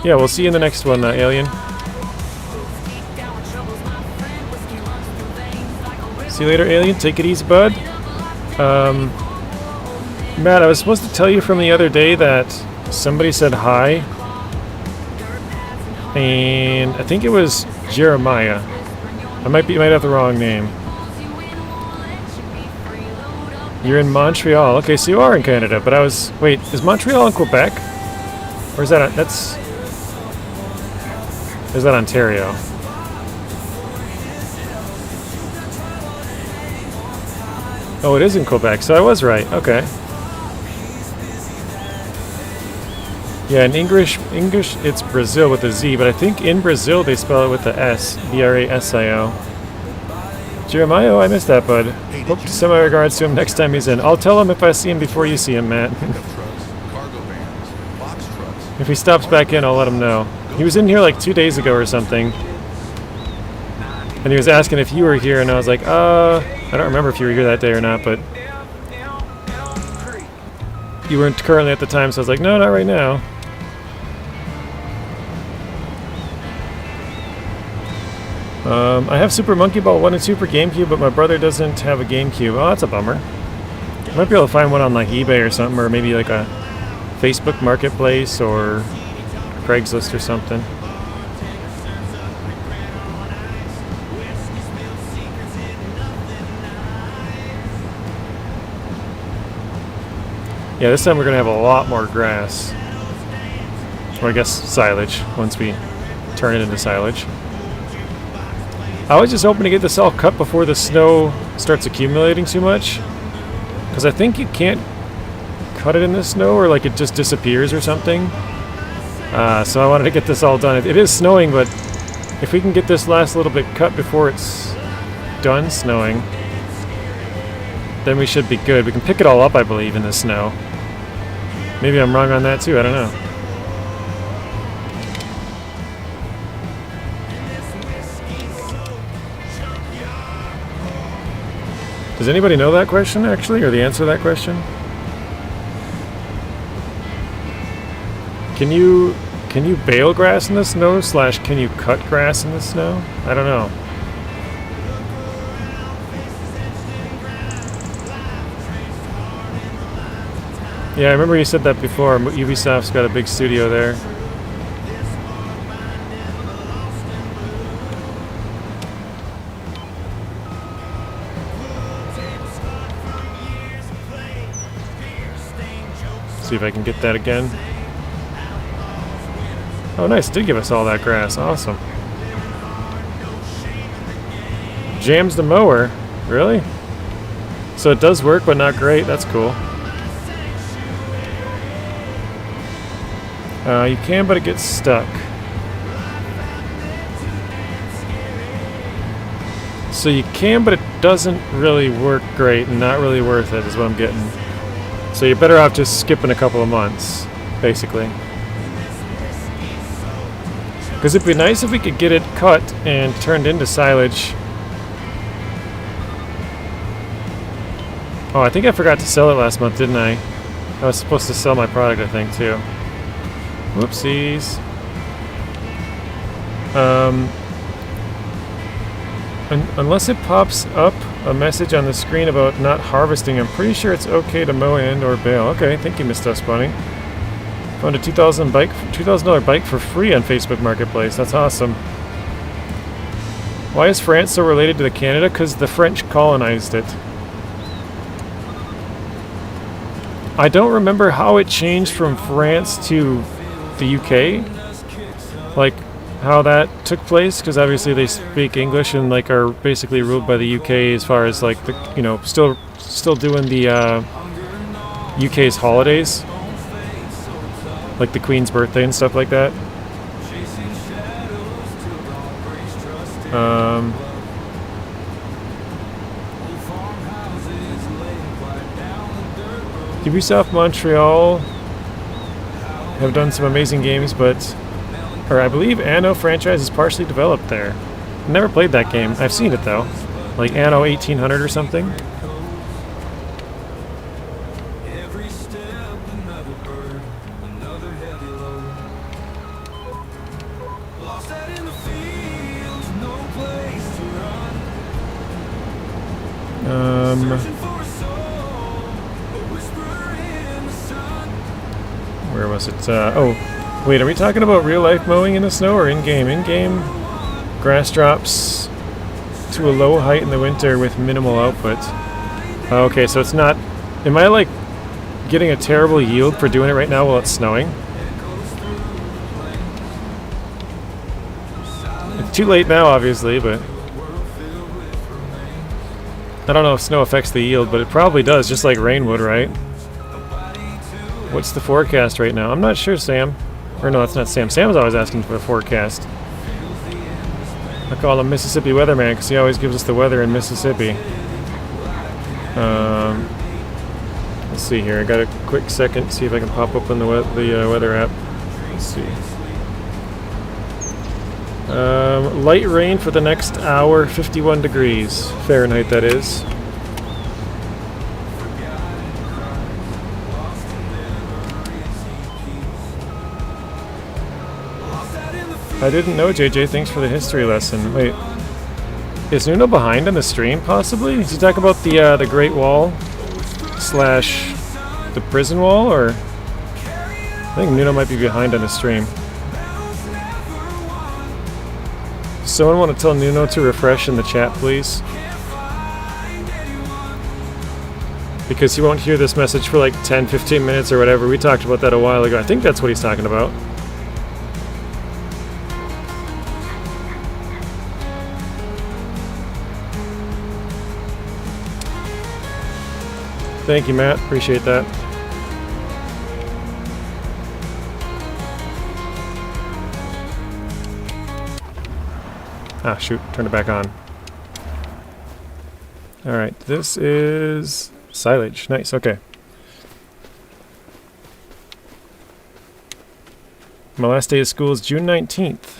Yeah, we'll see you in the next one, Alien. See you later, Alien. Take it easy, bud. Matt, I was supposed to tell you from the other day that somebody said hi, and I think it was Jeremiah. I might have the wrong name. You're in Montreal. Okay, so you are in Canada, but wait, is Montreal in Quebec? Or is that, is that Ontario? Oh, it is in Quebec, so I was right. Okay. Yeah, in English, it's Brazil with a Z, but I think in Brazil they spell it with the S, Brasio. Jeremiah, I missed that, bud. Hope to send my regards to him next time he's in. I'll tell him if I see him before you see him, Matt. If he stops back in, I'll let him know. He was in here like 2 days ago or something. And he was asking if you were here, and I was like, I don't remember if you were here that day or not, but you weren't currently at the time, so I was like, no, not right now. I have Super Monkey Ball 1 and 2 for GameCube, but my brother doesn't have a GameCube. Oh, that's a bummer. I might be able to find one on like eBay or something, or maybe like a Facebook Marketplace or Craigslist or something. Yeah, this time we're going to have a lot more grass. Or I guess silage, once we turn it into silage. I was just hoping to get this all cut before the snow starts accumulating too much. Because I think you can't cut it in the snow, or like it just disappears or something. So I wanted to get this all done. It is snowing, but if we can get this last little bit cut before it's done snowing, then we should be good. We can pick it all up, I believe, in the snow. Maybe I'm wrong on that too, I don't know. Does anybody know that question, actually, or the answer to that question? Can you bale grass in the snow, / can you cut grass in the snow? I don't know. Yeah, I remember you said that before. Ubisoft's got a big studio there. See if I can get that again. Oh, nice. It did give us all that grass. Awesome. Jams the mower. Really? So it does work, but not great. That's cool. You can, but it gets stuck. So you can, but it doesn't really work great, and not really worth it is what I'm getting. So you're better off just skipping a couple of months, basically. Because it'd be nice if we could get it cut and turned into silage. Oh, I think I forgot to sell it last month, didn't I? I was supposed to sell my product, I think, too. Whoopsies. Unless it pops up a message on the screen about not harvesting, I'm pretty sure it's okay to mow and or bale. Okay, thank you, Miss Dust Bunny. Found a $2,000 bike for free on Facebook Marketplace. That's awesome. Why is France so related to Canada? Because the French colonized it. I don't remember how it changed from France to the UK, like how that took place, because obviously they speak English and like are basically ruled by the UK as far as like the, you know, still doing the UK's holidays, like the Queen's birthday and stuff like that. Ubisoft Montreal have done some amazing games, but I believe Anno franchise is partially developed there. I've never played that game. I've seen it though, like Anno 1800 or something. Where was it? Oh, wait, are we talking about real life mowing in the snow or in-game? In-game, grass drops to a low height in the winter with minimal output. Okay, so it's not... Am I, like, getting a terrible yield for doing it right now while it's snowing? It's too late now, obviously, but... I don't know if snow affects the yield, but it probably does, just like rain would, right? What's the forecast right now? I'm not sure, Sam. Or no, that's not Sam. Sam's always asking for a forecast. I call him Mississippi Weatherman because he always gives us the weather in Mississippi. Let's see here. I got a quick second. See if I can pop open the weather app. Let's see. Light rain for the next hour, 51 degrees Fahrenheit, that is. I didn't know, JJ. Thanks for the history lesson. Wait, is Nuno behind on the stream, possibly? Is he talking about the Great Wall / the prison wall, or? I think Nuno might be behind on the stream. Someone want to tell Nuno to refresh in the chat, please? Because he won't hear this message for like 10-15 minutes or whatever. We talked about that a while ago. I think that's what he's talking about. Thank you, Matt. Appreciate that. Ah, shoot. Turn it back on. Alright, this is silage. Nice, okay. My last day of school is June 19th.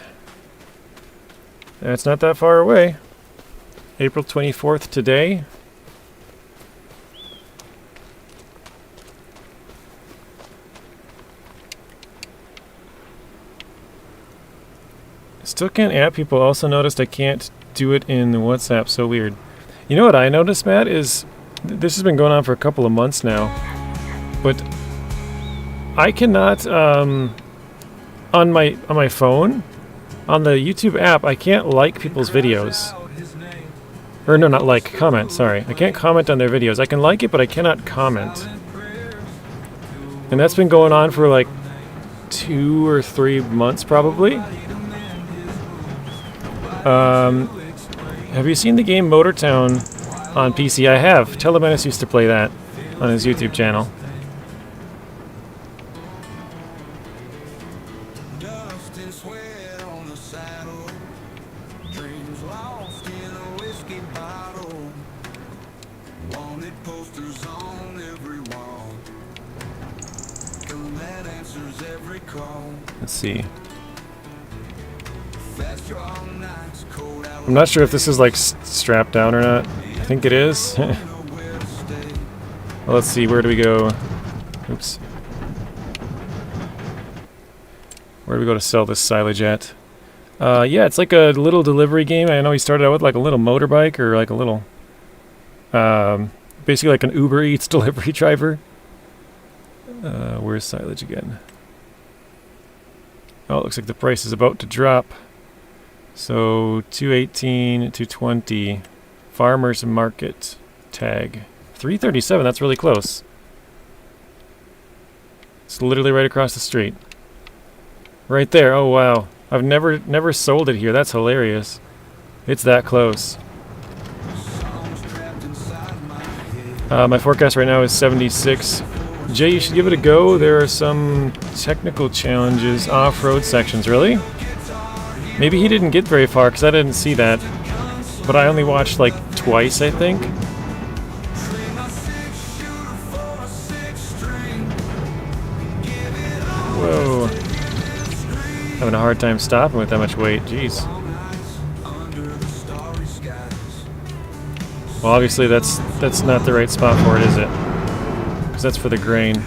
That's not that far away. April 24th today. Still can't add people. Also noticed I can't do it in WhatsApp. So weird. You know what I noticed, Matt, is this has been going on for a couple of months now, but I cannot on my phone, on the YouTube app, I can't like people's videos. Or no, not like, comment, sorry. I can't comment on their videos. I can like it, but I cannot comment. And that's been going on for like 2 or 3 months probably. Have you seen the game Motortown on PC? I have. Telemenace used to play that on his YouTube channel. Let's see. I'm not sure if this is like strapped down or not. I think it is. Well, let's see, where do we go? Oops. Where do we go to sell this silage at? Yeah, it's like a little delivery game. I know he started out with like a little motorbike or like a little, basically like an Uber Eats delivery driver. Where's silage again? Oh, it looks like the price is about to drop. So 218, 220, farmers market tag, 337. That's really close. It's literally right across the street. Right there. Oh wow! I've never sold it here. That's hilarious. It's that close. My forecast right now is 76. Jay, you should give it a go. There are some technical challenges, off-road sections. Really? Maybe he didn't get very far because I didn't see that. But I only watched like twice, I think. Whoa. Having a hard time stopping with that much weight. Jeez. Well, obviously that's not the right spot for it, is it? Because that's for the grain.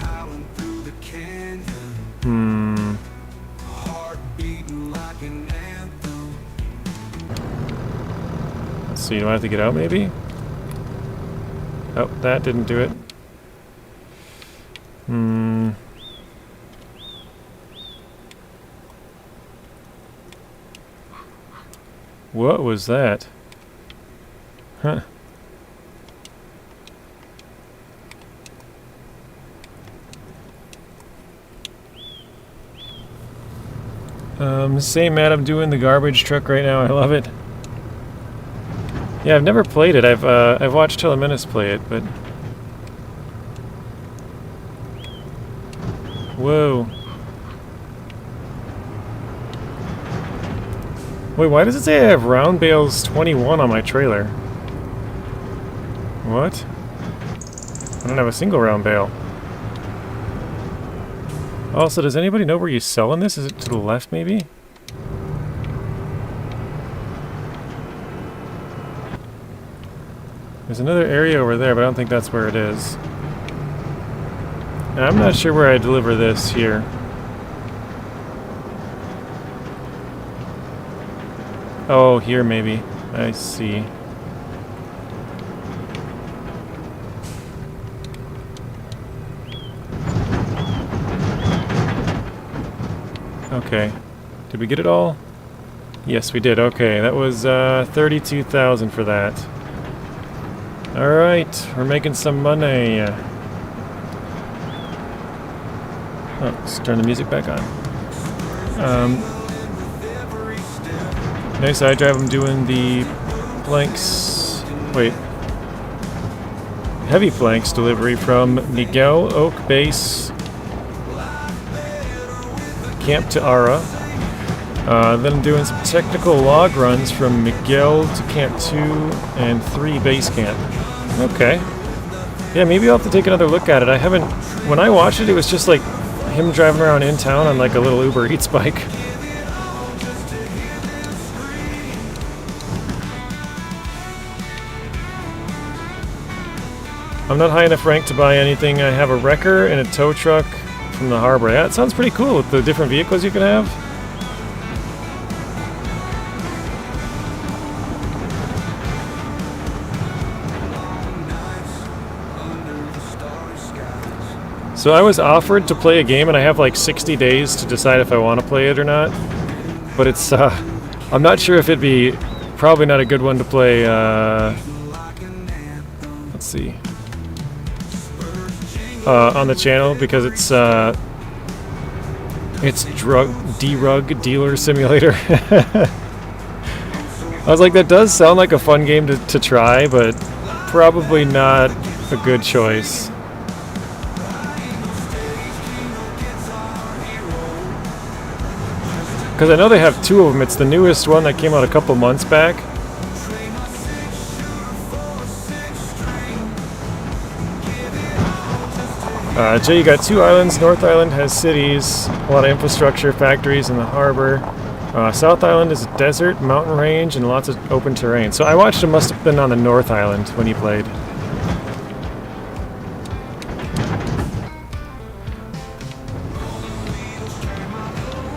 So you don't have to get out, maybe? Oh, that didn't do it. What was that? Huh. Same, Matt. I'm doing the garbage truck right now. I love it. Yeah, I've never played it. I've watched Telemenace play it, but whoa. Wait, why does it say I have round bales 21 on my trailer? What? I don't have a single round bale. Also, does anybody know where you selling this? Is it to the left, maybe? There's another area over there, but I don't think that's where it is. And I'm not sure where I deliver this here. Oh, here maybe. I see. Okay. Did we get it all? Yes, we did. Okay, that was 32,000 for that. Alright, we're making some money. Oh, let's turn the music back on. Nice eye drive. I'm doing the planks. Wait. Heavy planks delivery from Miguel Oak Base Camp to Ara. Then I'm doing some technical log runs from Miguel to Camp 2 and 3 Base Camp. Okay. Yeah, maybe I'll have to take another look at it. I haven't... When I watched it, it was just like him driving around in town on like a little Uber Eats bike. I'm not high enough rank to buy anything. I have a wrecker and a tow truck from the harbor. Yeah, it sounds pretty cool with the different vehicles you can have. So I was offered to play a game, and I have like 60 days to decide if I want to play it or not. But it's, I'm not sure if it'd be probably not a good one to play. Let's see. On the channel, because it's drug dealer simulator. I was like, that does sound like a fun game to try, but probably not a good choice. Because I know they have two of them. It's the newest one that came out a couple months back. Jay, you got two islands. North Island has cities, a lot of infrastructure, factories, and the harbor. South Island is a desert, mountain range, and lots of open terrain. So I watched it, must have been on the North Island when you played.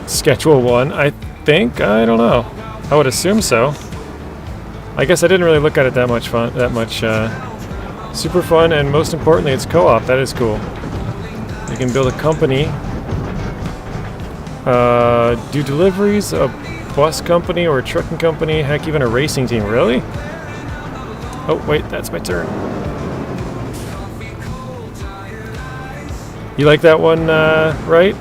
Schedule 1, I think? I don't know. I would assume so. I guess I didn't really look at it that much fun. Super fun, and most importantly, it's co-op. That is cool. You can build a company, do deliveries, a bus company or a trucking company, heck, even a racing team. Really? Oh, wait, that's my turn. You like that one, right?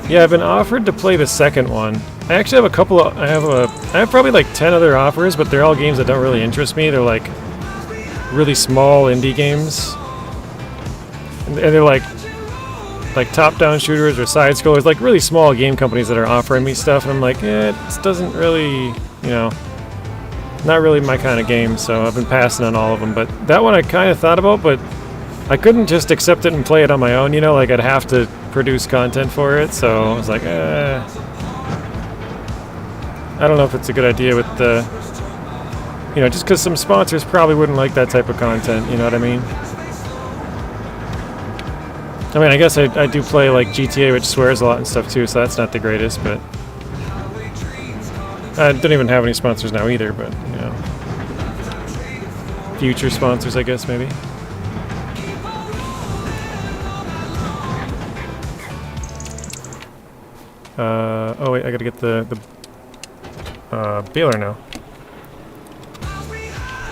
Yeah, I've been offered to play the second one. I actually have a couple of, I have probably like 10 other offers, but they're all games that don't really interest me. They're like really small indie games. And they're like top-down shooters or side-scrollers, like really small game companies that are offering me stuff, and I'm like, it doesn't really, you know, not really my kind of game, so I've been passing on all of them. But that one I kind of thought about, but I couldn't just accept it and play it on my own, you know, like I'd have to produce content for it, so I was like, I don't know if it's a good idea with the, you know, just because some sponsors probably wouldn't like that type of content, you know what I mean? I mean, I guess I do play like GTA, which swears a lot and stuff too, so that's not the greatest, but I don't even have any sponsors now either, but, you know, future sponsors, I guess, maybe. Oh wait, I gotta get the baler now.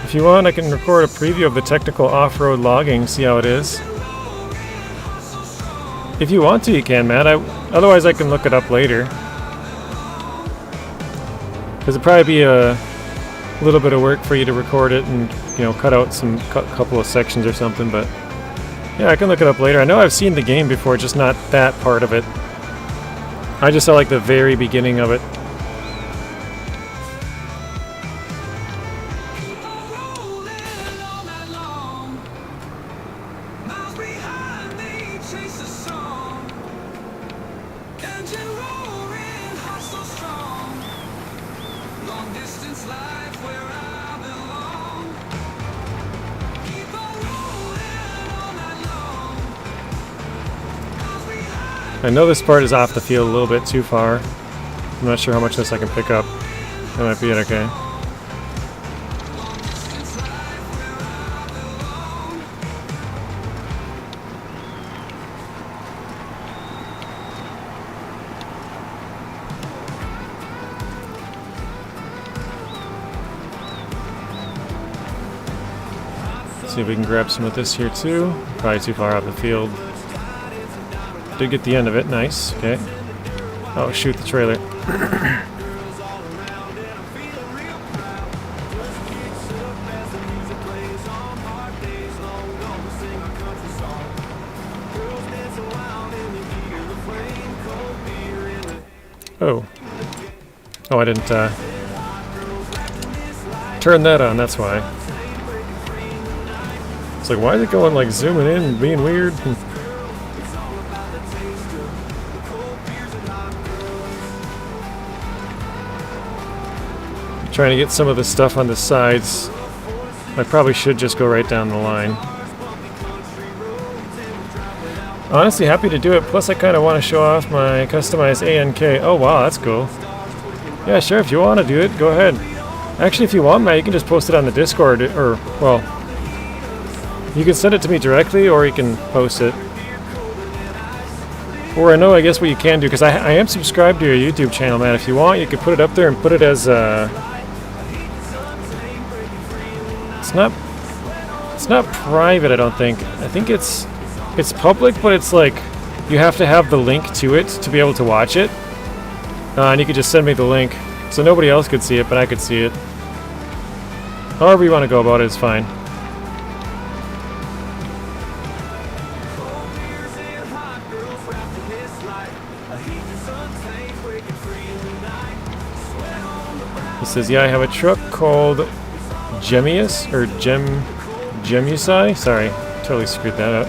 If you want, I can record a preview of the technical off-road logging, see how it is. If you want to, you can, Matt. Otherwise, I can look it up later. Because it'd probably be a little bit of work for you to record it and, you know, cut out some couple of sections or something, but yeah, I can look it up later. I know I've seen the game before, just not that part of it. I just saw like the very beginning of it. I know this part is off the field a little bit too far. I'm not sure how much of this I can pick up. That might be it, okay. See if we can grab some of this here too. Probably too far off the field. Did get the end of it, nice, okay. Oh shoot, the trailer. Oh. Oh, I didn't turn that on, that's why. It's like, why is it going like zooming in and being weird? Trying to get some of the stuff on the sides. I probably should just go right down the line. Honestly, happy to do it. Plus, I kind of want to show off my customized ANK. Oh, wow, that's cool. Yeah, sure, if you want to do it, go ahead. Actually, if you want, Matt, you can just post it on the Discord, or, well, you can send it to me directly, or you can post it. Or I know, I guess, what you can do, because I am subscribed to your YouTube channel, Matt. If you want, you could put it up there and put it as, It's not private, I don't think. I think it's public, but it's like you have to have the link to it to be able to watch it. And you could just send me the link, so nobody else could see it, but I could see it. However you want to go about it is fine. He says, yeah, I have a truck called Gemius, or Gemusai? Sorry, totally screwed that up.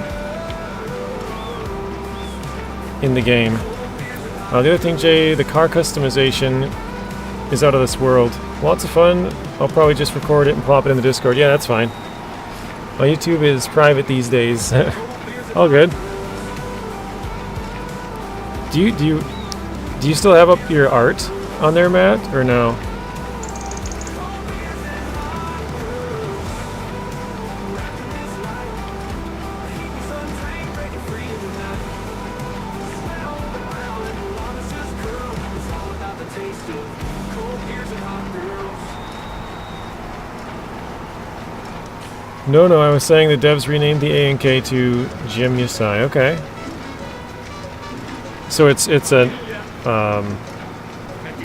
In the game. The other thing, Jay, the car customization is out of this world. Lots of fun. I'll probably just record it and plop it in the Discord. Yeah, that's fine. My YouTube is private these days. All good. Do you still have up your art on there, Matt, or no? No, I was saying the devs renamed the ANK to Gemusai. Okay. So it's a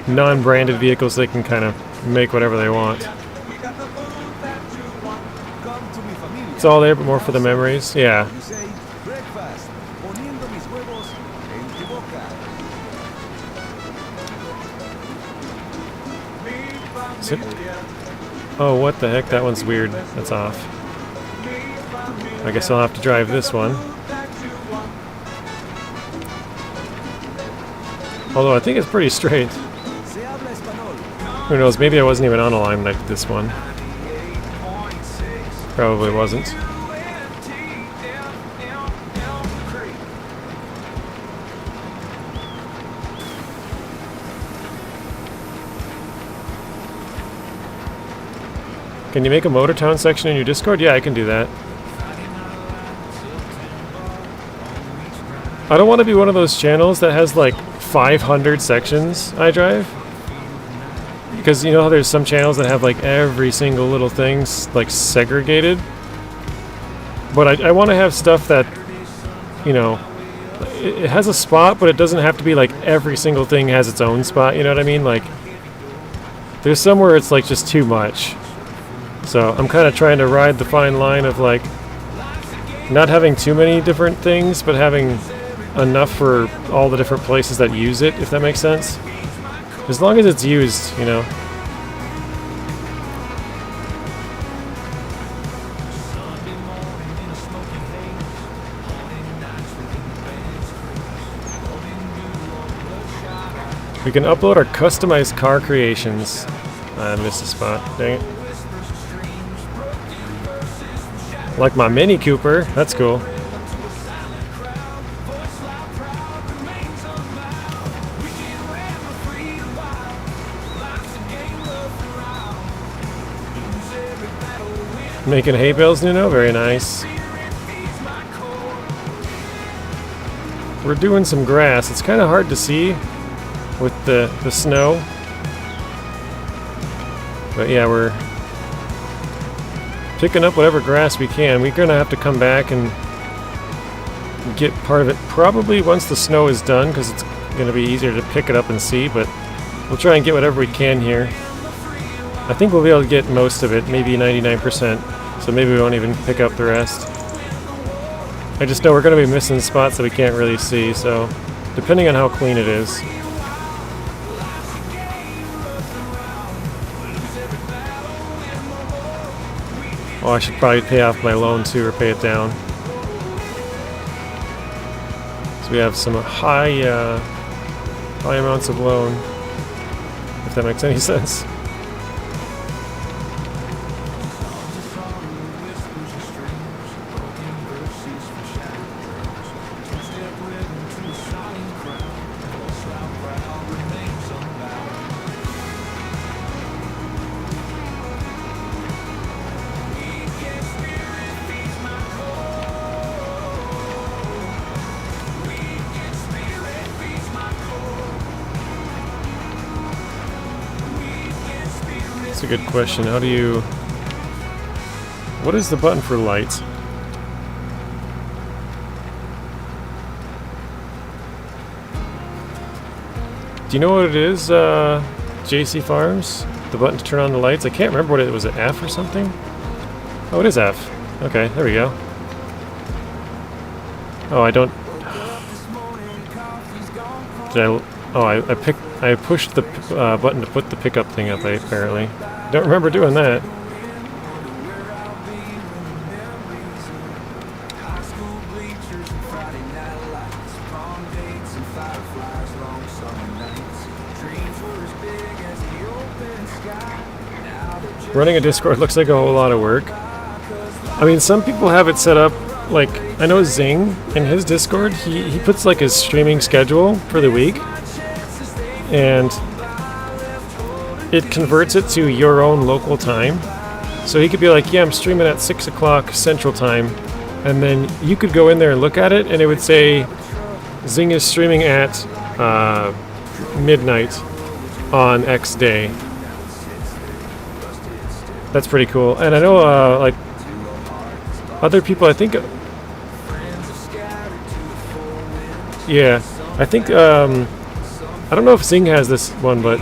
non-branded vehicle, so they can kind of make whatever they want. It's all there, but more for the memories. Yeah. Oh, what the heck? That one's weird. That's off. I guess I'll have to drive this one. Although I think it's pretty straight. Who knows? Maybe I wasn't even on a line when I did this one. Probably wasn't. Can you make a Motortown section in your Discord? Yeah, I can do that. I don't want to be one of those channels that has like 500 sections I drive. Because you know how there's some channels that have like every single little thing like segregated? But I want to have stuff that, you know, it has a spot, but it doesn't have to be like every single thing has its own spot, you know what I mean? Like, there's somewhere it's like just too much. So I'm kind of trying to ride the fine line of like not having too many different things, but having enough for all the different places that use it, if that makes sense. As long as it's used, you know. We can upload our customized car creations. I missed a spot, dang it. Like my Mini Cooper, that's cool. Making hay bales, Nuno. Very nice. We're doing some grass. It's kind of hard to see with the snow. But yeah, we're picking up whatever grass we can. We're going to have to come back and get part of it probably once the snow is done, because it's going to be easier to pick it up and see, but we'll try and get whatever we can here. I think we'll be able to get most of it, maybe 99%, so maybe we won't even pick up the rest. I just know we're going to be missing spots that we can't really see, so depending on how clean it is. Oh, I should probably pay off my loan too, or pay it down. So we have some high amounts of loan, if that makes any sense. That's a good question. How do you... What is the button for lights? Do you know what it is, JC Farms? The button to turn on the lights? I can't remember what it was. Was it F or something? Oh, it is F. Okay, there we go. Oh, I don't... Did I... Oh, I pushed the button to put the pickup thing up, apparently. Don't remember doing that. Running a Discord looks like a whole lot of work. I mean, some people have it set up, like, I know Zing, in his Discord, he puts like his streaming schedule for the week, and it converts it to your own local time. So he could be like, yeah, I'm streaming at 6 o'clock Central Time, and then you could go in there and look at it, and it would say, Zing is streaming at midnight on X day. That's pretty cool. And I know, like, other people, I think... Yeah, I think, I don't know if Zing has this one, but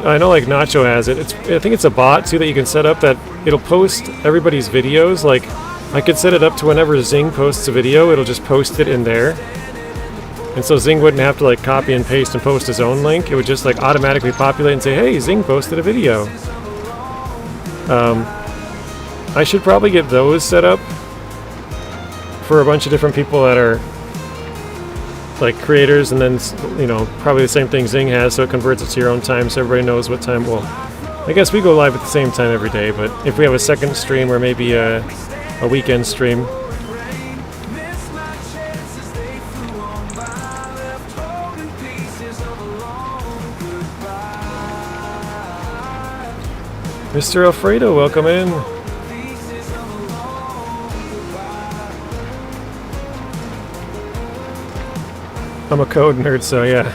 I know, like, Nacho has it. I think it's a bot, too, that you can set up that it'll post everybody's videos. Like, I could set it up to whenever Zing posts a video, it'll just post it in there. And so Zing wouldn't have to, like, copy and paste and post his own link. It would just, like, automatically populate and say, hey, Zing posted a video. I should probably get those set up for a bunch of different people that are like creators, and then, you know, probably the same thing Zing has, so it converts it to your own time so everybody knows what time. Well, I guess we go live at the same time every day, but if we have a second stream or maybe a weekend stream. Mr. Alfredo, welcome in. I'm a code nerd, so yeah.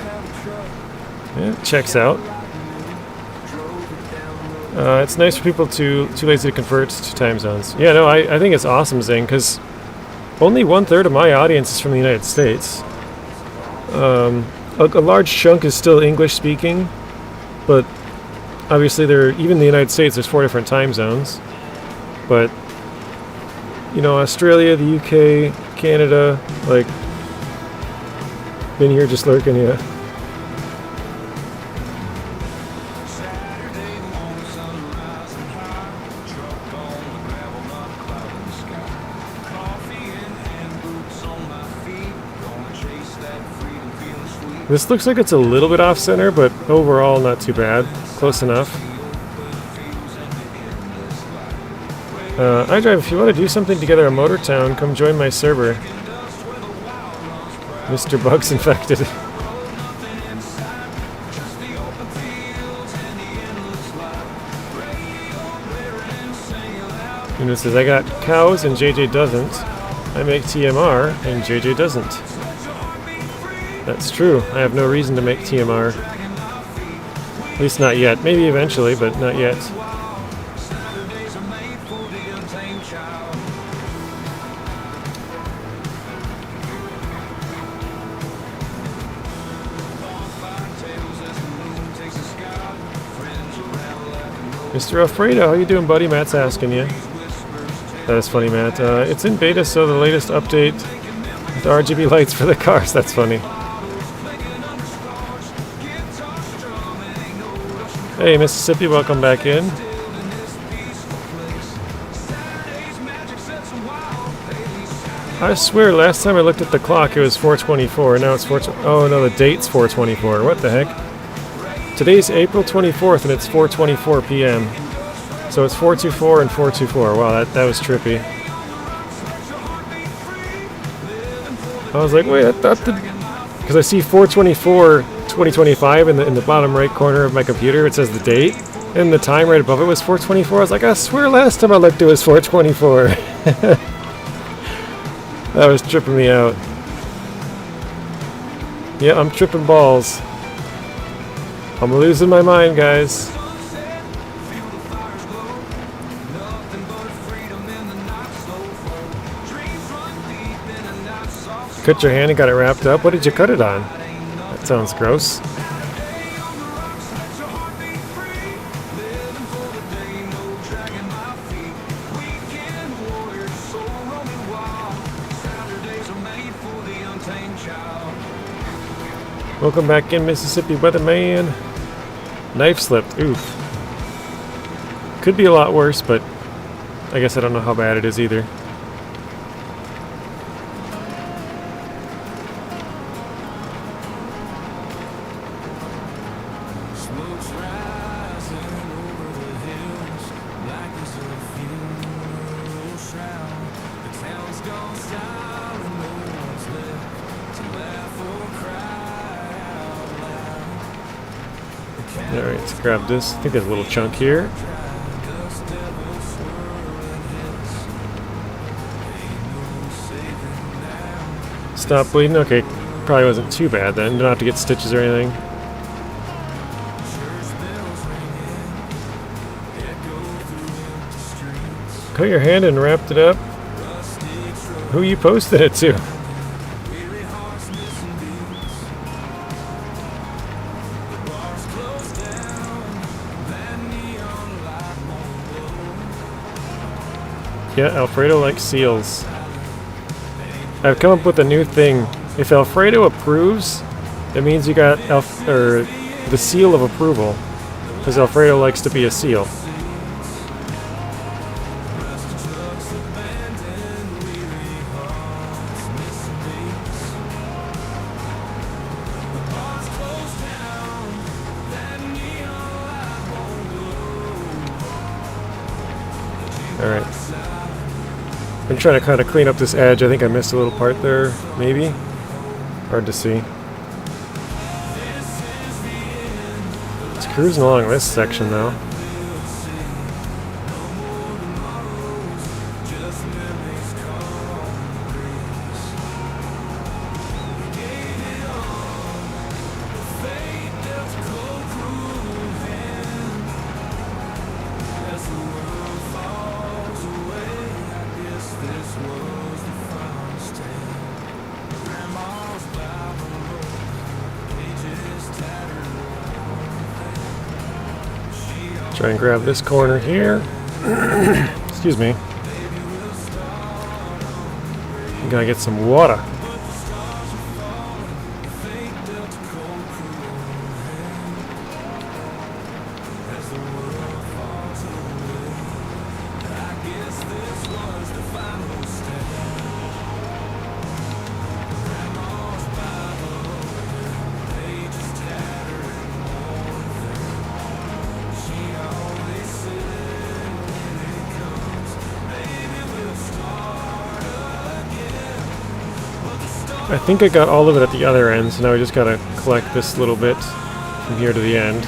Yeah, checks out. It's nice for people too lazy to convert to time zones. Yeah, no, I think it's awesome, Zing, because only 1/3 of my audience is from the United States. A large chunk is still English speaking, but obviously even in the United States there's 4 different time zones. But, you know, Australia, the UK, Canada, like, been here just lurking, yeah. This looks like it's a little bit off center, but overall not too bad. Close enough. iDrive, if you want to do something together in Motortown, come join my server. Mr. Bugs infected. And it says, I got cows and JJ doesn't. I make TMR and JJ doesn't. That's true. I have no reason to make TMR. At least not yet. Maybe eventually, but not yet. Mr. Alfredo, how you doing, buddy? Matt's asking you. That is funny, Matt. It's in beta, so the latest update with RGB lights for the cars. That's funny. Hey, Mississippi, welcome back in. I swear, last time I looked at the clock, it was 4:24. Now it's 4:20. Oh no, the date's 4:24. What the heck? Today's April 24th, and it's 4:24 p.m. So it's 4:24 and 4:24. Wow, that was trippy. I was like, wait, I thought because I see 4:24 2025 in the bottom right corner of my computer. It says the date, and the time right above it was 4:24. I was like, I swear, last time I looked, it was 4:24. That was tripping me out. Yeah, I'm tripping balls. I'm losing my mind, guys. Cut your hand and got it wrapped up? What did you cut it on? That sounds gross. Welcome back in, Mississippi weatherman. Knife slipped. Oof. Could be a lot worse, but I guess I don't know how bad it is either. Alright, let's grab this. I think there's a little chunk here. Stop bleeding? Okay, probably wasn't too bad then. Don't have to get stitches or anything. Cut your hand and wrapped it up. Who you posted it to? Yeah, Alfredo likes seals. I've come up with a new thing. If Alfredo approves, it means you got the seal of approval, because Alfredo likes to be a seal. Alright. I'm trying to kind of clean up this edge. I think I missed a little part there, maybe. Hard to see. It's cruising along this section though. Try and grab this corner here. Excuse me. I'm gonna get some water. I think I got all of it at the other end, so now we just gotta collect this little bit from here to the end.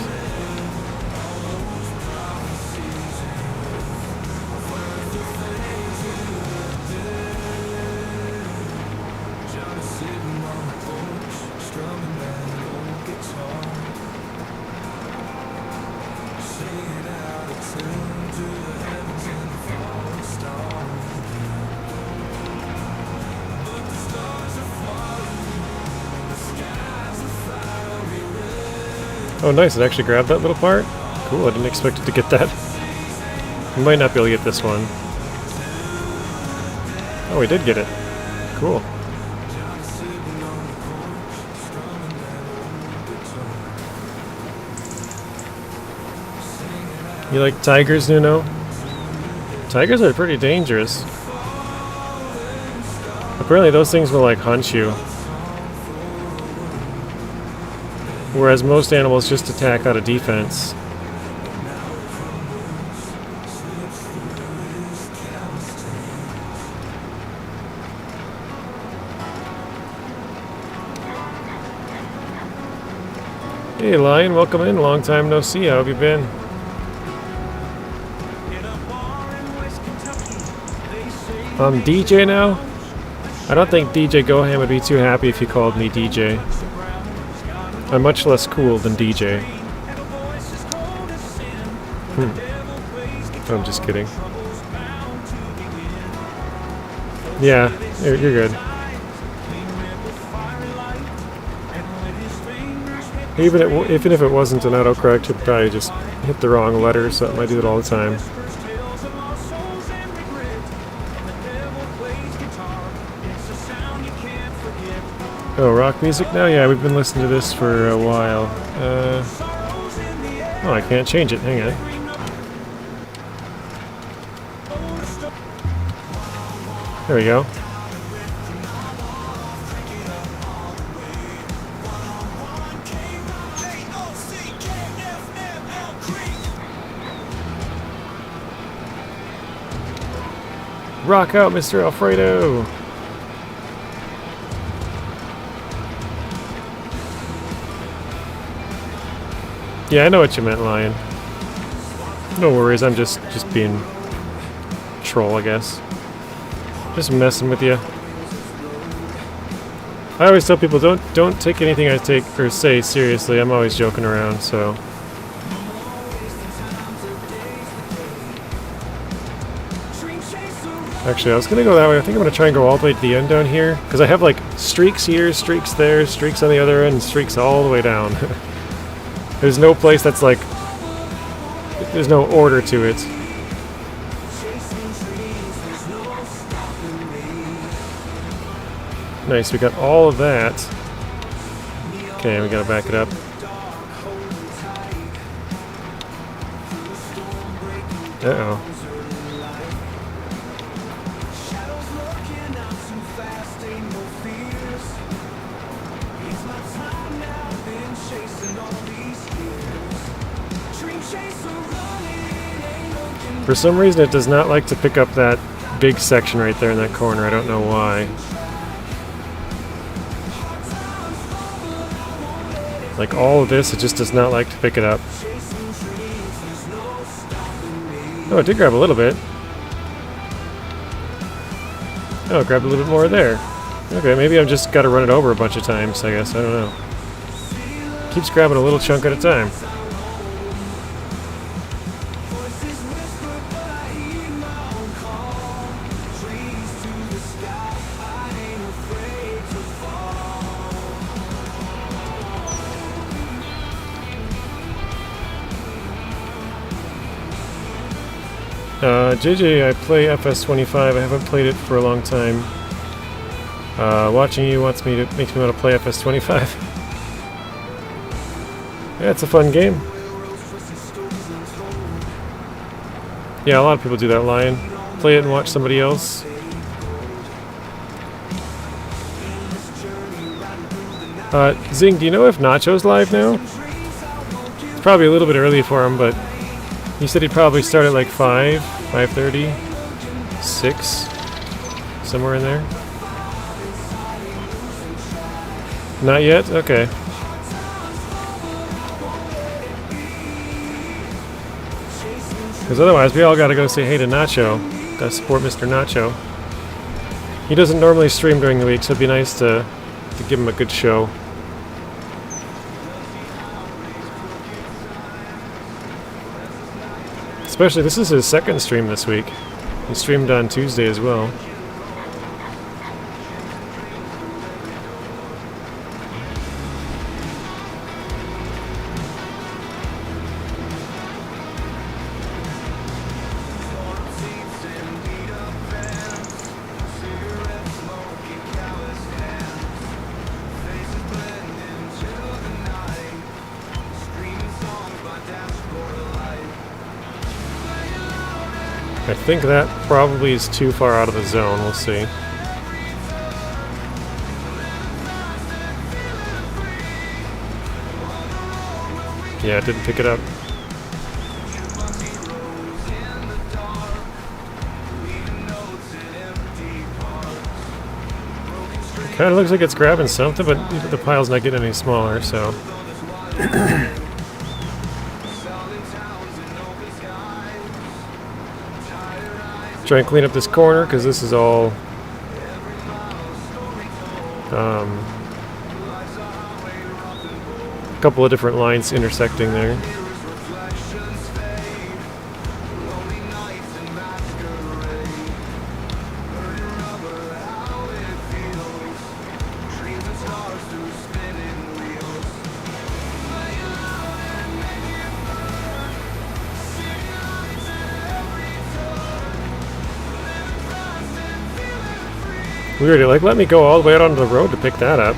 Oh nice, it actually grabbed that little part? Cool, I didn't expect it to get that. We might not be able to get this one. Oh, we did get it. Cool. You like tigers, Nuno? Tigers are pretty dangerous. Apparently those things will like hunt you. Whereas most animals just attack out of defense. Hey Lion, welcome in. Long time no see. How have you been? I'm DJ now? I don't think DJ Gohan would be too happy if you called me DJ. I'm much less cool than DJ. I'm just kidding. Yeah, you're good. Even if it wasn't an autocorrect, it'd probably just hit the wrong letter or something. I do it all the time. Oh, rock music now? Yeah, we've been listening to this for a while. Oh, I can't change it. Hang on. There we go. Rock out, Mr. Alfredo! Yeah, I know what you meant, Lion. No worries, I'm just being troll, I guess. Just messing with you. I always tell people don't take anything I take or say seriously. I'm always joking around, so. Actually, I was gonna go that way. I think I'm gonna try and go all the way to the end down here, because I have like streaks here, streaks there, streaks on the other end, and streaks all the way down. There's no place that's like, there's no order to it. Nice, we got all of that. Okay, we gotta back it up. Uh-oh. For some reason it does not like to pick up that big section right there in that corner. I don't know why. Like all of this, it just does not like to pick it up. Oh, it did grab a little bit. Oh, it grabbed a little bit more there. Okay, maybe I've just got to run it over a bunch of times, I guess. I don't know. Keeps grabbing a little chunk at a time. JJ, I play FS25. I haven't played it for a long time. Watching you makes me want to play FS25. Yeah, it's a fun game. Yeah, a lot of people do that, Lion. Play it and watch somebody else. Zing, do you know if Nacho's live now? It's probably a little bit early for him, but he said he'd probably start at like 5, 5:30, 6, somewhere in there. Not yet? Okay. Because otherwise we all gotta go say hey to Nacho. Gotta support Mr. Nacho. He doesn't normally stream during the week, so it'd be nice to give him a good show. Especially, this is his second stream this week. He streamed on Tuesday as well. I think that probably is too far out of the zone. We'll see. Yeah, it didn't pick it up. Kind of looks like it's grabbing something, but the pile's not getting any smaller, so. Try and clean up this corner, because this is all a couple of different lines intersecting there. Weird, like let me go all the way out onto the road to pick that up.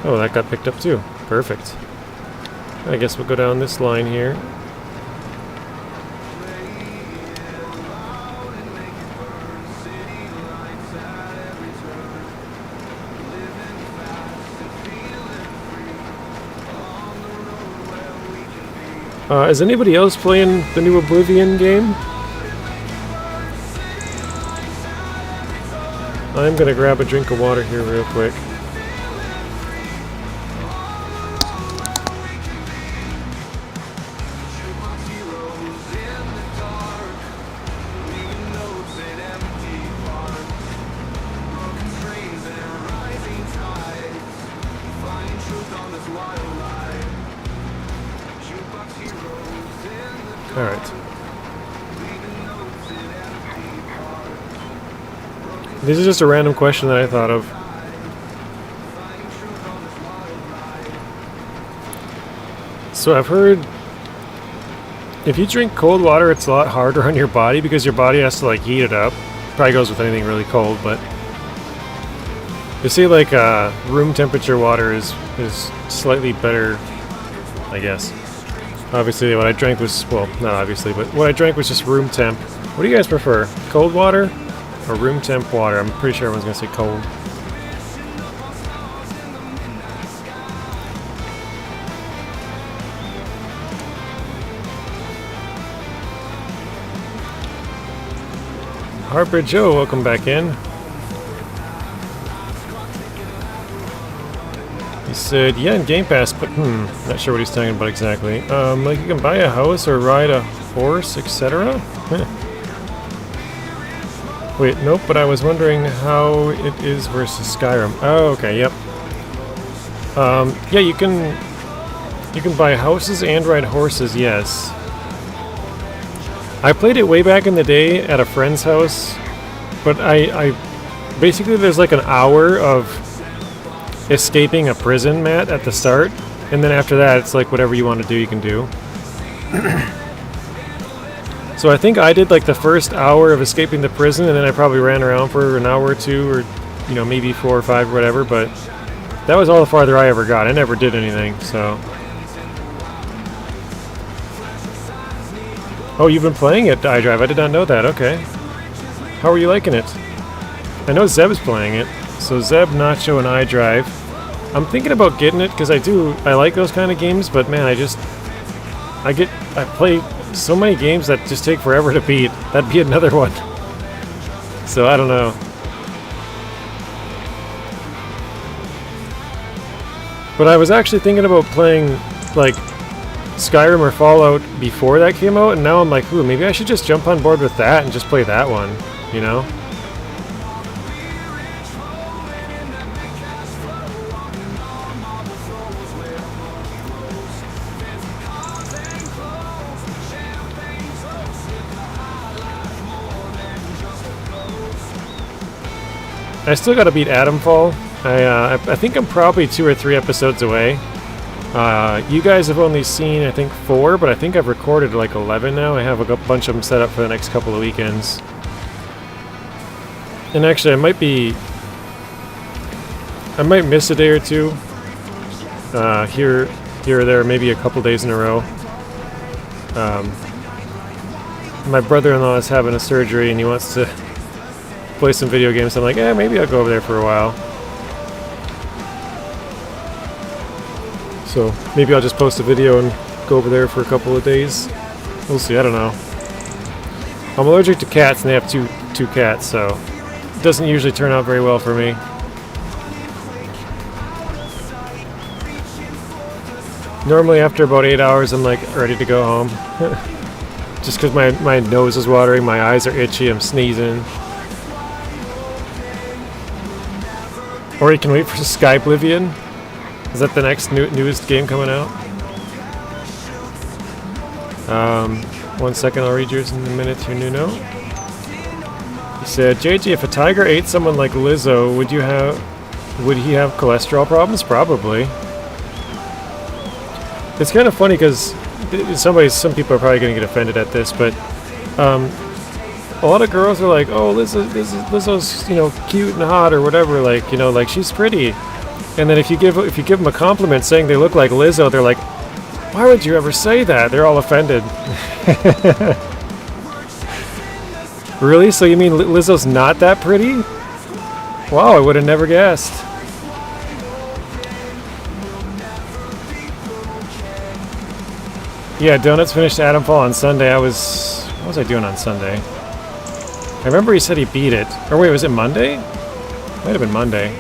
Oh, that got picked up too. Perfect. I guess we'll go down this line here. Is anybody else playing the new Oblivion game? I'm gonna grab a drink of water here real quick. Alright. This is just a random question that I thought of. So I've heard if you drink cold water, it's a lot harder on your body because your body has to like heat it up. Probably goes with anything really cold, but they say like room temperature water is slightly better, I guess. Obviously, what I drank was, well, not obviously, but what I drank was just room temp. What do you guys prefer? Cold water or room temp water? I'm pretty sure everyone's going to say cold. Harper Joe, welcome back in. He said, yeah, in Game Pass, but not sure what he's talking about exactly. Like you can buy a house or ride a horse, etc.? Wait, nope, but I was wondering how it is versus Skyrim. Oh, okay, yep. Yeah, you can buy houses and ride horses, yes. I played it way back in the day at a friend's house, but I basically there's like an hour of escaping a prison, Matt, at the start, and then after that it's like whatever you want to do you can do. So I think I did like the first hour of escaping the prison, and then I probably ran around for an hour or two, or you know, maybe 4 or 5 or whatever, but that was all the farther I ever got. I never did anything, so. Oh, you've been playing it, iDrive. I did not know that. Okay. How are you liking it? I know Zeb's playing it. So Zeb, Nacho, and iDrive. I'm thinking about getting it because I like those kind of games, but man, I play so many games that just take forever to beat. That'd be another one. So I don't know. But I was actually thinking about playing like Skyrim or Fallout before that came out, and now I'm like, ooh, maybe I should just jump on board with that and just play that one, you know? I still gotta beat Adamfall. I think I'm probably 2 or 3 episodes away. You guys have only seen, I think, 4, but I think I've recorded like 11 now. I have a bunch of them set up for the next couple of weekends. And actually, I might be I might miss a day or two. Here or there, maybe a couple days in a row. My brother-in-law is having a surgery and he wants to play some video games. So I'm like, maybe I'll go over there for a while. So maybe I'll just post a video and go over there for a couple of days. We'll see, I don't know. I'm allergic to cats and they have two cats, so it doesn't usually turn out very well for me. Normally after about 8 hours I'm like ready to go home. Just because my nose is watering, my eyes are itchy, I'm sneezing. Or you can wait for Sky Oblivion. Is that the next newest game coming out? 1 second, I'll read yours in a minute here, Nuno. He said, JJ, if a tiger ate someone like Lizzo, would he have cholesterol problems? Probably. It's kind of funny because some people are probably going to get offended at this, but a lot of girls are like, oh, Lizzo's cute and hot or whatever, like like she's pretty. And then if you give them a compliment saying they look like Lizzo, they're like, why would you ever say that? They're all offended. Really? So you mean Lizzo's not that pretty? Wow, I would have never guessed. Yeah, Donuts finished Adamfall on Sunday. What was I doing on Sunday? I remember he said he beat it. Or wait, was it Monday? Might have been Monday.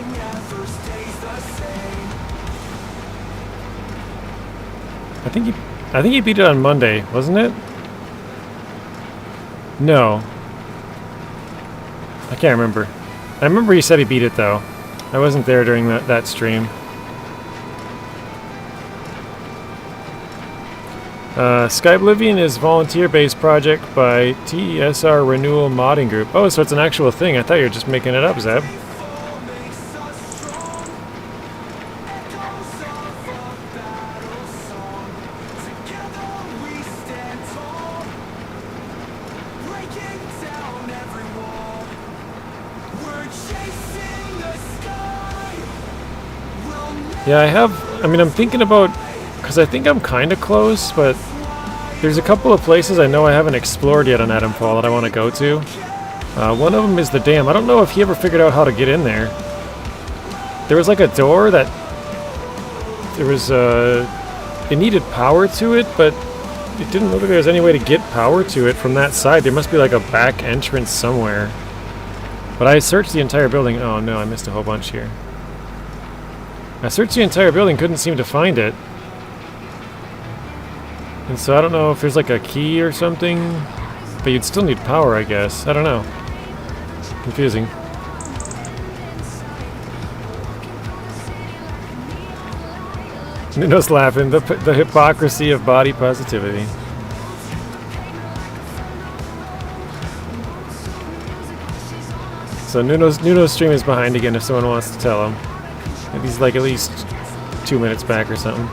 I think he beat it on Monday, wasn't it? No. I can't remember. I remember he said he beat it though. I wasn't there during that stream. Sky Oblivion is volunteer-based project by TESR Renewal Modding Group. Oh, so it's an actual thing. I thought you were just making it up, Zeb. Yeah, I'm thinking about, because I think I'm kind of close, but there's a couple of places I know I haven't explored yet on Adamfall that I want to go to. One of them is the dam. I don't know if he ever figured out how to get in there. There was like a door that it needed power to it, but it didn't look like there was any way to get power to it from that side. There must be like a back entrance somewhere. But I searched the entire building. Oh no, I missed a whole bunch here. I searched the entire building, couldn't seem to find it. And so I don't know if there's like a key or something, but you'd still need power, I guess. I don't know. Confusing. Nuno's laughing. The hypocrisy of body positivity. So Nuno's stream is behind again if someone wants to tell him. He's like at least 2 minutes back or something.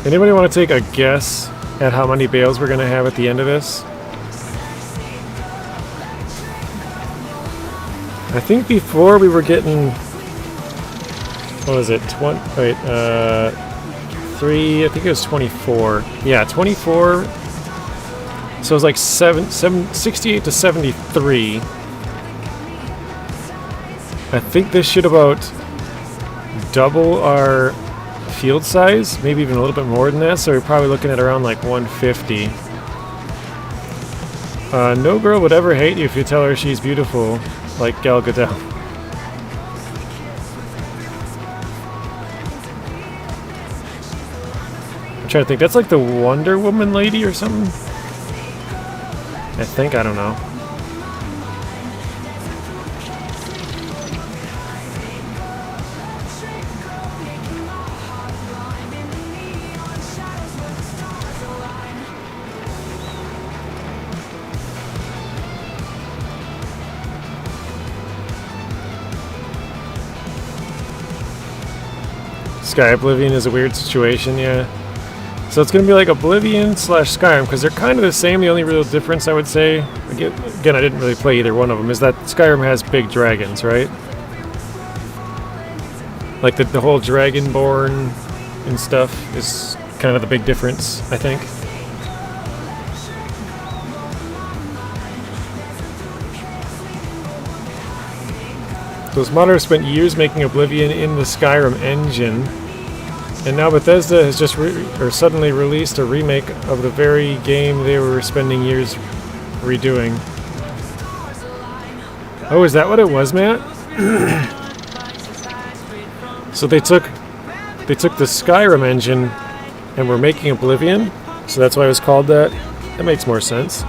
Anybody want to take a guess at how many bales we're going to have at the end of this? I think before we were getting, what was it, 3, I think it was 24. Yeah, 24, so it was like 68 to 73. I think this should about double our field size, maybe even a little bit more than that, so we're probably looking at around like 150. No girl would ever hate you if you tell her she's beautiful, like Gal Gadot. I'm trying to think, that's like the Wonder Woman lady or something? I think, I don't know. Sky Oblivion is a weird situation, yeah. So it's going to be like Oblivion slash Skyrim, because they're kind of the same. The only real difference, I would say, again, I didn't really play either one of them, is that Skyrim has big dragons, right? Like the whole Dragonborn and stuff is kind of the big difference, I think. Those modders spent years making Oblivion in the Skyrim engine, and now Bethesda has just suddenly released a remake of the very game they were spending years redoing. Oh, is that what it was, Matt? So they took the Skyrim engine and were making Oblivion, so that's why it was called that. That makes more sense.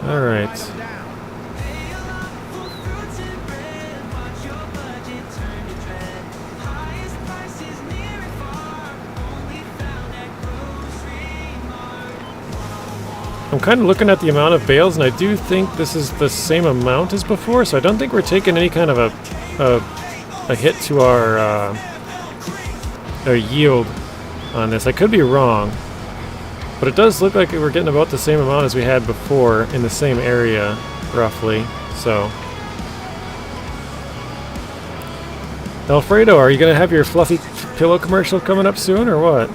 All right. I'm kind of looking at the amount of bales, and I do think this is the same amount as before, so I don't think we're taking any kind of a hit to our yield on this. I could be wrong, but it does look like we're getting about the same amount as we had before in the same area, roughly. So, Alfredo, are you going to have your fluffy pillow commercial coming up soon, or what?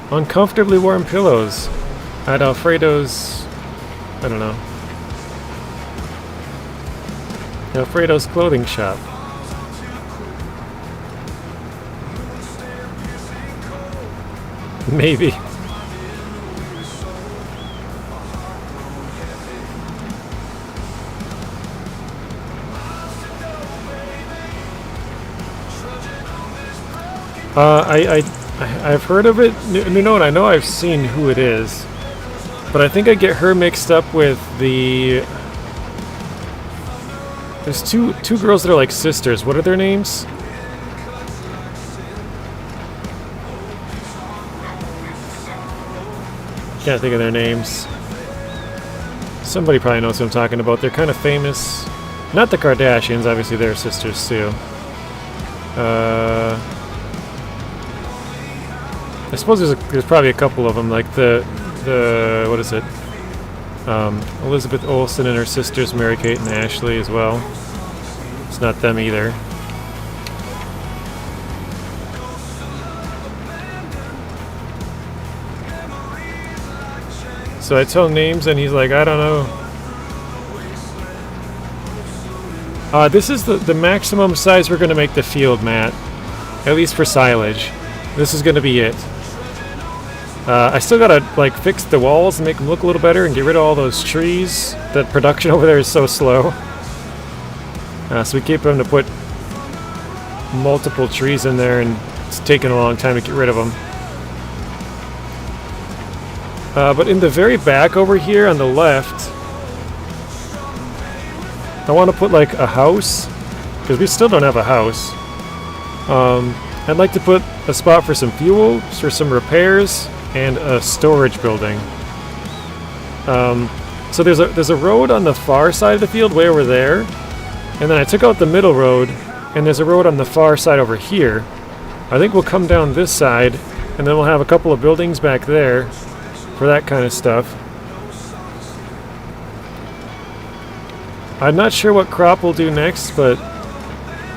Uncomfortably warm pillows at Alfredo's, I don't know, Alfredo's clothing shop. Maybe. I've heard of it. No, and I know I've seen who it is, but I think I get her mixed up with the. There's two girls that are like sisters. What are their names? Can't think of their names. Somebody probably knows who I'm talking about. They're kind of famous. Not the Kardashians, obviously they're sisters too. I suppose there's probably a couple of them, like the what is it? Elizabeth Olsen and her sisters Mary-Kate and Ashley as well. It's not them either. So I tell names and he's like, I don't know. This is the maximum size we're going to make the field, Matt. At least for silage. This is going to be it. I still got to like fix the walls and make them look a little better and get rid of all those trees. That production over there is so slow. So we keep having to put multiple trees in there, and it's taking a long time to get rid of them. But in the very back over here on the left, I want to put like a house, because we still don't have a house. I'd like to put a spot for some fuel, for some repairs, and a storage building. So there's a road on the far side of the field, way over there, and then I took out the middle road, and there's a road on the far side over here. I think we'll come down this side, and then we'll have a couple of buildings back there for that kind of stuff. I'm not sure what crop we'll do next, but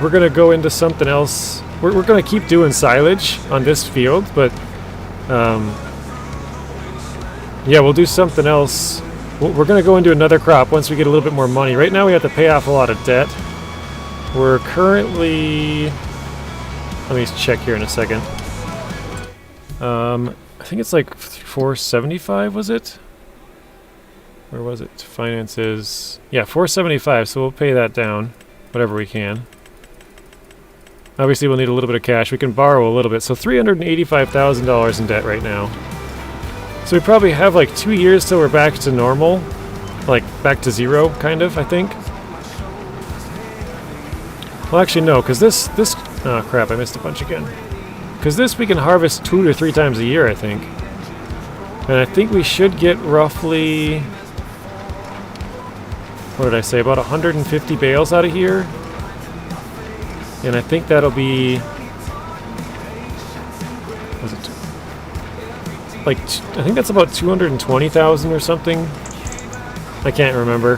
we're going to go into something else. We're going to keep doing silage on this field, but yeah, we'll do something else. We're going to go into another crop once we get a little bit more money. Right now we have to pay off a lot of debt. We're currently... Let me check here in a second. I think it's like 475, was it? Where was it? Finances. Yeah, 475, so we'll pay that down, whatever we can. Obviously, we'll need a little bit of cash. We can borrow a little bit, so $385,000 in debt right now. So we probably have like 2 years till we're back to normal. Like, back to zero, kind of, I think. Well, actually, no, because this... Oh, crap, I missed a bunch again. Because this we can harvest 2 to 3 times a year, I think. And I think we should get roughly, what did I say, about 150 bales out of here. And I think that'll be, was it like, I think that's about 220,000 or something. I can't remember.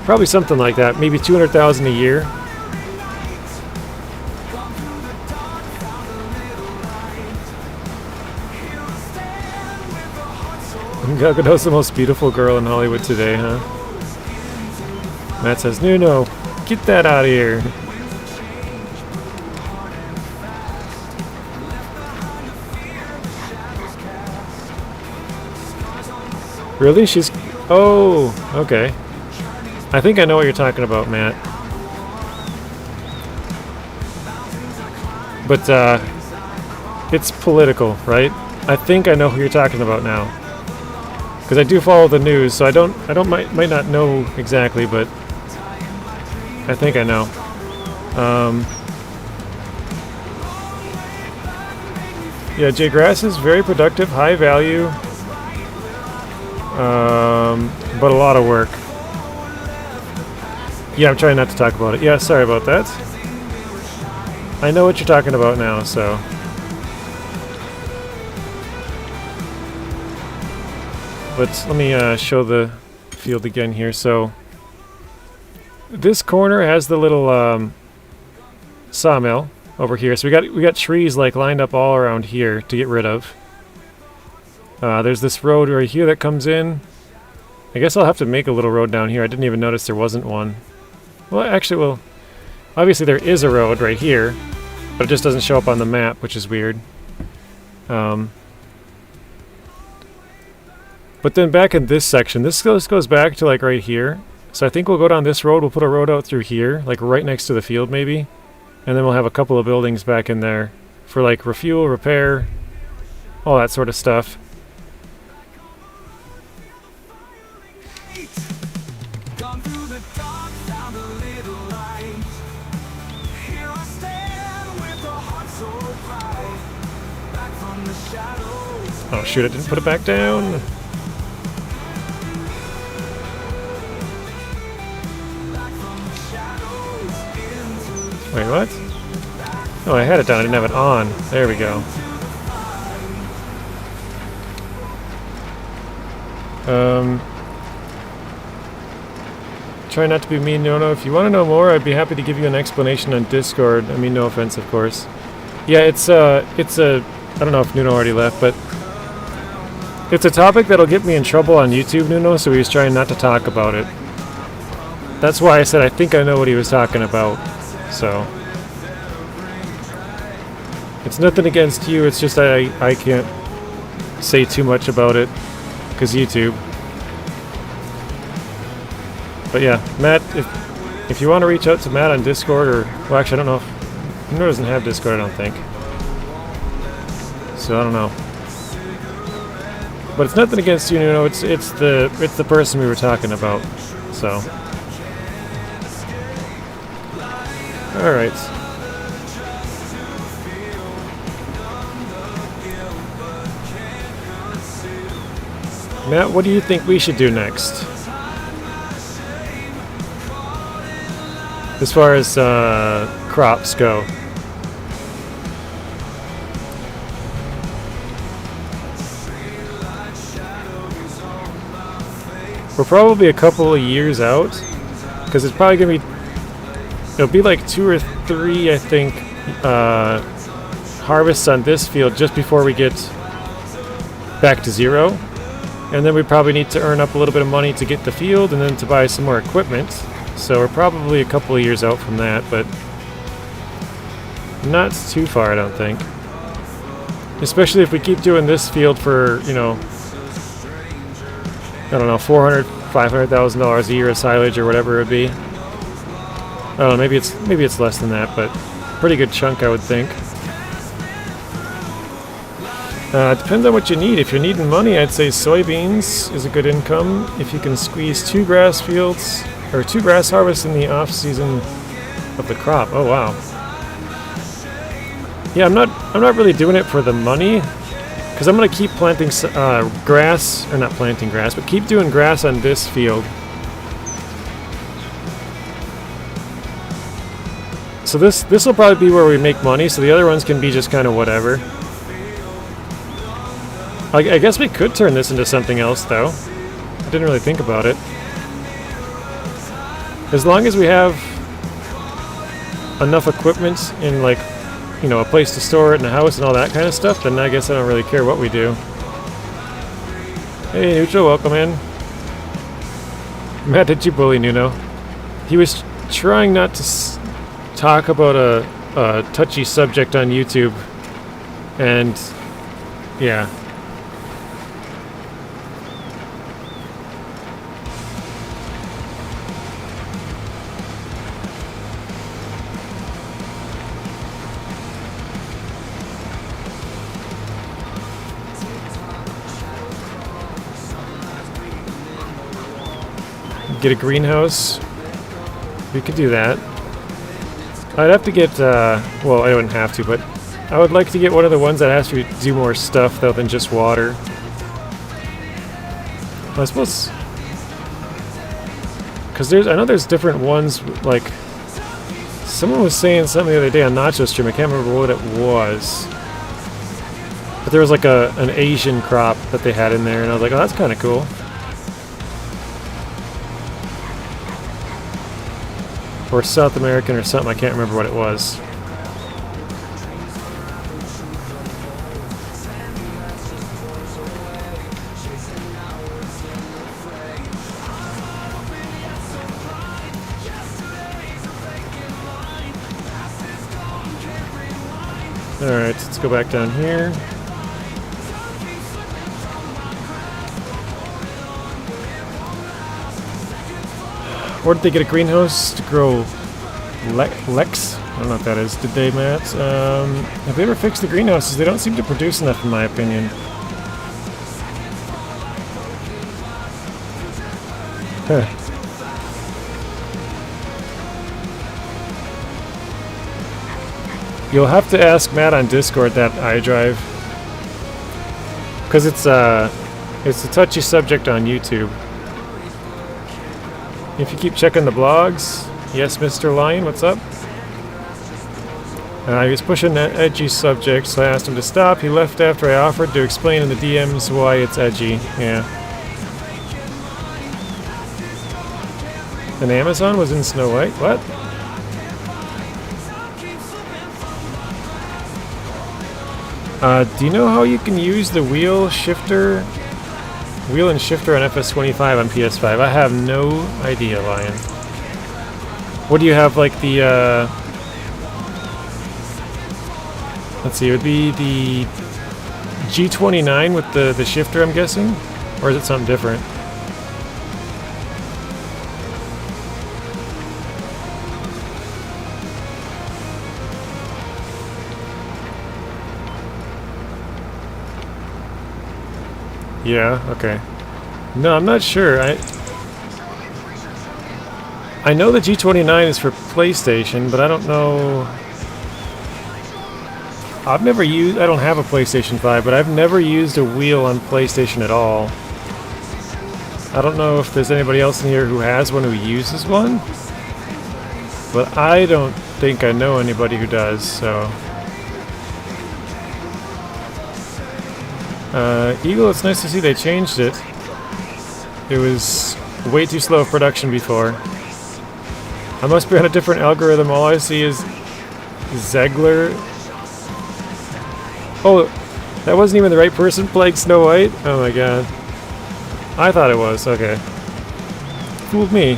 Probably something like that, maybe 200,000 a year. Gal Gadot's the most beautiful girl in Hollywood today, huh? Matt says, no, get that out of here. Really? She's... Oh, okay. I think I know what you're talking about, Matt. But, it's political, right? I think I know who you're talking about now. Because I do follow the news, so might not know exactly, but I think I know. Yeah, Jay Grass is very productive, high value, but a lot of work. Yeah, I'm trying not to talk about it. Yeah, sorry about that. I know what you're talking about now, so. But let me show the field again here. So this corner has the little sawmill over here. So we got trees like lined up all around here to get rid of. There's this road right here that comes in. I guess I'll have to make a little road down here. I didn't even notice there wasn't one. Well, actually, well, obviously there is a road right here, but it just doesn't show up on the map, which is weird. But then back in this section, this goes back to like right here. So I think we'll go down this road. We'll put a road out through here, like right next to the field maybe. And then we'll have a couple of buildings back in there for like refuel, repair, all that sort of stuff. Oh shoot, I didn't put it back down. Wait, what? Oh, I had it down, I didn't have it on. There we go. Try not to be mean, no. If you want to know more, I'd be happy to give you an explanation on Discord. I mean, no offense, of course. Yeah, it's a, I don't know if Nuno already left, but it's a topic that'll get me in trouble on YouTube, Nuno, so he was trying not to talk about it. That's why I said I think I know what he was talking about, so. It's nothing against you, it's just I can't say too much about it, because YouTube. But yeah, Matt, if you want to reach out to Matt on Discord, or, well actually I don't know if, Nuno doesn't have Discord, I don't think. So I don't know. But it's nothing against you, Nuno, it's the person we were talking about, so. Alright. Matt, what do you think we should do next? As far as crops go. We're probably a couple of years out, because it's probably going to be, it'll be like 2 or 3, I think, harvests on this field just before we get back to 0. And then we probably need to earn up a little bit of money to get the field and then to buy some more equipment. So we're probably a couple of years out from that, but not too far, I don't think. Especially if we keep doing this field for, you know, I don't know, $400,000, $500,000 a year of silage or whatever it would be. I don't know, maybe it's less than that, but pretty good chunk, I would think. It depends on what you need. If you're needing money, I'd say soybeans is a good income. If you can squeeze 2 grass fields, or 2 grass harvests in the off season of the crop. Oh wow. Yeah, I'm not really doing it for the money, because I'm gonna keep planting grass, or not planting grass, but keep doing grass on this field. So this will probably be where we make money. So the other ones can be just kind of whatever. I guess we could turn this into something else, though. I didn't really think about it. As long as we have enough equipment and, like, you know, a place to store it and a house and all that kind of stuff, then I guess I don't really care what we do. Hey, Nacho, welcome in. Matt, did you bully Nuno? He was trying not to talk about a touchy subject on YouTube, and yeah. Get a greenhouse. We could do that. I'd have to get, well, I wouldn't have to, but I would like to get one of the ones that has to do more stuff, though, than just water. I suppose... Because I know there's different ones, like... Someone was saying something the other day on Nacho's stream, I can't remember what it was. But there was, like, an Asian crop that they had in there, and I was like, oh, that's kind of cool. Or South American or something, I can't remember what it was. Alright, let's go back down here. Or did they get a greenhouse to grow Lex? I don't know what that is. Did they, Matt? Have they ever fixed the greenhouses? They don't seem to produce enough, in my opinion. Huh. You'll have to ask Matt on Discord that iDrive. Because it's a touchy subject on YouTube. If you keep checking the blogs, yes, Mr. Lion, what's up? He was pushing that edgy subject, so I asked him to stop. He left after I offered to explain in the DMs why it's edgy. Yeah. And Amazon was in Snow White? What? Do you know how you can use the wheel and shifter on FS25 on PS5? I have no idea, Lion. What do you have, like the, let's see, it would be the G29 with the shifter, I'm guessing? Or is it something different? Yeah, okay. No, I'm not sure. I know the G29 is for PlayStation, but I don't know... I don't have a PlayStation 5, but I've never used a wheel on PlayStation at all. I don't know if there's anybody else in here who has one who uses one, but I don't think I know anybody who does, so... Eagle, it's nice to see they changed it. It was way too slow of production before. I must be on a different algorithm. All I see is Zegler. Oh, that wasn't even the right person playing Snow White? Oh my god. I thought it was. Okay. Fooled me.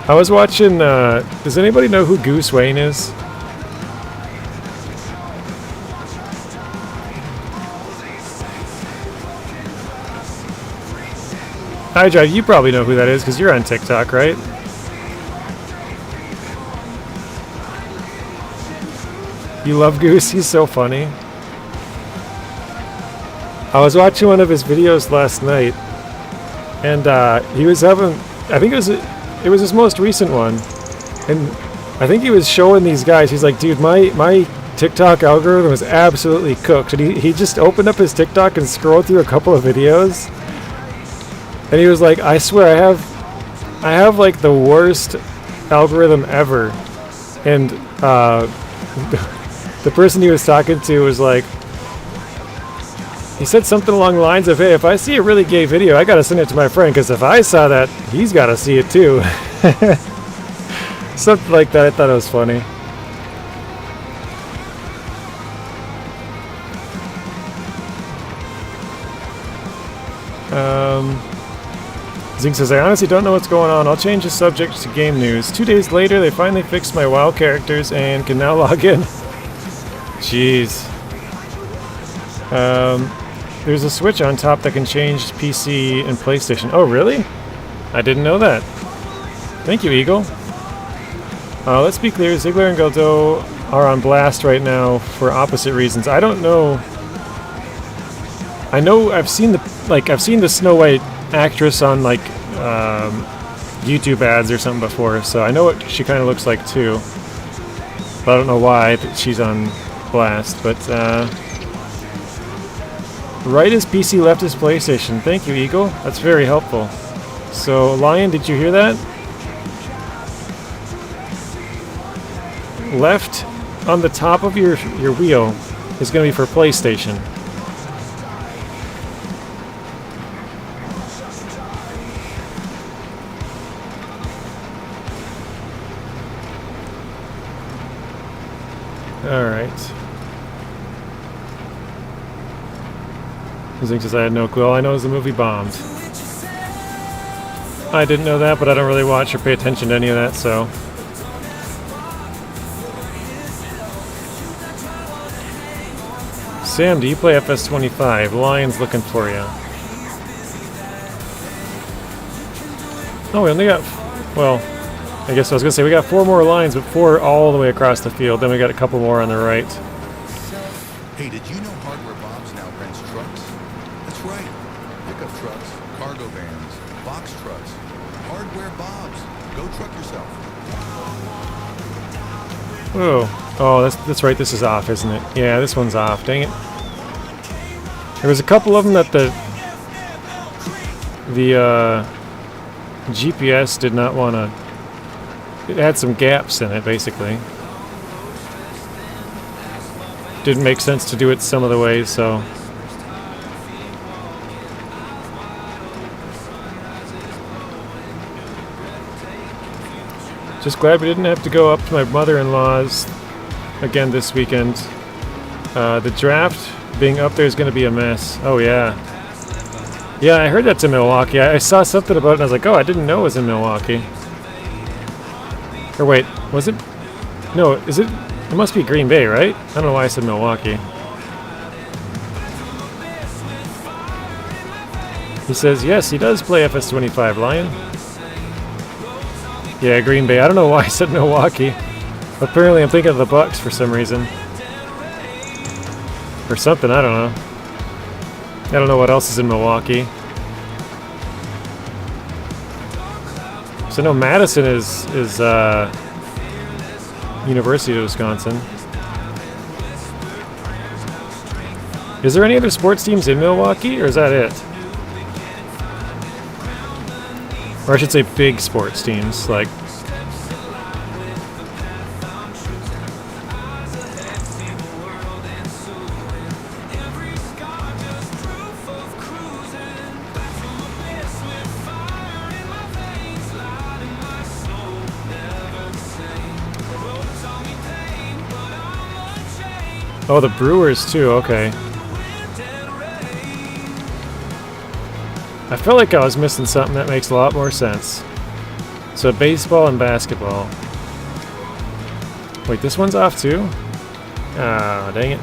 I was watching, does anybody know who Goose Wayne is? iDrive, you probably know who that is because you're on TikTok, right? You love Goose? He's so funny. I was watching one of his videos last night, and he was having, I think it was his most recent one, and I think he was showing these guys. He's like, dude, my TikTok algorithm is absolutely cooked. And he just opened up his TikTok and scrolled through a couple of videos. And he was like, I swear I have like the worst algorithm ever. And the person he was talking to was like, he said something along the lines of, hey, if I see a really gay video, I gotta send it to my friend, because if I saw that, he's gotta see it too. Something like that. I thought it was funny. Zing says, I honestly don't know what's going on. I'll change the subject to game news. 2 days later, they finally fixed my WoW characters and can now log in. Jeez. There's a switch on top that can change PC and PlayStation. Oh, really? I didn't know that. Thank you, Eagle. Let's be clear, Ziggler and Godot are on blast right now for opposite reasons. I don't know. I know I've seen the Snow White actress on like YouTube ads or something before, so I know what she kind of looks like too. But I don't know why she's on blast. But right as PC, left as PlayStation. Thank you, Eagle. That's very helpful. So Lion, did you hear that? Left on the top of your wheel is going to be for PlayStation. Alright. Zing says I had no clue. All I know is the movie bombed. I didn't know that, but I don't really watch or pay attention to any of that, so... Sam, do you play FS25? Lion's looking for you. Oh, we only got... Well, I guess I was going to say we got 4 more lines, but 4 all the way across the field. Then we got a couple more on the right. Hey, did you know Hardware Bob's now rents trucks? That's right. Pickup trucks, cargo vans, box trucks. Hardware Bob's. Go truck yourself. Whoa. Oh, that's right. This is off, isn't it? Yeah, this one's off. Dang it. There was a couple of them that the GPS did not want to... It had some gaps in it, basically. Didn't make sense to do it some of the ways, so... Just glad we didn't have to go up to my mother-in-law's again this weekend. The draft being up there is going to be a mess. Oh, yeah. Yeah, I heard that's in Milwaukee. I saw something about it and I was like, oh, I didn't know it was in Milwaukee. Or wait, was it? No, is it? It must be Green Bay, right? I don't know why I said Milwaukee. He says, yes, he does play FS25, Lion. Yeah, Green Bay. I don't know why I said Milwaukee. Apparently I'm thinking of the Bucks for some reason. Or something, I don't know. I don't know what else is in Milwaukee. So no, Madison is University of Wisconsin. Is there any other sports teams in Milwaukee, or is that it? Or I should say big sports teams, like... Oh, the Brewers too, okay. I felt like I was missing something that makes a lot more sense. So baseball and basketball. Wait, this one's off too? Ah, dang it.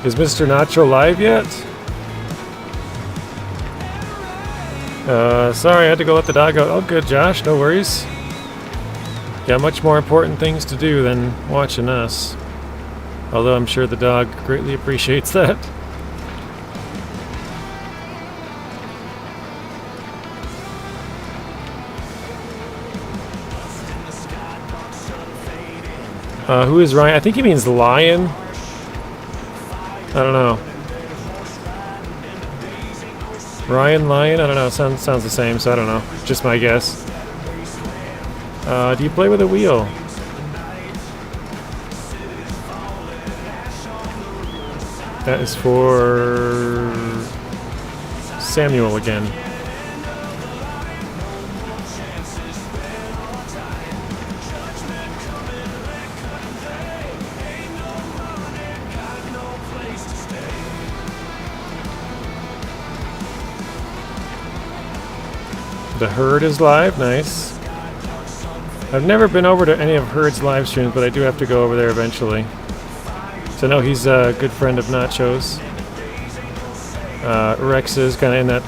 Is Mr. Nacho live yet? Sorry, I had to go let the dog out. Oh, good, Josh. No worries. Got much more important things to do than watching us. Although I'm sure the dog greatly appreciates that. Who is Ryan? I think he means lion. I don't know. Ryan, lion? I don't know. Sounds the same, so I don't know. Just my guess. Do you play with a wheel? That is for Samuel again. The Herd is live, nice. I've never been over to any of Herd's live streams, but I do have to go over there eventually. So I know he's a good friend of Nacho's. Rex is kind of in that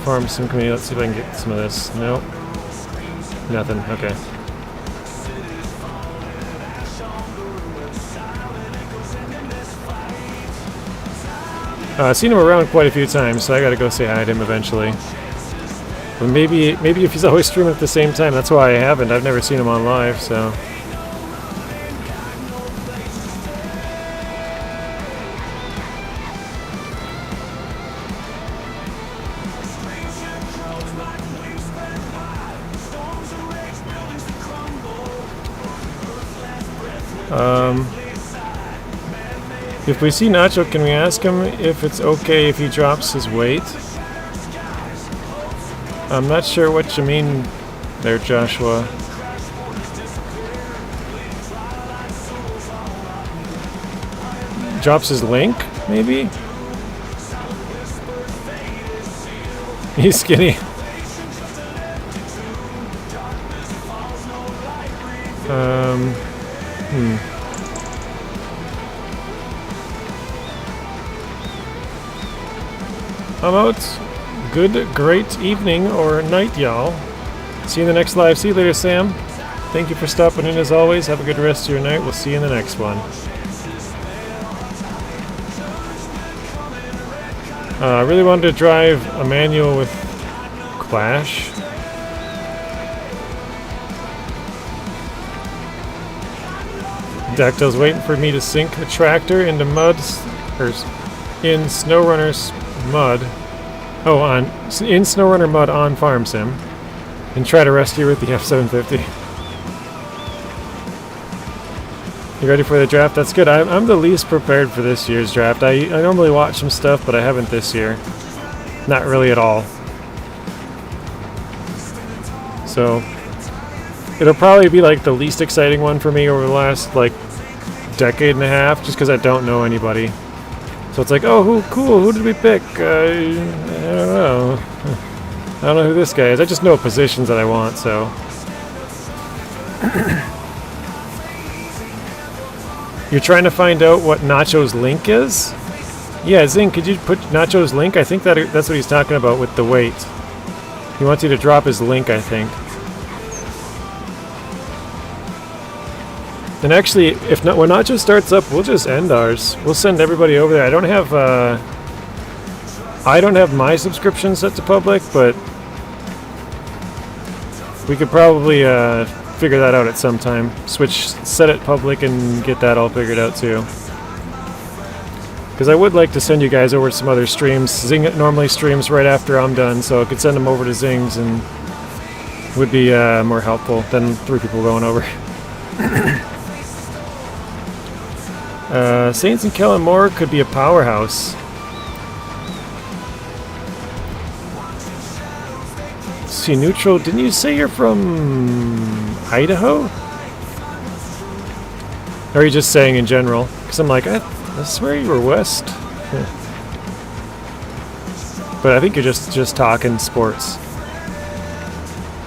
farm sim community. Let's see if I can get some of this. Nope. Nothing, okay. I've seen him around quite a few times, so I gotta go say hi to him eventually. But maybe if he's always streaming at the same time, that's why I haven't. I've never seen him on live, so. If we see Nacho, can we ask him if it's okay if he drops his weight? I'm not sure what you mean there, Joshua. Drops his link, maybe? He's skinny. I'm out. Good, great evening or night, y'all. See you in the next live. See you later, Sam. Thank you for stopping in as always. Have a good rest of your night. We'll see you in the next one. I really wanted to drive a manual with Clash. Dactyl's waiting for me to sink the tractor into mud, or in Snowrunner's mud. Oh, in Snowrunner mud on Farm Sim, and try to rescue with the F750. You ready for the draft? That's good. I'm the least prepared for this year's draft. I normally watch some stuff, but I haven't this year. Not really at all. So it'll probably be like the least exciting one for me over the last like decade and a half, just because I don't know anybody. So it's like, oh, cool, who did we pick? I don't know. I don't know who this guy is. I just know positions that I want, so. You're trying to find out what Nacho's link is? Yeah, Zing, could you put Nacho's link? I think that's what he's talking about with the weight. He wants you to drop his link, I think. And actually, when Nacho starts up, we'll just end ours. We'll send everybody over there. I don't have my subscription set to public, but we could probably figure that out at some time. Set it public and get that all figured out too. Because I would like to send you guys over to some other streams. Zing normally streams right after I'm done, so I could send them over to Zing's and would be more helpful than 3 people going over. Saints and Kellen Moore could be a powerhouse. See, Neutral, didn't you say you're from Idaho? Or are you just saying in general? Because I'm like, I swear you were West. But I think you're just talking sports.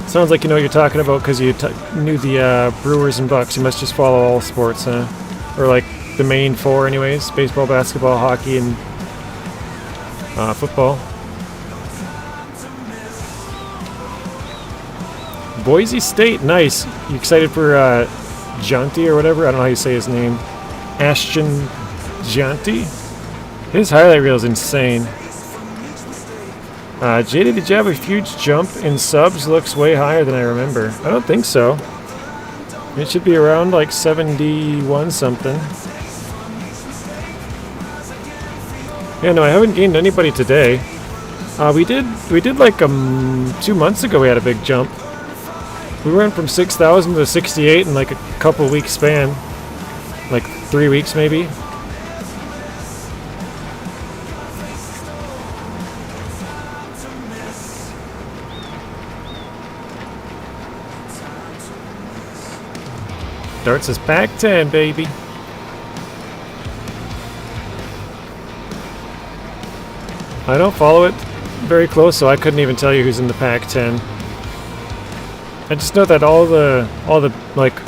Sounds like you know what you're talking about because you knew the Brewers and Bucks. You must just follow all sports, huh? Or like the main four anyways. Baseball, basketball, hockey, and football. Boise State, nice. You excited for Gianti or whatever? I don't know how you say his name. Ashton Gianti? His highlight reel is insane. JD, did you have a huge jump in subs? Looks way higher than I remember. I don't think so. It should be around like 71 something. Yeah, no, I haven't gained anybody today. We did like 2 months ago. We had a big jump. We went from 6,000 to 68 in like a couple weeks span, like 3 weeks maybe. Darts is Pac-10, baby. I don't follow it very close, so I couldn't even tell you who's in the Pac-10. I just know that all the like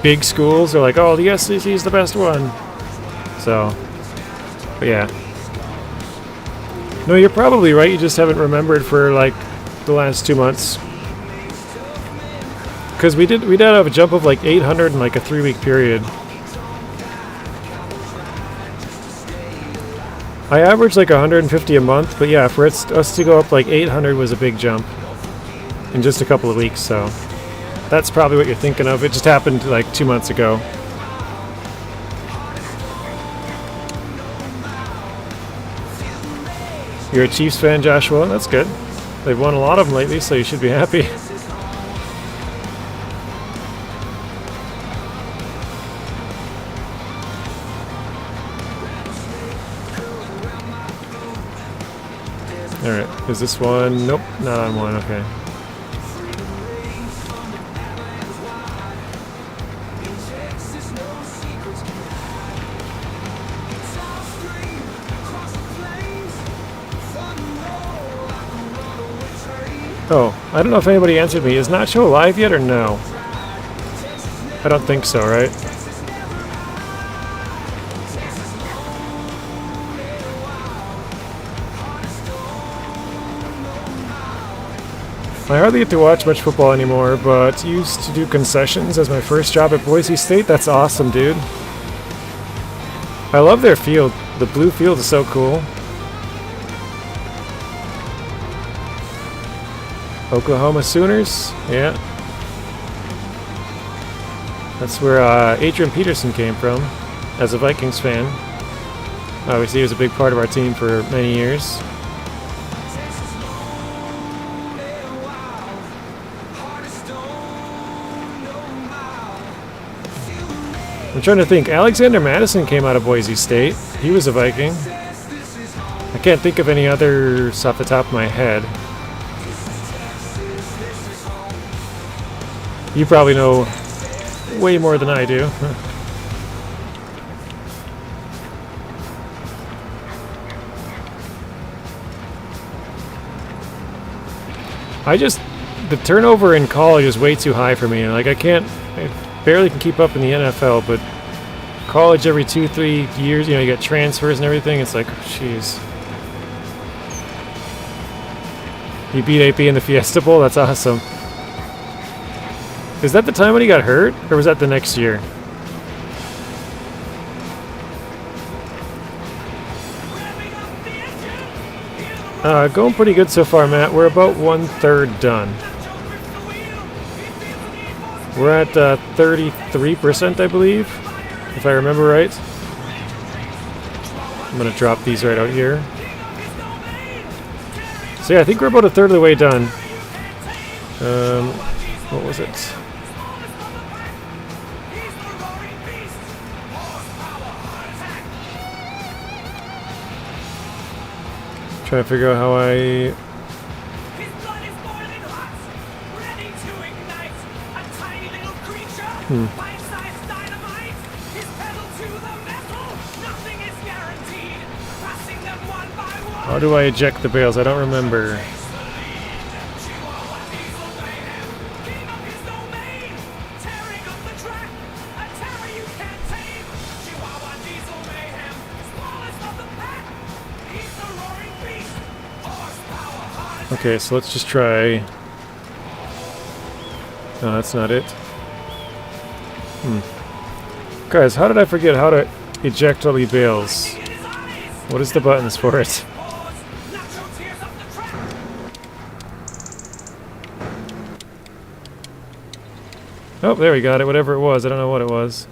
big schools are like, oh, the SEC is the best one. So, but yeah. No, you're probably right. You just haven't remembered for like the last 2 months. Because we did have a jump of like 800 in like a 3-week period. I averaged like 150 a month, but yeah, for us to go up like 800 was a big jump in just a couple of weeks. So that's probably what you're thinking of. It just happened like 2 months ago. You're a Chiefs fan, Joshua? That's good. They've won a lot of them lately, so you should be happy. Alright, is this one? Nope, not on one, okay. Oh, I don't know if anybody answered me. Is Nacho alive yet or no? I don't think so, right? I hardly get to watch much football anymore, but used to do concessions as my first job at Boise State. That's awesome, dude. I love their field. The blue field is so cool. Oklahoma Sooners, yeah. That's where Adrian Peterson came from, as a Vikings fan. Obviously, he was a big part of our team for many years. I'm trying to think. Alexander Madison came out of Boise State. He was a Viking. I can't think of any others off the top of my head. You probably know way more than I do. The turnover in college is way too high for me. Like I barely can keep up in the NFL, but college every 2-3 years, you get transfers and everything. It's like, jeez. You beat AP in the Fiesta Bowl? That's awesome. Is that the time when he got hurt, or was that the next year? Going pretty good so far, Matt. We're about 1/3 done. We're at 33%, I believe, if I remember right. I'm going to drop these right out here. So yeah, I think we're about 1/3 of the way done. What was it? Trying to figure out how I... How do I eject the bales? I don't remember. Okay, so let's just try... No, that's not it. Guys, how did I forget how to eject all the bales? What is the buttons for it? Oh, there we got it. Whatever it was. I don't know what it was.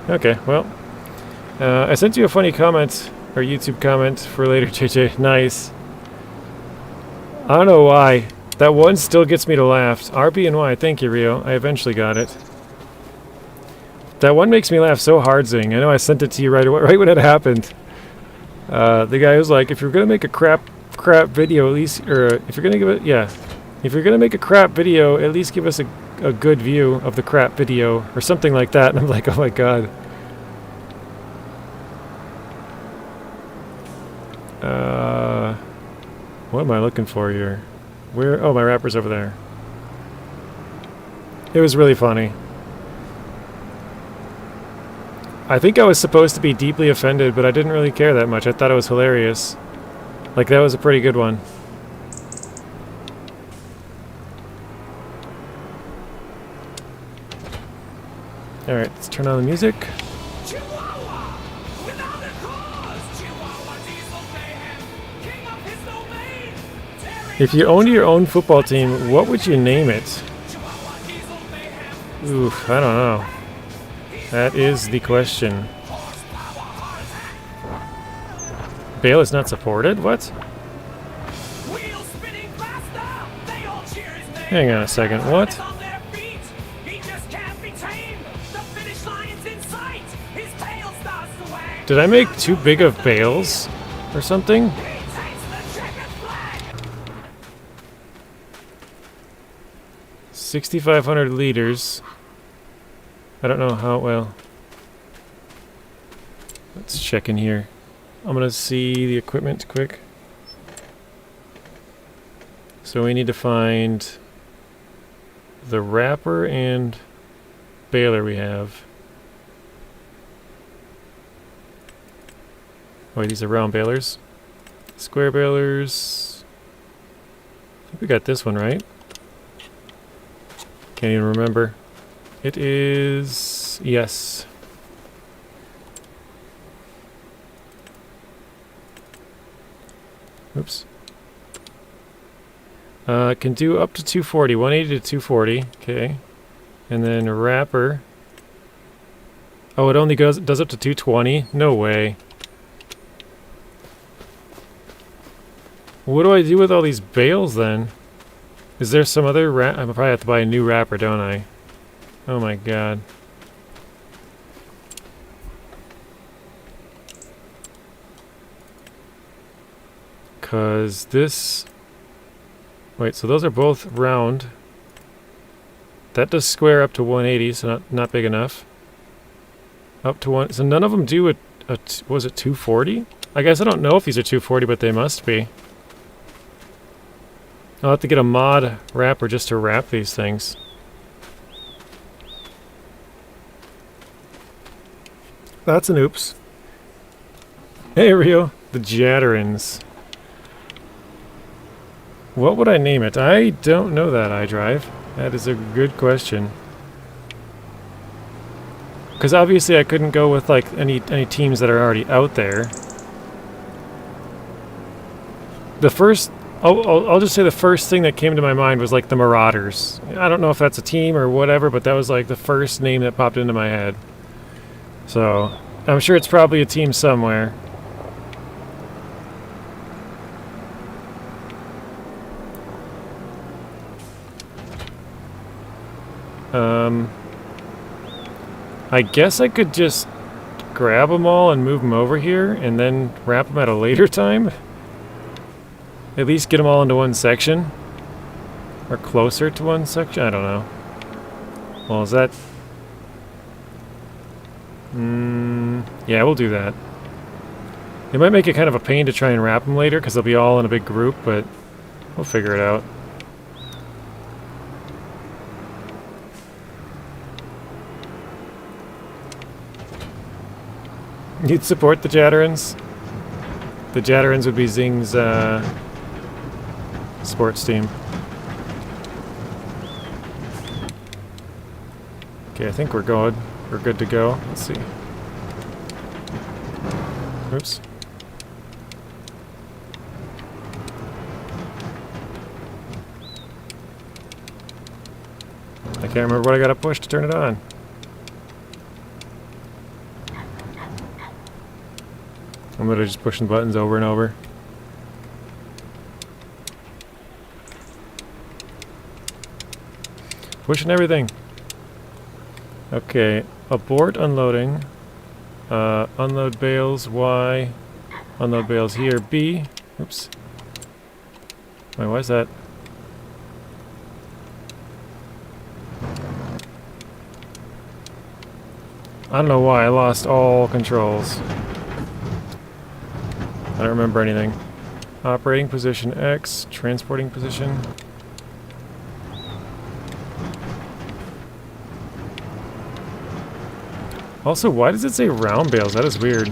Okay, well. I sent you a funny comment, or YouTube comment for later, JJ. Nice. I don't know why. That one still gets me to laugh. RB and Y. Thank you, Rio. I eventually got it. That one makes me laugh so hard, Zing. I know I sent it to you right when it happened. The guy was like, if you're gonna make a crap video, at least, or if you're gonna give it, yeah, if you're gonna make a crap video, at least give us a good view of the crap video, or something like that. And I'm like, oh my god. What am I looking for here? Where? Oh, my wrapper's over there. It was really funny. I think I was supposed to be deeply offended, but I didn't really care that much. I thought it was hilarious. Like, that was a pretty good one. Alright, let's turn on the music. If you owned your own football team, what would you name it? Oof, I don't know. That is the question. Bale is not supported? What? Hang on a second, what? Did I make too big of bales or something? $6,500 liters. I don't know how well. Let's check in here. I'm gonna see the equipment quick. So we need to find the wrapper and baler we have. Oh, wait, these are round balers. Square balers. I think we got this one right. Can't even remember. It is... yes. Oops. Can do up to 240. 180 to 240. Okay. And then a wrapper. Oh, it only does up to 220? No way. What do I do with all these bales then? Is there some other I probably have to buy a new wrapper, don't I? Oh my god. Cause this... wait, so those are both round. That does square up to 180, so not big enough. Up to one... so none of them do was it 240? I guess I don't know if these are 240, but they must be. I'll have to get a mod wrapper just to wrap these things. That's an oops. Hey Rio, the Jatterins. What would I name it? I don't know that, iDrive. That is a good question. Because obviously I couldn't go with like any teams that are already out there. The first... I'll just say the first thing that came to my mind was like the Marauders. I don't know if that's a team or whatever, but that was like the first name that popped into my head. So, I'm sure it's probably a team somewhere. I guess I could just grab them all and move them over here and then wrap them at a later time. At least get them all into one section. Or closer to one section? I don't know. Well, is that... yeah, we'll do that. It might make it kind of a pain to try and wrap them later, because they'll be all in a big group, but we'll figure it out. You'd support the Jatterans? The Jatterans would be Zing's sports team. Okay, I think we're good. We're good to go. Let's see. Oops. I can't remember what I gotta push to turn it on. I'm literally just pushing buttons over and over. Pushing everything. Okay, abort unloading. Unload bales, Y. Unload bales here, B. Oops. Wait, why is that? I don't know why I lost all controls. I don't remember anything. Operating position X, transporting position. Also, why does it say round bales? That is weird.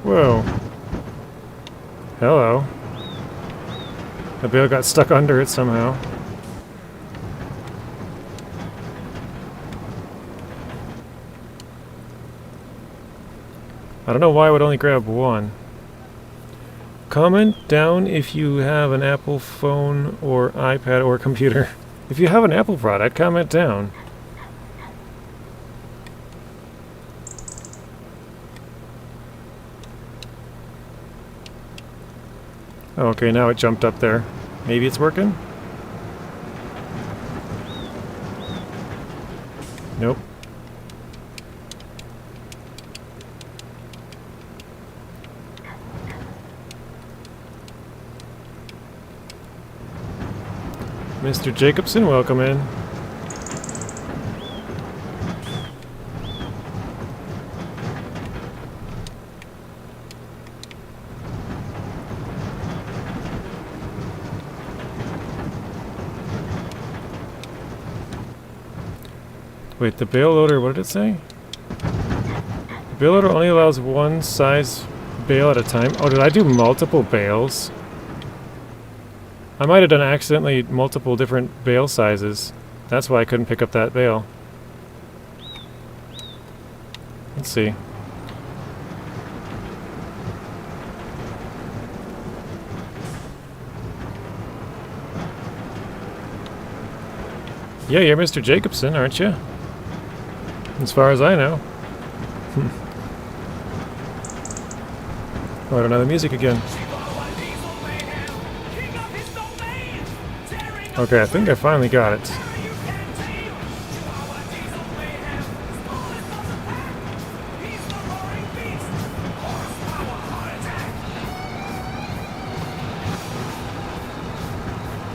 Whoa. Hello. The bale got stuck under it somehow. I don't know why I would only grab one. Comment down if you have an Apple phone or iPad or computer. If you have an Apple product, comment down. Oh, okay, now it jumped up there. Maybe it's working? Nope. Mr. Jacobson, welcome in. Wait, the bale loader, what did it say? The bale loader only allows one size bale at a time. Oh, did I do multiple bales? I might have done accidentally multiple different bale sizes. That's why I couldn't pick up that bale. Let's see. Yeah, you're Mr. Jacobson, aren't you? As far as I know. Oh, I don't know the music again. Okay, I think I finally got it.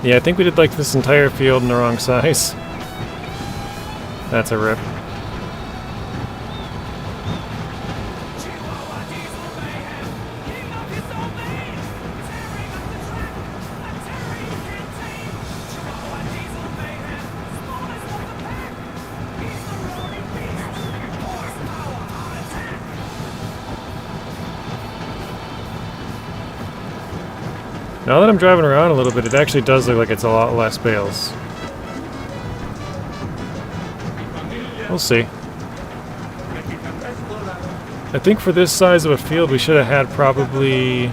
Yeah, I think we did like this entire field in the wrong size. That's a rip. Now that I'm driving around a little bit, it actually does look like it's a lot less bales. We'll see. I think for this size of a field, we should have had probably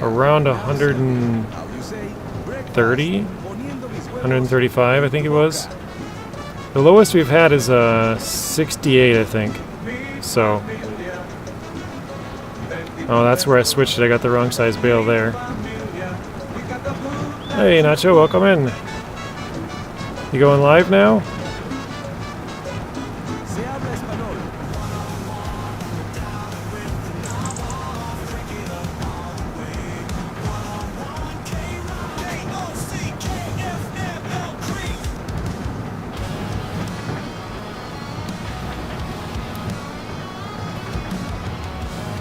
around 130, 135, I think it was. The lowest we've had is 68, I think. So. Oh, that's where I switched it. I got the wrong size bale there. Hey, Nacho, welcome in. You going live now?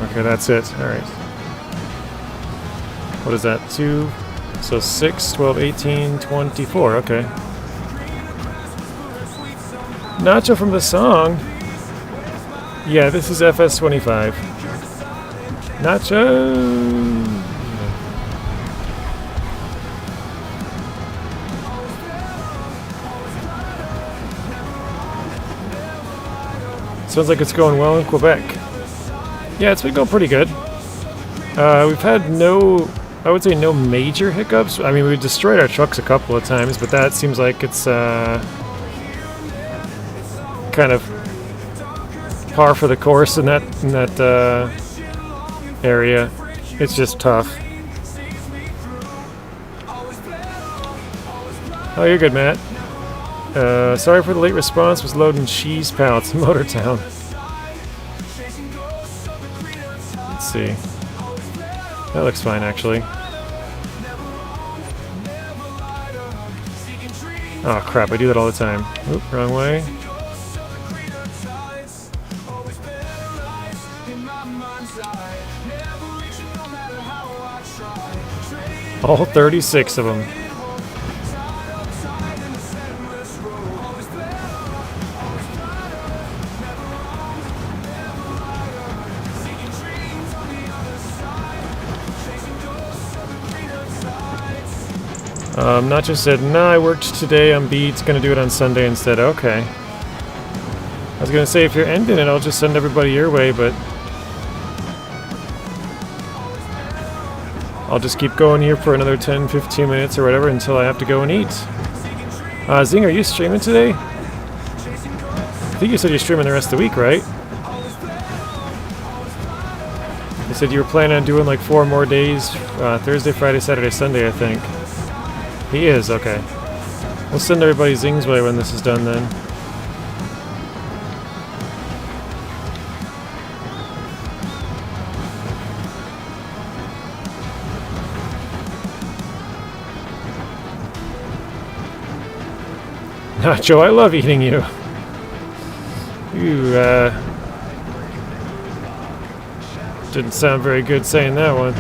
Okay, that's it. Alright. What is that? 2, so 6, 12, 18, 24. Okay. Nacho from the song. Yeah, this is FS25. Nacho! Sounds like it's going well in Quebec. Yeah, it's been going pretty good. We've had I would say no major hiccups. I mean, we destroyed our trucks a couple of times, but that seems like it's kind of par for the course in that area. It's just tough. Oh, you're good, Matt. Sorry for the late response. Was loading cheese pallets in Motortown. Let's see. That looks fine, actually. Oh crap! I do that all the time. Oop, wrong way. All 36 of them. Nacho said, nah, I worked today on beats, gonna do it on Sunday instead. Okay. I was gonna say, if you're ending it, I'll just send everybody your way, but I'll just keep going here for another 10, 15 minutes or whatever until I have to go and eat. Zing, are you streaming today? I think you said you're streaming the rest of the week, right? You said you were planning on doing like 4 more days, Thursday, Friday, Saturday, Sunday, I think. He is, okay. We'll send everybody Zing's way when this is done then. Nacho, I love eating you. You, didn't sound very good saying that one.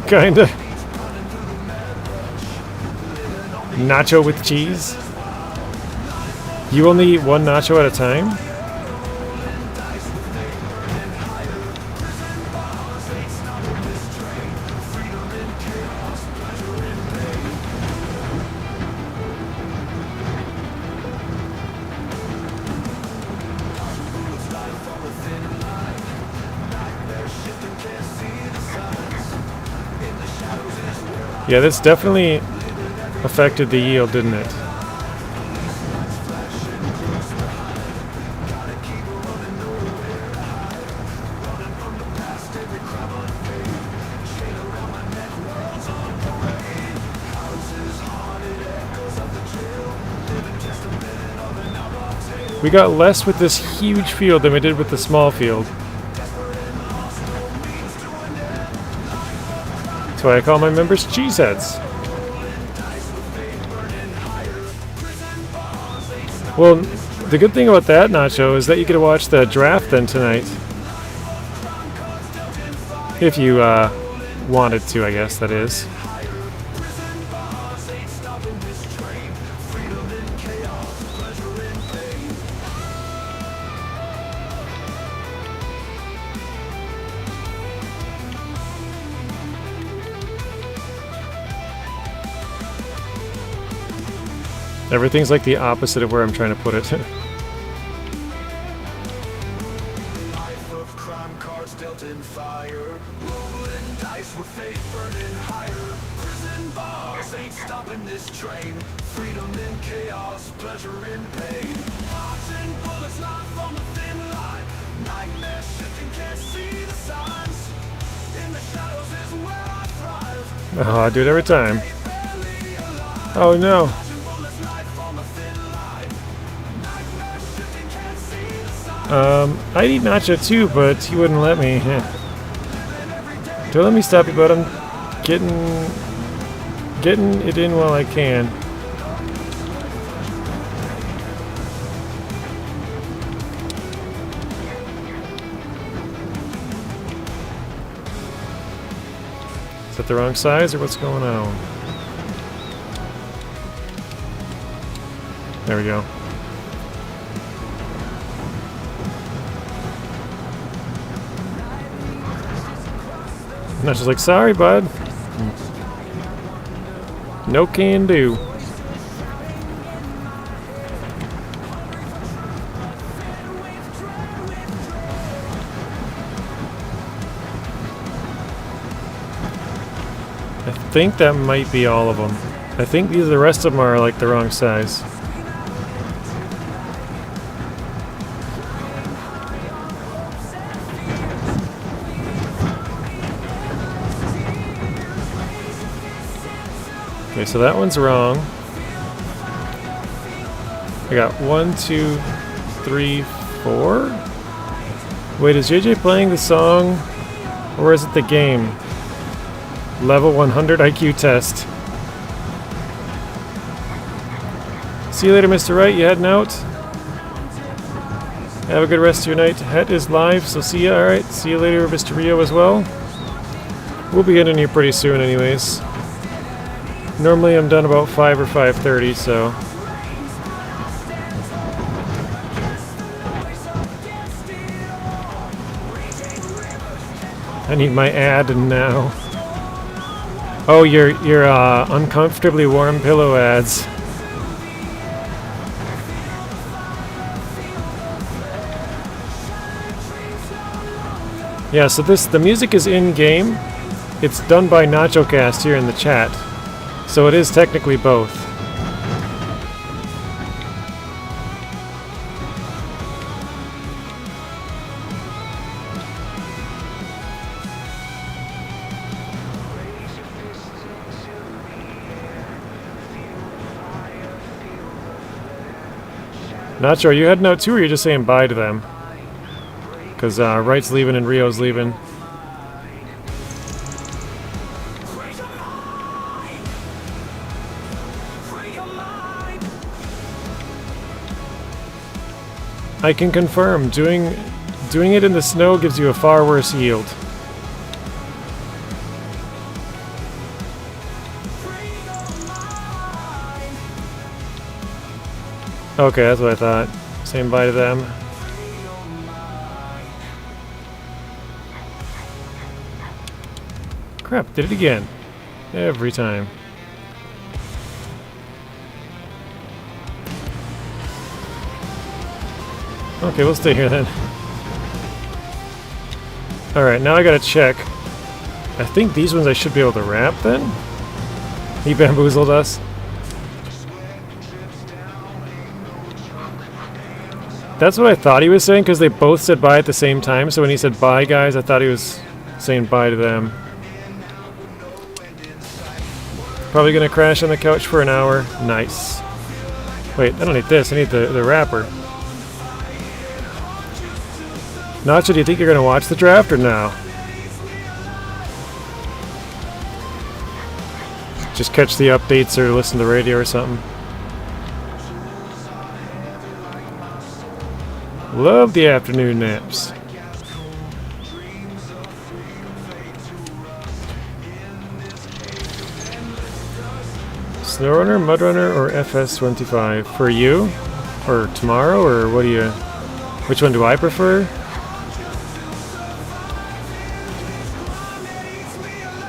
Kinda. Nacho with cheese? You only eat one nacho at a time? Yeah, this definitely affected the yield, didn't it? We got less with this huge field than we did with the small field. That's why I call my members cheeseheads. Well, the good thing about that, Nacho, is that you get to watch the draft then tonight. If you wanted to, I guess, that is. Everything's like the opposite of where I'm trying to put it. Oh, I do it every time. Oh no. I'd eat Nacho too, but he wouldn't let me. Don't let me stop you, bud. I'm getting it in while I can. Is that the wrong size or what's going on? There we go. Nacho's like, sorry, bud. No can do. I think that might be all of them. I think the rest of them are like the wrong size. Okay, so that one's wrong. I got 1, 2, 3, 4. Wait, is JJ playing the song or is it the game? Level 100 IQ test. See you later, Mr. Wright. You heading out? Have a good rest of your night. Het is live, so see ya. Alright, see you later, Mr. Rio, as well. We'll be getting here pretty soon anyways. Normally I'm done about 5 or 5:30, so... I need my ad now. Oh, your uncomfortably warm pillow ads. Yeah, so the music is in-game. It's done by NachoCast here in the chat. So it is technically both. Nacho, are you heading out too, or are you just saying bye to them? Because Wright's leaving and Rio's leaving. I can confirm, doing it in the snow gives you a far worse yield. Okay, that's what I thought. Saying bye to them. Crap, did it again. Every time. Okay, we'll stay here then. Alright, now I gotta check. I think these ones I should be able to wrap then? He bamboozled us. That's what I thought he was saying, because they both said bye at the same time, so when he said bye guys, I thought he was saying bye to them. Probably gonna crash on the couch for an hour. Nice. Wait, I don't need this, I need the wrapper. Nacho, do you think you're gonna watch the draft or no? Just catch the updates or listen to the radio or something. Love the afternoon naps. Snowrunner, Mudrunner, or FS25? For you? Or tomorrow? Or what do you... Which one do I prefer?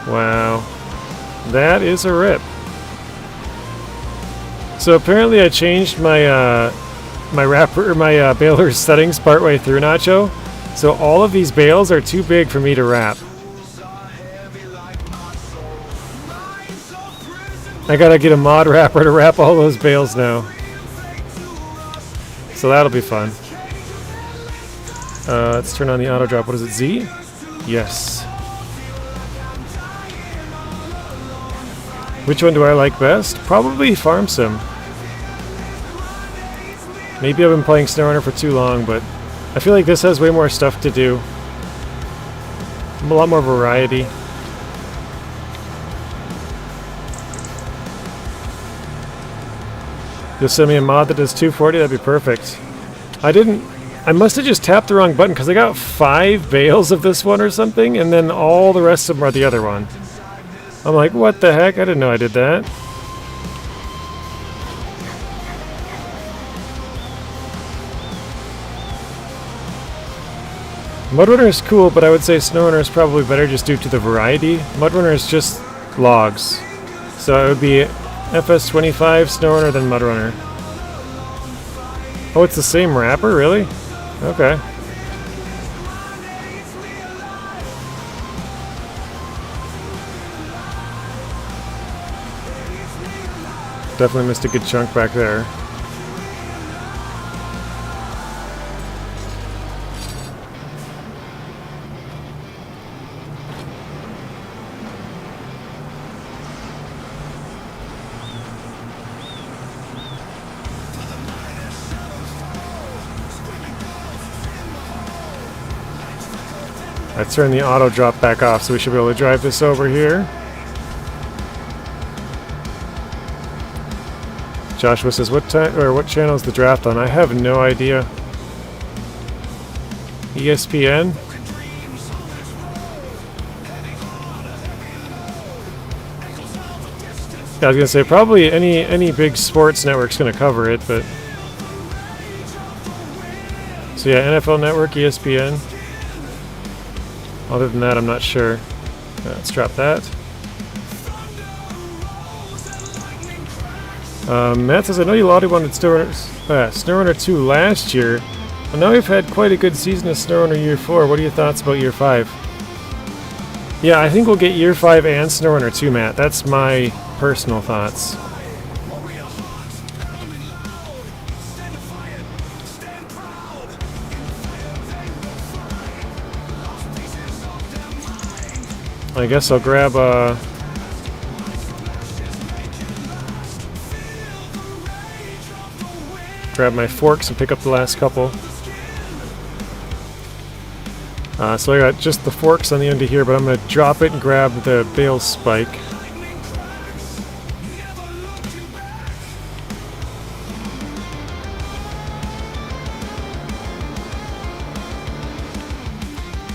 Wow. That is a rip. So apparently I changed my my baler's settings partway through, Nacho. So all of these bales are too big for me to wrap. I gotta get a mod wrapper to wrap all those bales now. So that'll be fun. Let's turn on the auto drop. What is it, Z? Yes. Which one do I like best? Probably Farm Sim. Maybe I've been playing Snowrunner for too long, but I feel like this has way more stuff to do. A lot more variety. You'll send me a mod that does 240? That'd be perfect. I must have just tapped the wrong button because I got 5 bales of this one or something, and then all the rest of them are the other one. I'm like, what the heck? I didn't know I did that. Mudrunner is cool, but I would say Snowrunner is probably better just due to the variety. Mudrunner is just logs. So it would be FS25, Snowrunner, then Mudrunner. Oh, it's the same wrapper? Really? Okay. Definitely missed a good chunk back there. I turned the auto drop back off, so we should be able to drive this over here. Joshua says, "What time or what channel is the draft on?" I have no idea. ESPN. Yeah, I was gonna say probably any big sports network's gonna cover it, but so yeah, NFL Network, ESPN. Other than that, I'm not sure. Let's drop that. Matt says, I know you lauded wanted Snowrunner 2 last year, but now we've had quite a good season of Snowrunner Year 4. What are your thoughts about Year 5? Yeah, I think we'll get Year 5 and Snowrunner 2, Matt. That's my personal thoughts. I guess I'll grab my forks and pick up the last couple. So I got just the forks on the end of here, but I'm going to drop it and grab the bale spike.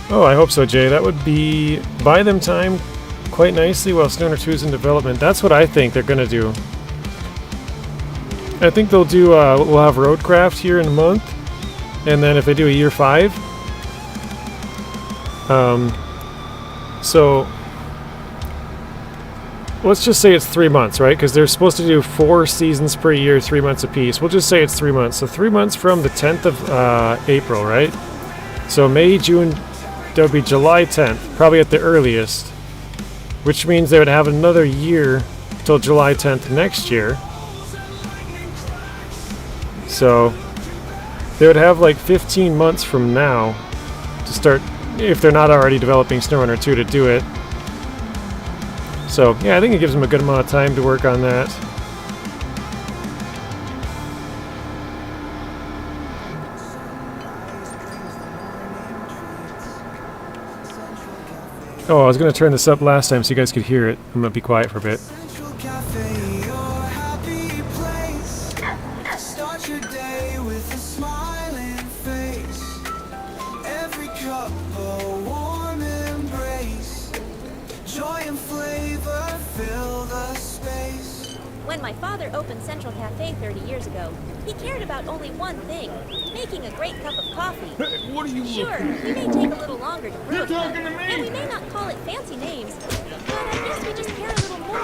Oh, I hope so, Jay. That would be buy them time quite nicely while Snowrunner 2 is in development. That's what I think they're going to do. I think they'll do, we'll have Roadcraft here in a month, and then if they do a Year 5, so let's just say it's 3 months, right? Because they're supposed to do 4 seasons per year, 3 months apiece. We'll just say it's 3 months. So 3 months from the 10th of April, right? So May, June, that would be July 10th, probably at the earliest, which means they would have another year till July 10th next year. So they would have like 15 months from now to start, if they're not already developing Snowrunner 2 to do it. So yeah, I think it gives them a good amount of time to work on that. Oh, I was going to turn this up last time so you guys could hear it. I'm going to be quiet for a bit. When my father opened Central Cafe 30 years ago, he cared about only one thing, making a great cup of coffee. What are you Sure, we may take a little longer to brew it, and we may not call it fancy names, but I guess we just care a little more.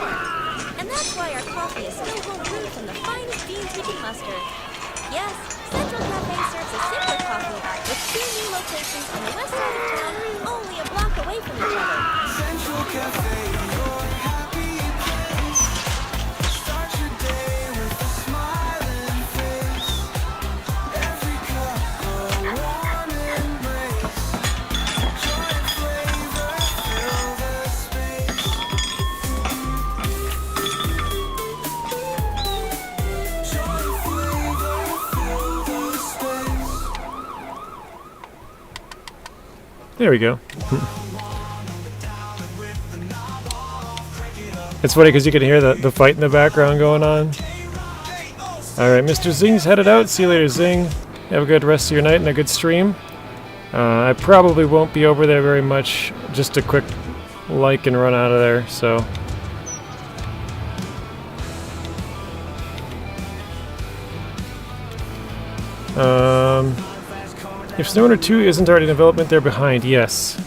And that's why our coffee is still home brewed from the finest beans we can muster. Yes, Central Cafe serves a simpler coffee with 2 new locations on the west side of town, only a block away from each other. Central Cafe, your happy place. Start your day with a smiling face. Every cup a warm embrace. Joy and flavor fill the space. Joy and flavor fill the space. There we go. It's funny because you can hear the fight in the background going on. Alright, Mr. Zing's headed out. See you later, Zing. Have a good rest of your night and a good stream. I probably won't be over there very much. Just a quick like and run out of there, so. If Snowrunner 2 isn't already in development, they're behind. Yes.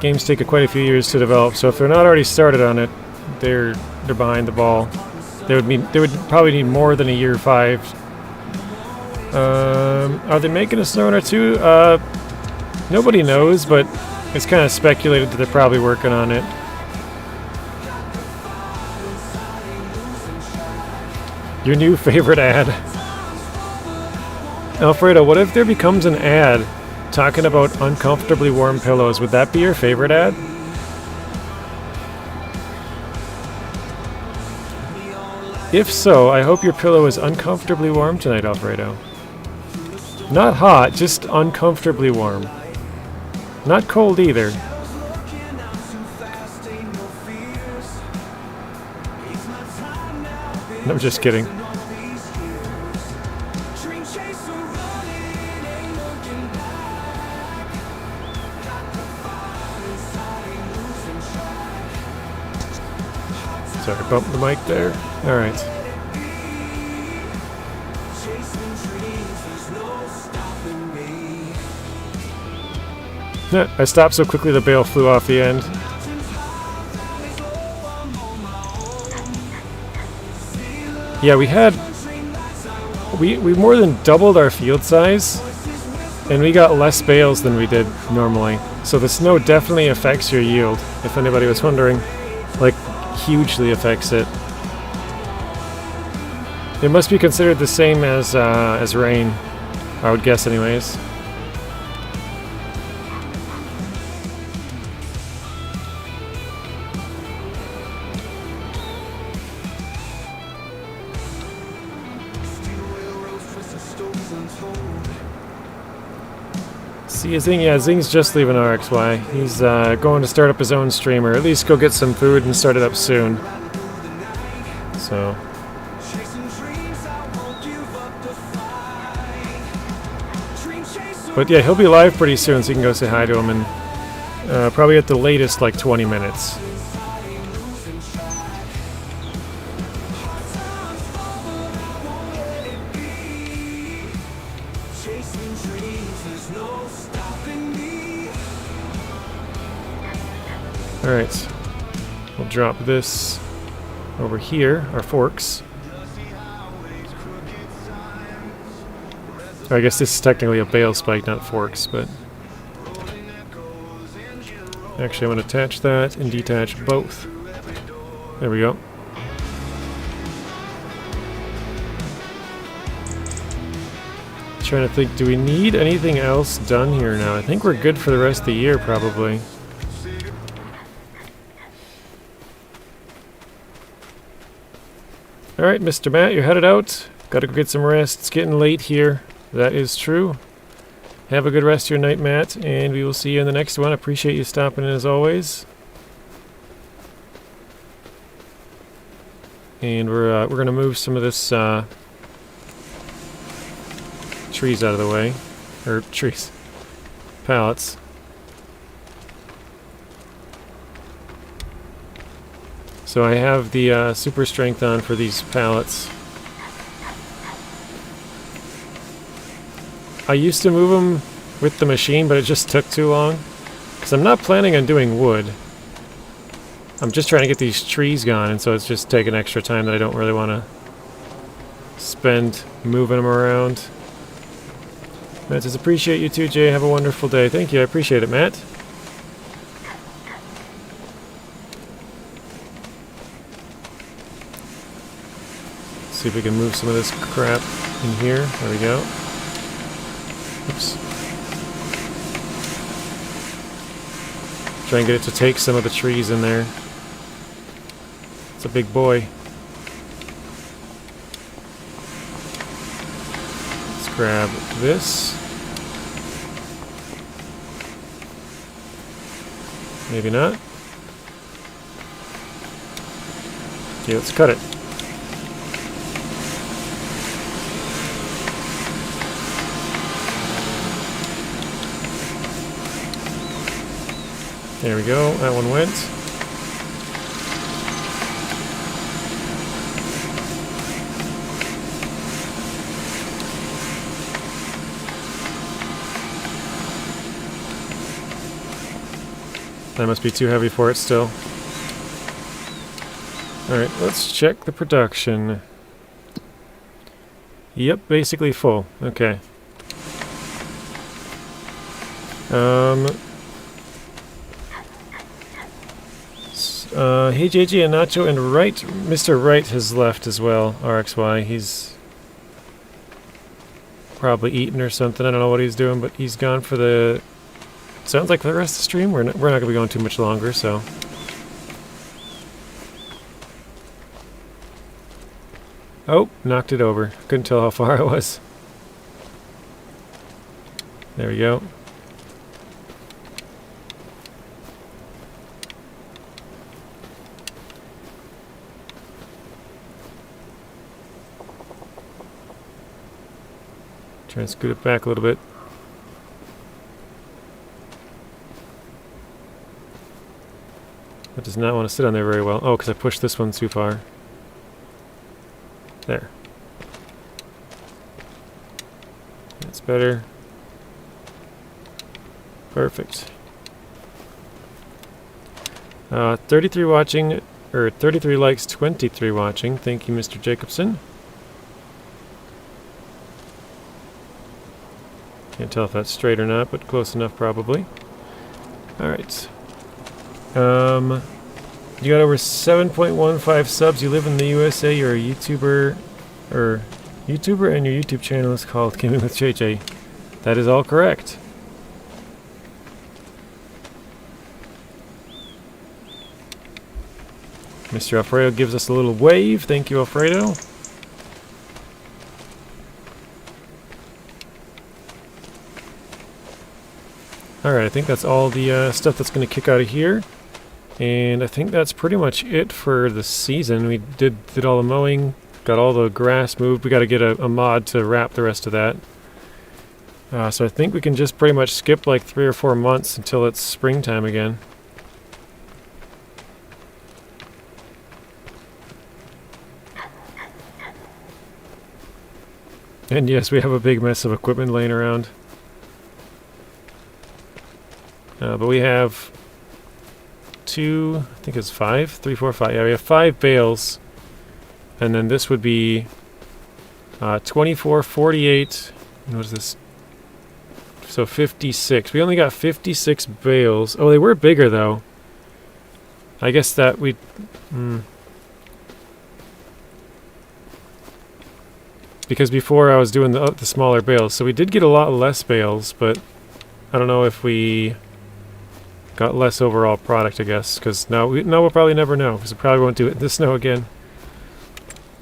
Games take quite a few years to develop, so if they're not already started on it, they're behind the ball. They would probably need more than a year 5. Are they making a Snowrunner 2? Nobody knows, but it's kind of speculated that they're probably working on it. Your new favorite ad. Alfredo, what if there becomes an ad talking about uncomfortably warm pillows? Would that be your favorite ad? If so, I hope your pillow is uncomfortably warm tonight, Alfredo. Not hot, just uncomfortably warm. Not cold either. No, just kidding. Sorry, bumped the mic there. Alright. I stopped so quickly the bale flew off the end. Yeah, we more than doubled our field size, and we got less bales than we did normally. So the snow definitely affects your yield, if anybody was wondering. Like, hugely affects it. It must be considered the same as rain, I would guess anyways. See, Zing's just leaving RXY. He's going to start up his own stream, or at least go get some food and start it up soon. So. But yeah, he'll be live pretty soon, so you can go say hi to him, and probably at the latest, like 20 minutes. Alright, we'll drop this over here, our forks. I guess this is technically a bale spike, not forks, but... Actually, I'm going to attach that and detach both. There we go. Trying to think, do we need anything else done here now? I think we're good for the rest of the year, probably. Alright, Mr. Matt, you're headed out. Gotta go get some rest. It's getting late here. That is true. Have a good rest of your night, Matt, and we will see you in the next one. Appreciate you stopping in as always. And we're gonna move some of this trees out of the way. Or trees. Pallets. So I have the super strength on for these pallets. I used to move them with the machine, but it just took too long. Because I'm not planning on doing wood. I'm just trying to get these trees gone, and so it's just taking extra time that I don't really want to spend moving them around. Matt says, appreciate you too, Jay. Have a wonderful day. Thank you. I appreciate it, Matt. See if we can move some of this crap in here. There we go. Oops. Try and get it to take some of the trees in there. It's a big boy. Let's grab this. Maybe not. Okay, let's cut it. There we go. That one went. That must be too heavy for it still. Alright, let's check the production. Yep, basically full. Okay. Hey JJ and Nacho and Wright. Mr. Wright has left as well, RXY. He's probably eating or something. I don't know what he's doing, but he's gone for the... Sounds like for the rest of the stream. We're not going to be going too much longer, so... Oh, knocked it over. Couldn't tell how far I was. There we go. Try and scoot it back a little bit. That does not want to sit on there very well. Oh, because I pushed this one too far. There. That's better. Perfect. 33 watching, or 33 likes, 23 watching. Thank you, Mr. Jacobson. Can't tell if that's straight or not, but close enough probably. Alright. You got over 7.15 subs, you live in the USA, you're a YouTuber, and your YouTube channel is called Gaming with JJ. That is all correct. Mr. Alfredo gives us a little wave. Thank you, Alfredo. Alright, I think that's all the stuff that's going to kick out of here. And I think that's pretty much it for the season. We did all the mowing, got all the grass moved. We got to get a mod to wrap the rest of that. So I think we can just pretty much skip like 3 or 4 months until it's springtime again. And yes, we have a big mess of equipment laying around. But we have 2, I think it's 5, 3, 4, 5. Yeah, we have 5 bales. And then this would be 24, 48, and what is this? So 56. We only got 56 bales. Oh, they were bigger though. I guess that we... Because before I was doing the smaller bales. So we did get a lot less bales, but I don't know if we got less overall product, I guess. Because we'll probably never know, because we probably won't do it in the snow again.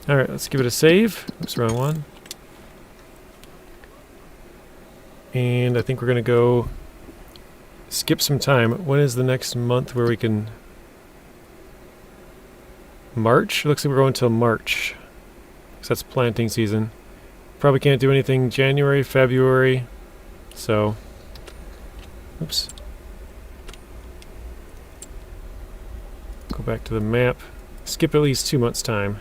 Alright, let's give it a save. Oops, wrong one. And I think we're going to go skip some time. When is the next month where we can... March? Looks like we're going until March. So that's planting season. Probably can't do anything January, February. So... Oops. Go back to the map. Skip at least 2 months' time.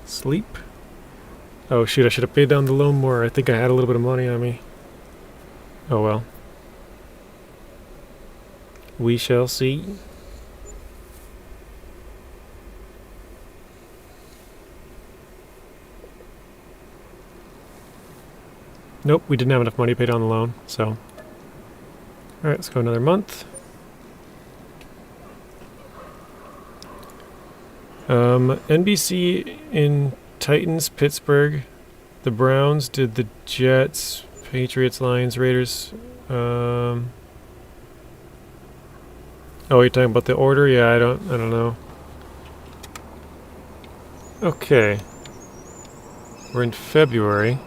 Sleep. Oh shoot, I should have paid down the loan more. I think I had a little bit of money on me. Oh well. We shall see. Nope, we didn't have enough money to pay down the loan, so... Alright, let's go another month. NBC in Titans, Pittsburgh. The Browns did the Jets, Patriots, Lions, Raiders. Oh, you're talking about the order? Yeah, I don't know. Okay. We're in February.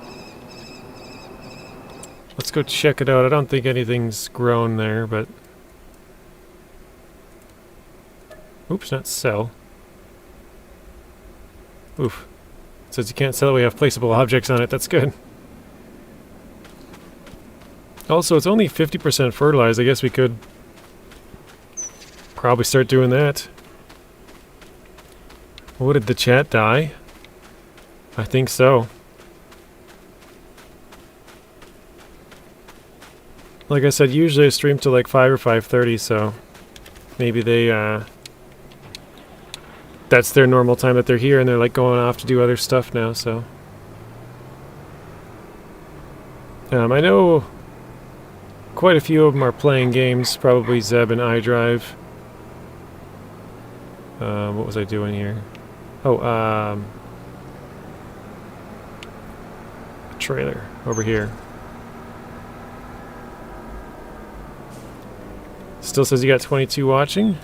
Let's go check it out. I don't think anything's grown there, but... Oops, not sell. Oof. It says you can't sell it, we have placeable objects on it. That's good. Also, it's only 50% fertilized. I guess we could probably start doing that. What, did the chat die? I think so. Like I said, usually I stream to like 5 or 5:30, so maybe they, that's their normal time that they're here, and they're like going off to do other stuff now, so. I know quite a few of them are playing games, probably Zeb and iDrive. What was I doing here? Oh, a trailer over here. Still says you got 22 watching.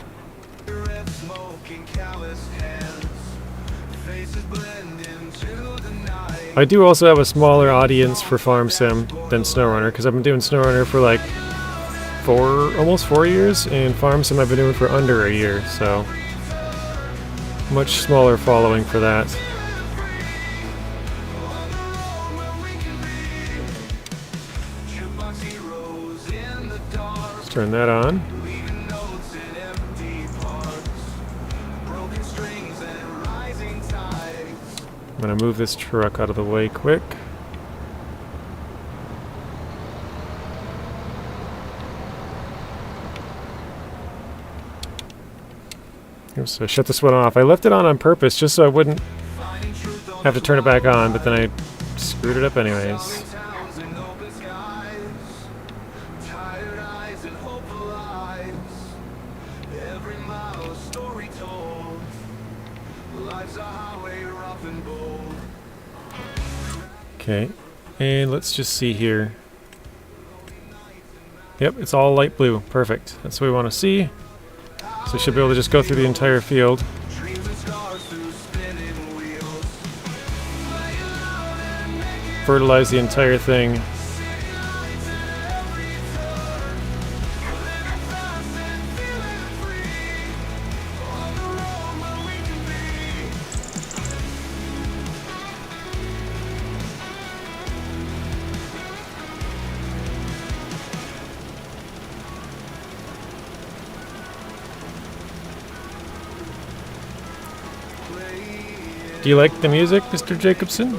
I do also have a smaller audience for Farm Sim than Snowrunner, because I've been doing Snowrunner for like almost 4 years, and Farm Sim I've been doing for under a year, so much smaller following for that. Let's turn that on. I'm gonna move this truck out of the way quick. So shut this one off. I left it on purpose just so I wouldn't have to turn it back on, but then I screwed it up anyways. Okay, and let's just see here. Yep, it's all light blue. Perfect. That's what we want to see. So we should be able to just go through the entire field. Fertilize the entire thing. Do you like the music, Mr. Jacobson?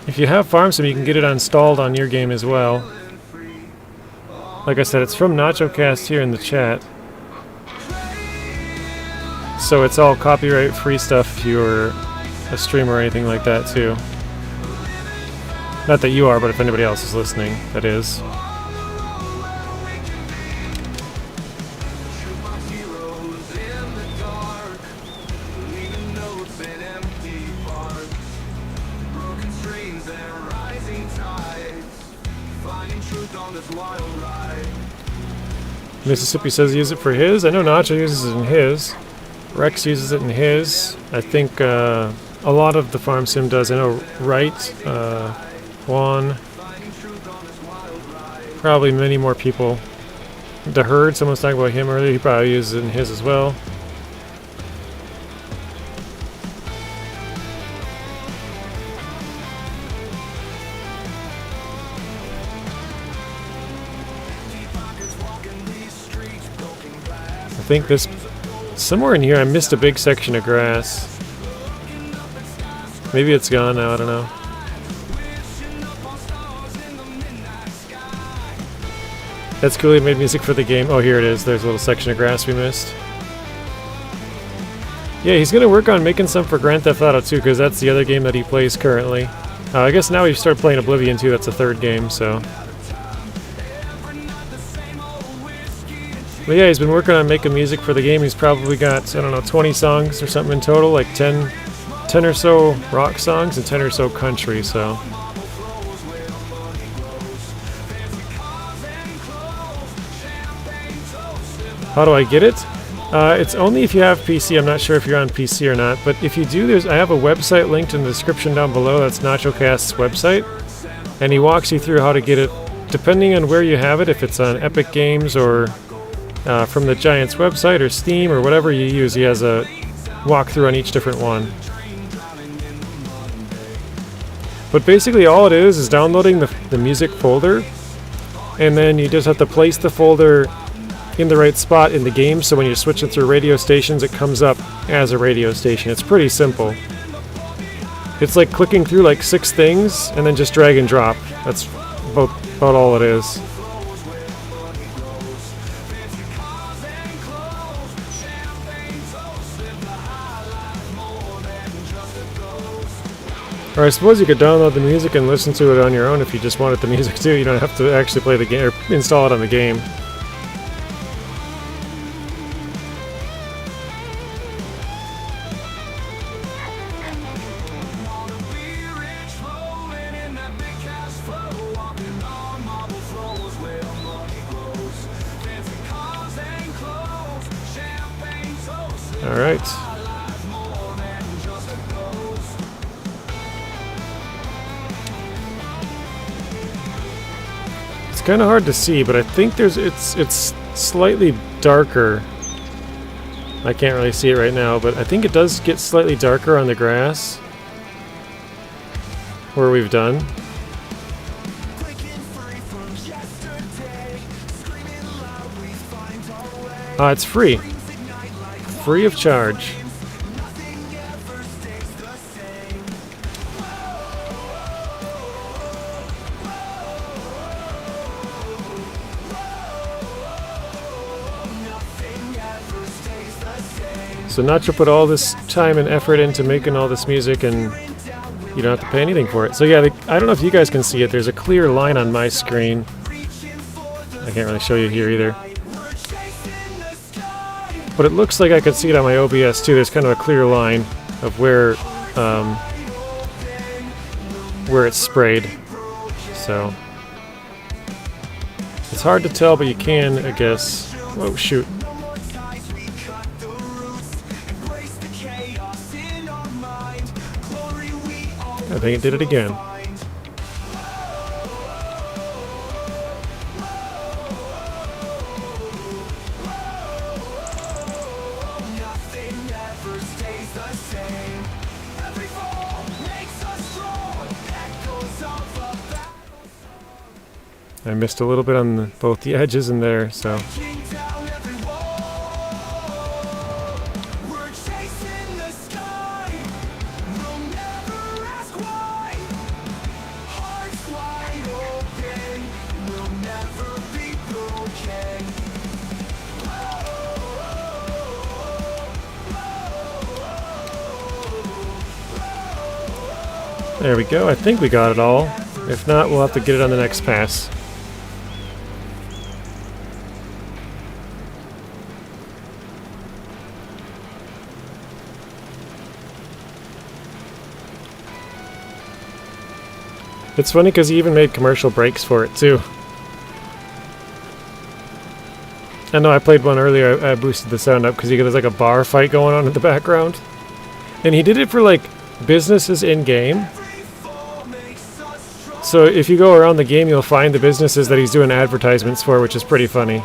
If you have Farm Sim, you can get it installed on your game as well. Like I said, it's from NachoCast here in the chat. So it's all copyright-free stuff if you're a streamer or anything like that, too. Not that you are, but if anybody else is listening, that is. Mississippi says he uses it for his. I know Nacho uses it in his. Rex uses it in his. I think a lot of the Farm Sim does. I know Wright, Juan, probably many more people. The Herd, someone was talking about him earlier. He probably uses it in his as well. I think this, somewhere in here I missed a big section of grass. Maybe it's gone now, I don't know. That's cool, he made music for the game. Oh, here it is, there's a little section of grass we missed. Yeah, he's gonna work on making some for Grand Theft Auto 2, because that's the other game that he plays currently. I guess now we've started playing Oblivion too, that's the third game, so. But yeah, he's been working on making music for the game. He's probably got, I don't know, 20 songs or something in total, like 10 or so rock songs and 10 or so country, so. How do I get it? It's only if you have PC. I'm not sure if you're on PC or not, but if you do, I have a website linked in the description down below. That's NachoCast's website, and he walks you through how to get it, depending on where you have it, if it's on Epic Games or from the Giants website or Steam or whatever you use. He has a walkthrough on each different one. But basically all it is downloading the music folder, and then you just have to place the folder in the right spot in the game, so when you're switching through radio stations it comes up as a radio station. It's pretty simple. It's like clicking through like 6 things and then just drag and drop. That's about all it is. Or I suppose you could download the music and listen to it on your own if you just wanted the music too. You don't have to actually play the game or install it on the game. All right. It's kind of hard to see, but I think it's slightly darker. I can't really see it right now, but I think it does get slightly darker on the grass where we've done. It's free. Free of charge. So Nacho put all this time and effort into making all this music, and you don't have to pay anything for it. So yeah, I don't know if you guys can see it. There's a clear line on my screen. I can't really show you here either. But it looks like I could see it on my OBS too. There's kind of a clear line of where it's sprayed. So it's hard to tell, but you can, I guess. Oh shoot. I think it did it again. I missed a little bit on both the edges in there, so. There we go. I think we got it all. If not, we'll have to get it on the next pass. It's funny because he even made commercial breaks for it too. I know I played one earlier. I boosted the sound up because there's like a bar fight going on in the background. And he did it for like businesses in game. So if you go around the game, you'll find the businesses that he's doing advertisements for, which is pretty funny.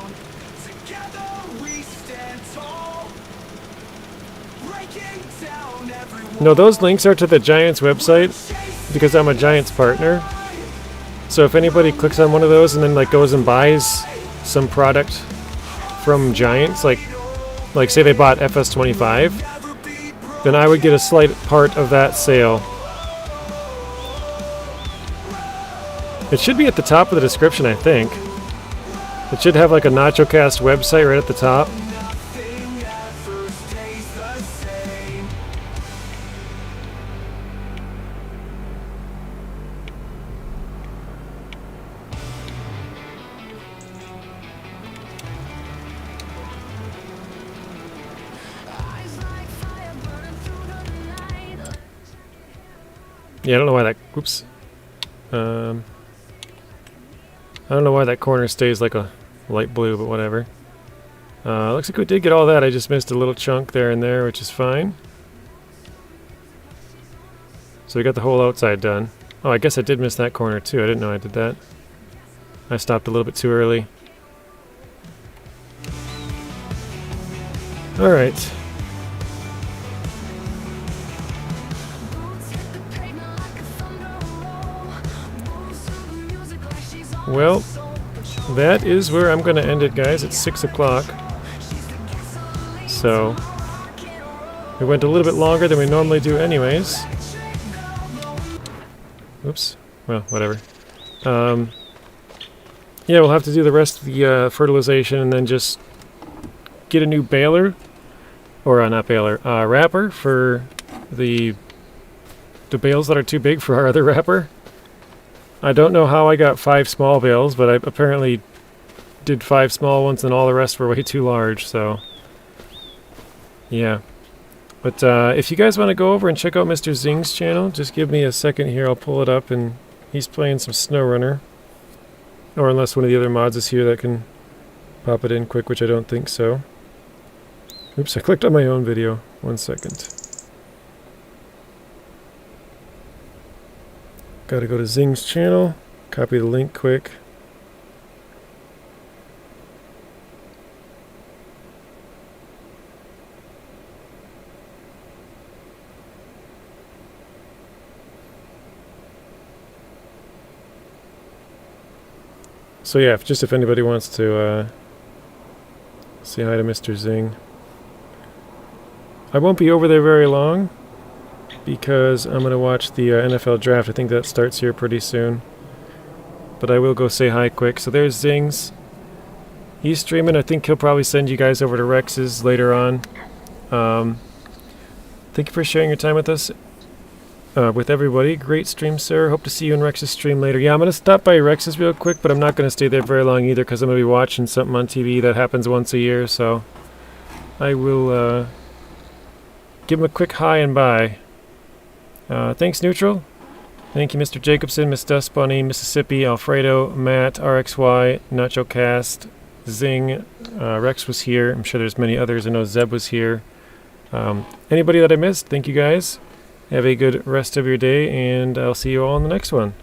No, those links are to the Giants website because I'm a Giants partner. So if anybody clicks on one of those and then like goes and buys some product from Giants, like say they bought FS25, then I would get a slight part of that sale. It should be at the top of the description, I think. It should have like a NachoCast website right at the top. Yeah, I don't know why that... Oops. I don't know why that corner stays like a light blue, but whatever. Looks like we did get all that. I just missed a little chunk there and there, which is fine. So we got the whole outside done. Oh, I guess I did miss that corner too. I didn't know I did that. I stopped a little bit too early. Alright. well, that is where I'm going to end it, guys. It's 6 o'clock. So, we went a little bit longer than we normally do anyways. Oops. Well, whatever. Yeah, we'll have to do the rest of the fertilization and then just get a new baler. Or, not baler, wrapper for the bales that are too big for our other wrapper. I don't know how I got 5 small bales, but I apparently did 5 small ones and all the rest were way too large, so yeah. But if you guys want to go over and check out Mr. Zing's channel, just give me a second here, I'll pull it up, and he's playing some Snowrunner. Or unless one of the other mods is here that can pop it in quick, which I don't think so. Oops, I clicked on my own video. 1 second. Gotta go to Zing's channel, copy the link quick. So yeah, if anybody wants to say hi to Mr. Zing. I won't be over there very long because I'm going to watch the NFL draft. I think that starts here pretty soon. But I will go say hi quick. So there's Zing's. He's streaming. I think he'll probably send you guys over to Rex's later on. Thank you for sharing your time with us. With everybody. Great stream, sir. Hope to see you in Rex's stream later. Yeah, I'm going to stop by Rex's real quick, but I'm not going to stay there very long either because I'm going to be watching something on TV that happens once a year. So I will give him a quick hi and bye. Thanks, Neutral. Thank you, Mr. Jacobson, Miss Dust Bunny, Mississippi, Alfredo, Matt, RXY, Nacho Cast, Zing, Rex was here. I'm sure there's many others. I know Zeb was here. Anybody that I missed, thank you guys. Have a good rest of your day, and I'll see you all in the next one.